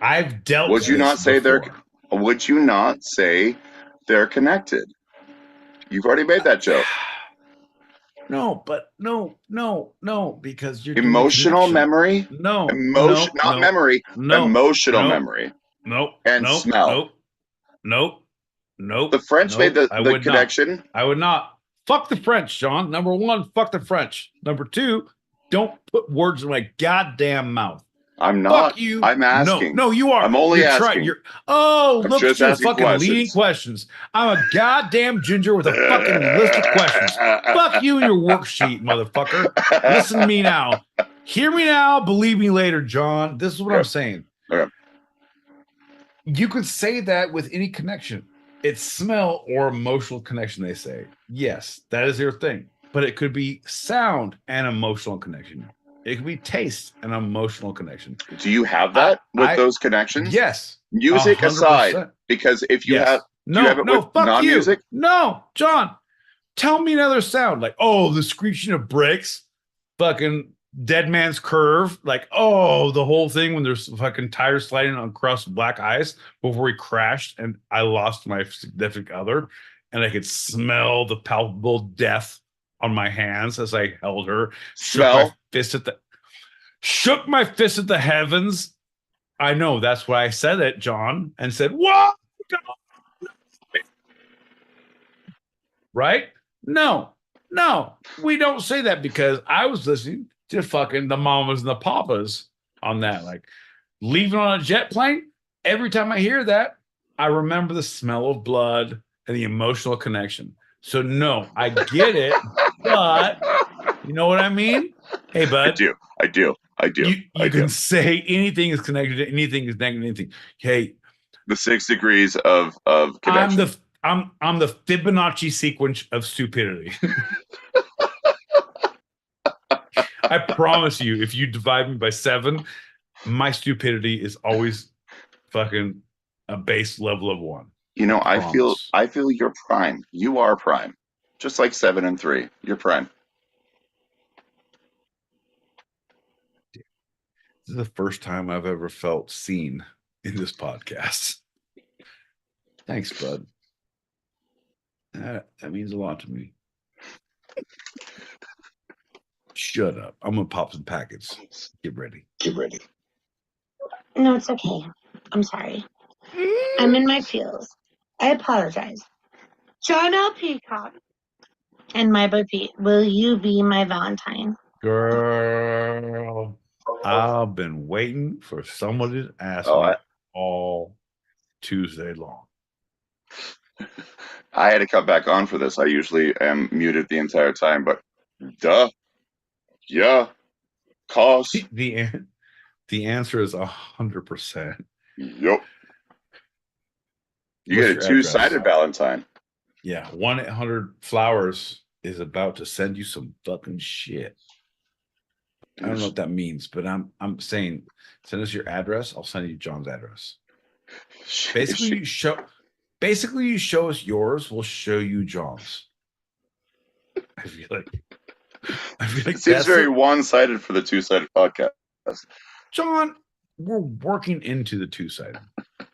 I've dealt Would you this not say before. Would you not say they're connected? You've already made that joke. No, but no, because you're Emotional doing memory? No, Not memory. Emotional memory. And smell. nope. The French made the would connection. I would not. Fuck the French, John. Number one, fuck the French. Number two, don't put words in my goddamn mouth. I'm not. Fuck you. I'm asking. No, you are. I'm only you're asking. I'm look just at you asking fucking questions. leading questions. I'm a goddamn ginger with a fucking list of questions. Fuck you and your worksheet, motherfucker. Listen to me now. Hear me now. Believe me later, John. This is what I'm saying. Okay. You could say that with any connection. It's smell or emotional connection, they say. Yes, that is their thing. But it could be sound and emotional connection. It could be taste and emotional connection. Do you have that with those connections? Yes. Music 100%. aside, because if you have, do you have it with non-music? No, John. Tell me another sound like, oh, the screeching of brakes, fucking Dead Man's Curve, like, oh, the whole thing when there's fucking tires sliding across black ice before he crashed and I lost my significant other and I could smell the palpable death on my hands as I held her. Shook my fist at the heavens. I know that's why I said it, John, and said, what? Right? No, we don't say that because I was listening to fucking the mamas and the papas on that. Like leaving on a jet plane, every time I hear that, I remember the smell of blood and the emotional connection. So no, I get it, but you know what I mean? Hey, bud. I do. You can say anything is connected to anything is connected to anything. Hey, the 6 degrees of connection. I'm the Fibonacci sequence of stupidity. I promise you, if you divide me by 7, my stupidity is always fucking a base level of 1. You know, I feel you're prime. You are prime. Just like 7 and 3. You're prime. This is the first time I've ever felt seen in this podcast. Thanks, bud. That means a lot to me. Shut up. I'm going to pop some packets. Get ready. No, it's okay. I'm sorry. I'm in my feels. I apologize. John L. Peacock and my boy Pete, will you be my Valentine? Girl, I've been waiting for somebody to ask me all Tuesday long. I had to come back on for this. I usually am muted the entire time, but yeah, cause the answer is 100%. Yep. You get a 2-sided Valentine. Yeah, 1-800-Flowers is about to send you some fucking shit. I don't know what that means, but I'm saying send us your address. I'll send you John's address. Basically, you show us yours. We'll show you John's. I feel like it seems very one-sided for the 2-sided podcast. John, we're working into the 2-sided.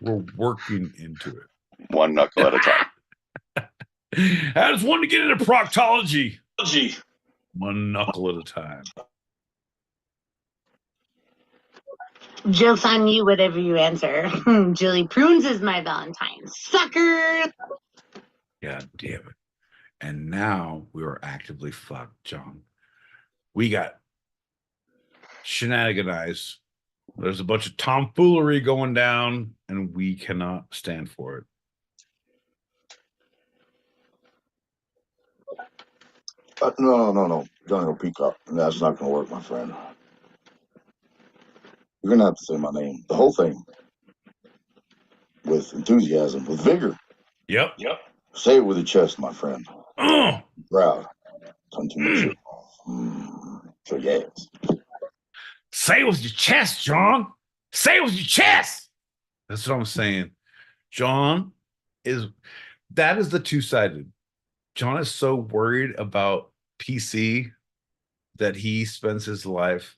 We're working into it. One knuckle at a time. I just wanted to get into proctology. One knuckle at a time. Joke's on you, whatever you answer. Julie Prunes is my Valentine. Sucker! God damn it. And now we are actively fucked, John. We got shenaniganized. There's a bunch of tomfoolery going down, and we cannot stand for it. No. Johnny Peacock. That's not going to work, my friend. You're going to have to say my name. The whole thing. With enthusiasm, with vigor. Yep. Say it with your chest, my friend. Proud. Come to me. So yes. Say it with your chest, John. Say it with your chest. That's what I'm saying. John that is the two-sided. John is so worried about PC that he spends his life.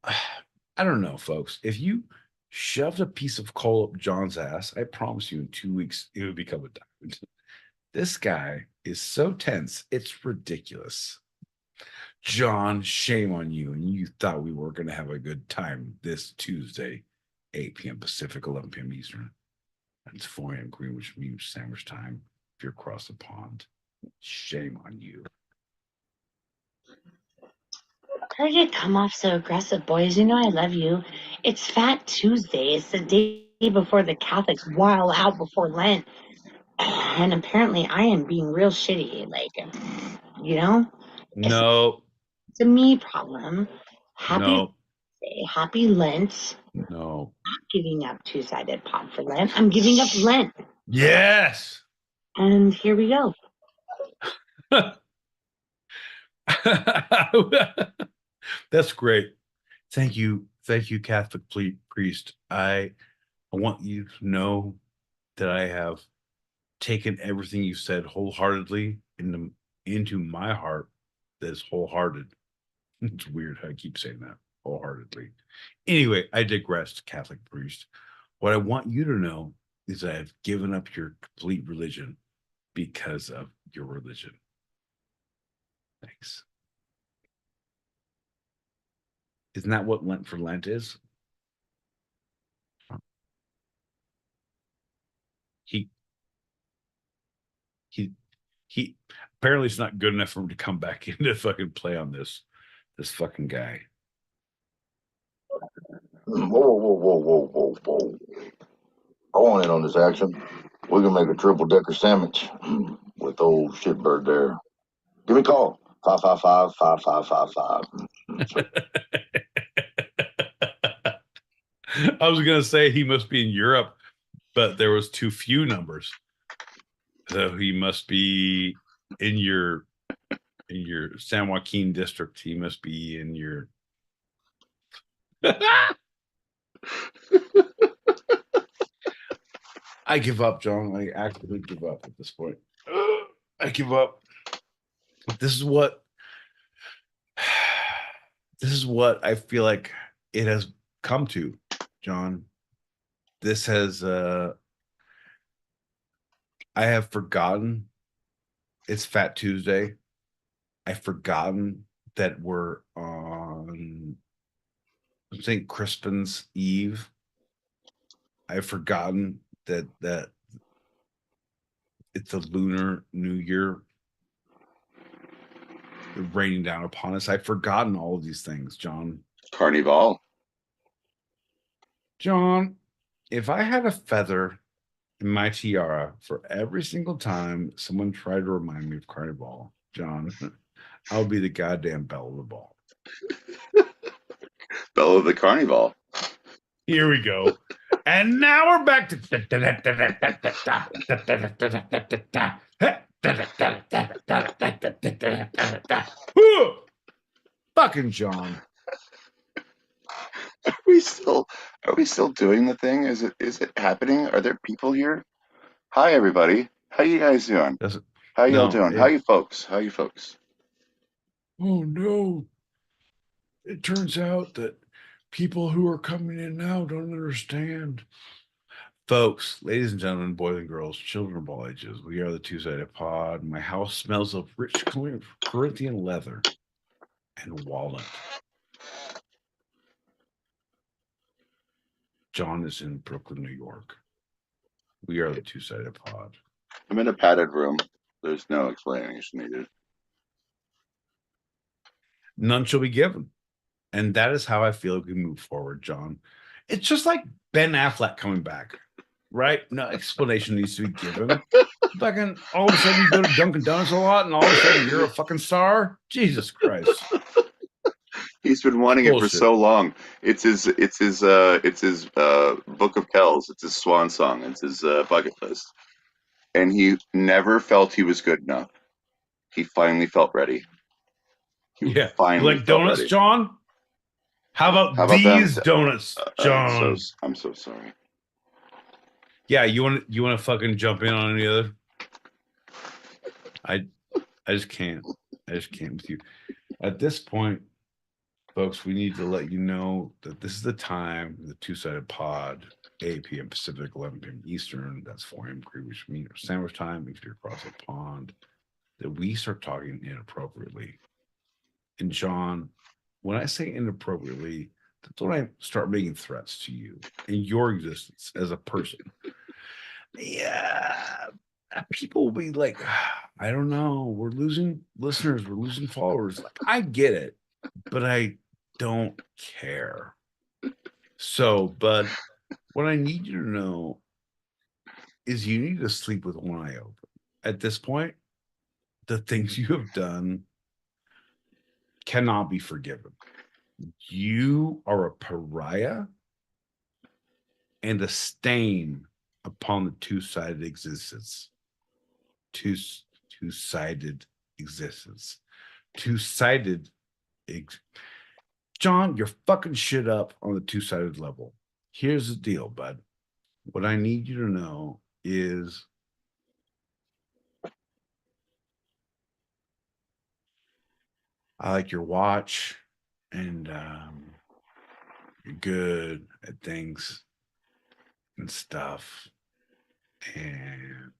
I don't know, folks. If you shoved a piece of coal up John's ass, I promise you in 2 weeks it would become a diamond. This guy is so tense. It's ridiculous. John, shame on you. And you thought we were going to have a good time this Tuesday, 8 p.m. Pacific, 11 p.m. Eastern. That's 4 a.m. Greenwich Mean Sandwich time if you're across the pond. Shame on you. Where did it come off so aggressive, boys? You know I love you. It's Fat Tuesday. It's the day before the Catholics wild out before Lent. And apparently I am being real shitty. Like, you know? No. It's a me problem. Happy Lent. No. Not giving up two-sided pod for Lent. I'm giving up Lent. Yes. And here we go. That's great. Thank you, Catholic priest. I want you to know that I have taken everything you said wholeheartedly into my heart. That's wholehearted. It's weird how I keep saying that, wholeheartedly. Anyway, I digress, Catholic priest. What I want you to know is I have given up your complete religion because of your religion. Thanks. Isn't that what Lent for Lent is? He apparently it's not good enough for him to come back in to fucking play on this fucking guy. Whoa. Go on in on this action. We can make a triple-decker sandwich with old shitbird there. Give me a call. 555-5555. I was gonna say he must be in Europe, but there was too few numbers. So he must be in your San Joaquin district. He must be in your I give up, John. I actually give up at this point. I give up. This is what I feel like it has come to, John. This has I have forgotten it's Fat Tuesday. I've forgotten that we're on St. Crispin's Eve. I've forgotten that it's a lunar new year raining down upon us. I've forgotten all of these things, John. Carnival. John, if I had a feather in my tiara for every single time someone tried to remind me of Carnival, John, I would be the goddamn belle of the ball. Belle of the Carnival. Here we go. And now we're back to fucking John. Are we still doing the thing? Is it happening? Are there people here? Hi everybody. How you guys doing? How y'all doing? How you folks? Oh no. It turns out that people who are coming in now don't understand. Folks, ladies and gentlemen, boys and girls, children of all ages, we are the Two-Sided Pod. My house smells of rich Corinthian leather and walnut. John is in Brooklyn, New York. We are the two-sided pod. I'm in a padded room. There's no explanation needed. None shall be given. And that is how I feel we move forward, John. It's just like Ben Affleck coming back, right? No explanation needs to be given. Fucking all of a sudden you go to Dunkin' Donuts a lot, and all of a sudden you're a fucking star. Jesus Christ! He's been wanting it for so long. It's his Book of Kells. It's his swan song. It's his bucket list. And he never felt he was good enough. He finally felt ready. You like donuts, ready. John? How about these donuts, John? I'm so sorry. Yeah, you want to fucking jump in on any other? I just can't. I just can't with you. At this point, folks, we need to let you know that this is the time, the two-sided pod, 8 p.m. Pacific, 11 p.m. Eastern. That's 4 a.m. Greenwich Mean Sandwich time if you're across the pond, that we start talking inappropriately. And John, when I say inappropriately, that's when I start making threats to you and your existence as a person. Yeah, people will be like, I don't know, we're losing listeners, we're losing followers. Like, I get it, but I don't care. So, but what I need you to know is you need to sleep with one eye open. At this point, the things you have done cannot be forgiven. You are a pariah and a stain upon the two-sided existence. Two-sided existence. Two-sided. John, you're fucking shit up on the two-sided level. Here's the deal, bud. What I need you to know is I like your watch, and you're good at things and stuff. And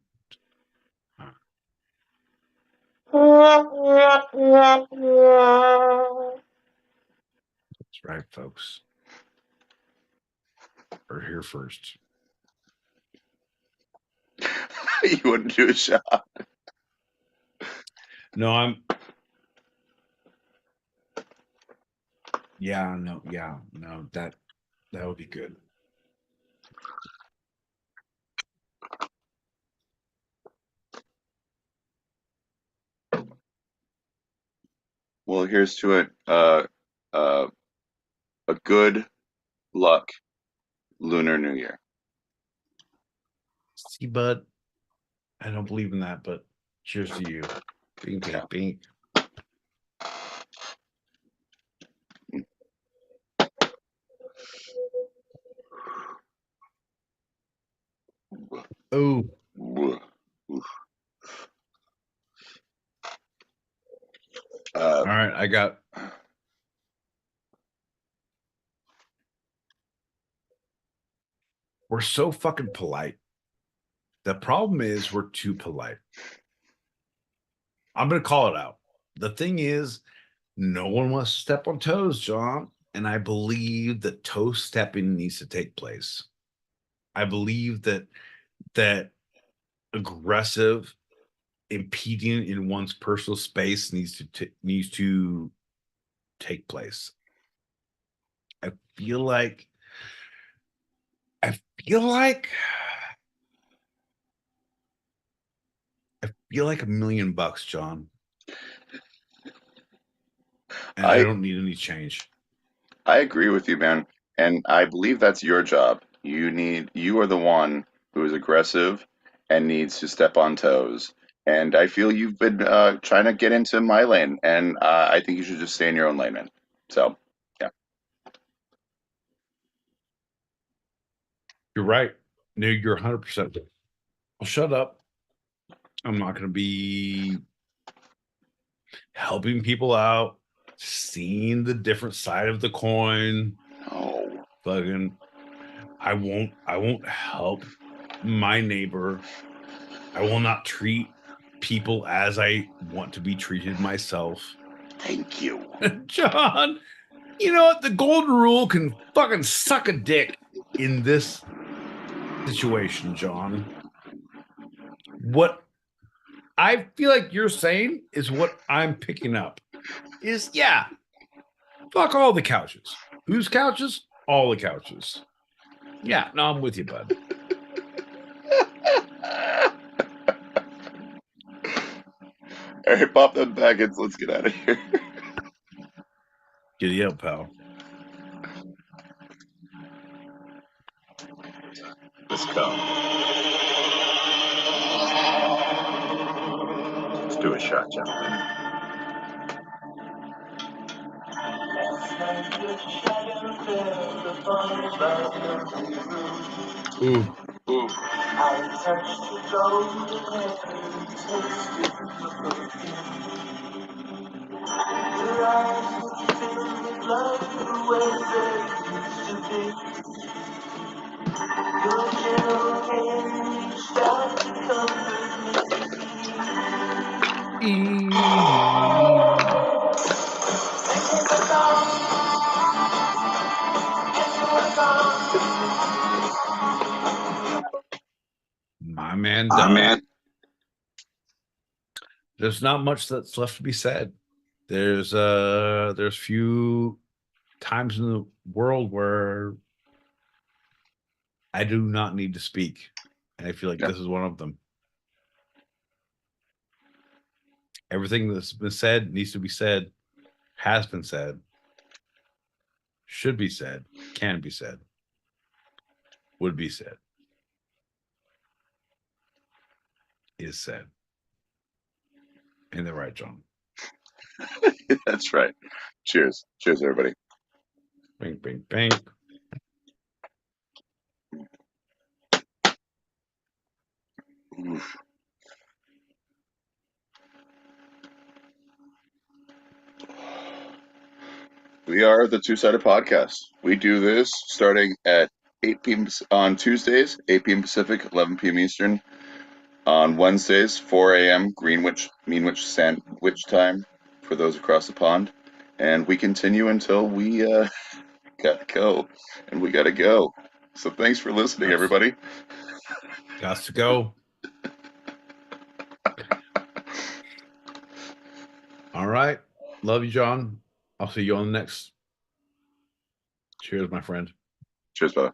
that's right, folks. We're here first. You wouldn't do a shot. No, that would be good. Well, here's to it. A good luck Lunar New Year. See, bud, I don't believe in that, but cheers to you. Bing, bing, bing. Oh. All right, we're so fucking polite. The problem is we're too polite. I'm going to call it out. The thing is, no one wants to step on toes, John. And I believe that toe stepping needs to take place. I believe that aggressive impeding in one's personal space needs to take place. I feel like $1 million, John. And I don't need any change. I agree with you, man. And I believe that's your job. You are the one who is aggressive and needs to step on toes. And I feel you've been trying to get into my lane, and I think you should just stay in your own lane, man. So, yeah. You're right. No, you're 100%. Well, shut up. I'm not going to be helping people out, seeing the different side of the coin. Oh, fucking, I won't help my neighbor. I will not treat people as I want to be treated myself. Thank you. John, you know what? The golden rule can fucking suck a dick. in this situation, John, what I feel like you're saying is what I'm picking up is, yeah, fuck all the couches. Whose couches? All the couches. Yeah, no, I'm with you, bud. All right, pop them packets. Let's get out of here. Giddy up, pal. Let's go. Let's do a shot, gentlemen. Ooh. Ooh. My man, My done. man. There's not much that's left to be said. There's few times in the world where I do not need to speak. And I feel like this is one of them. Everything that's been said needs to be said, has been said, should be said, can be said, would be said, is said. Ain't that right, John? That's right. Cheers. Cheers, everybody. Bing, bing, bing. Oof. We are the Two-Sided Podcast. We do this starting at 8 p.m. on Tuesdays, 8 p.m. Pacific, 11 p.m. Eastern. On Wednesdays, 4 a.m. Greenwich, Meanwich Sandwich time for those across the pond. And we continue until we gotta go. And we gotta go. So thanks for listening, everybody. Got to go. All right. Love you, John. I'll see you on the next. Cheers, my friend. Cheers, brother.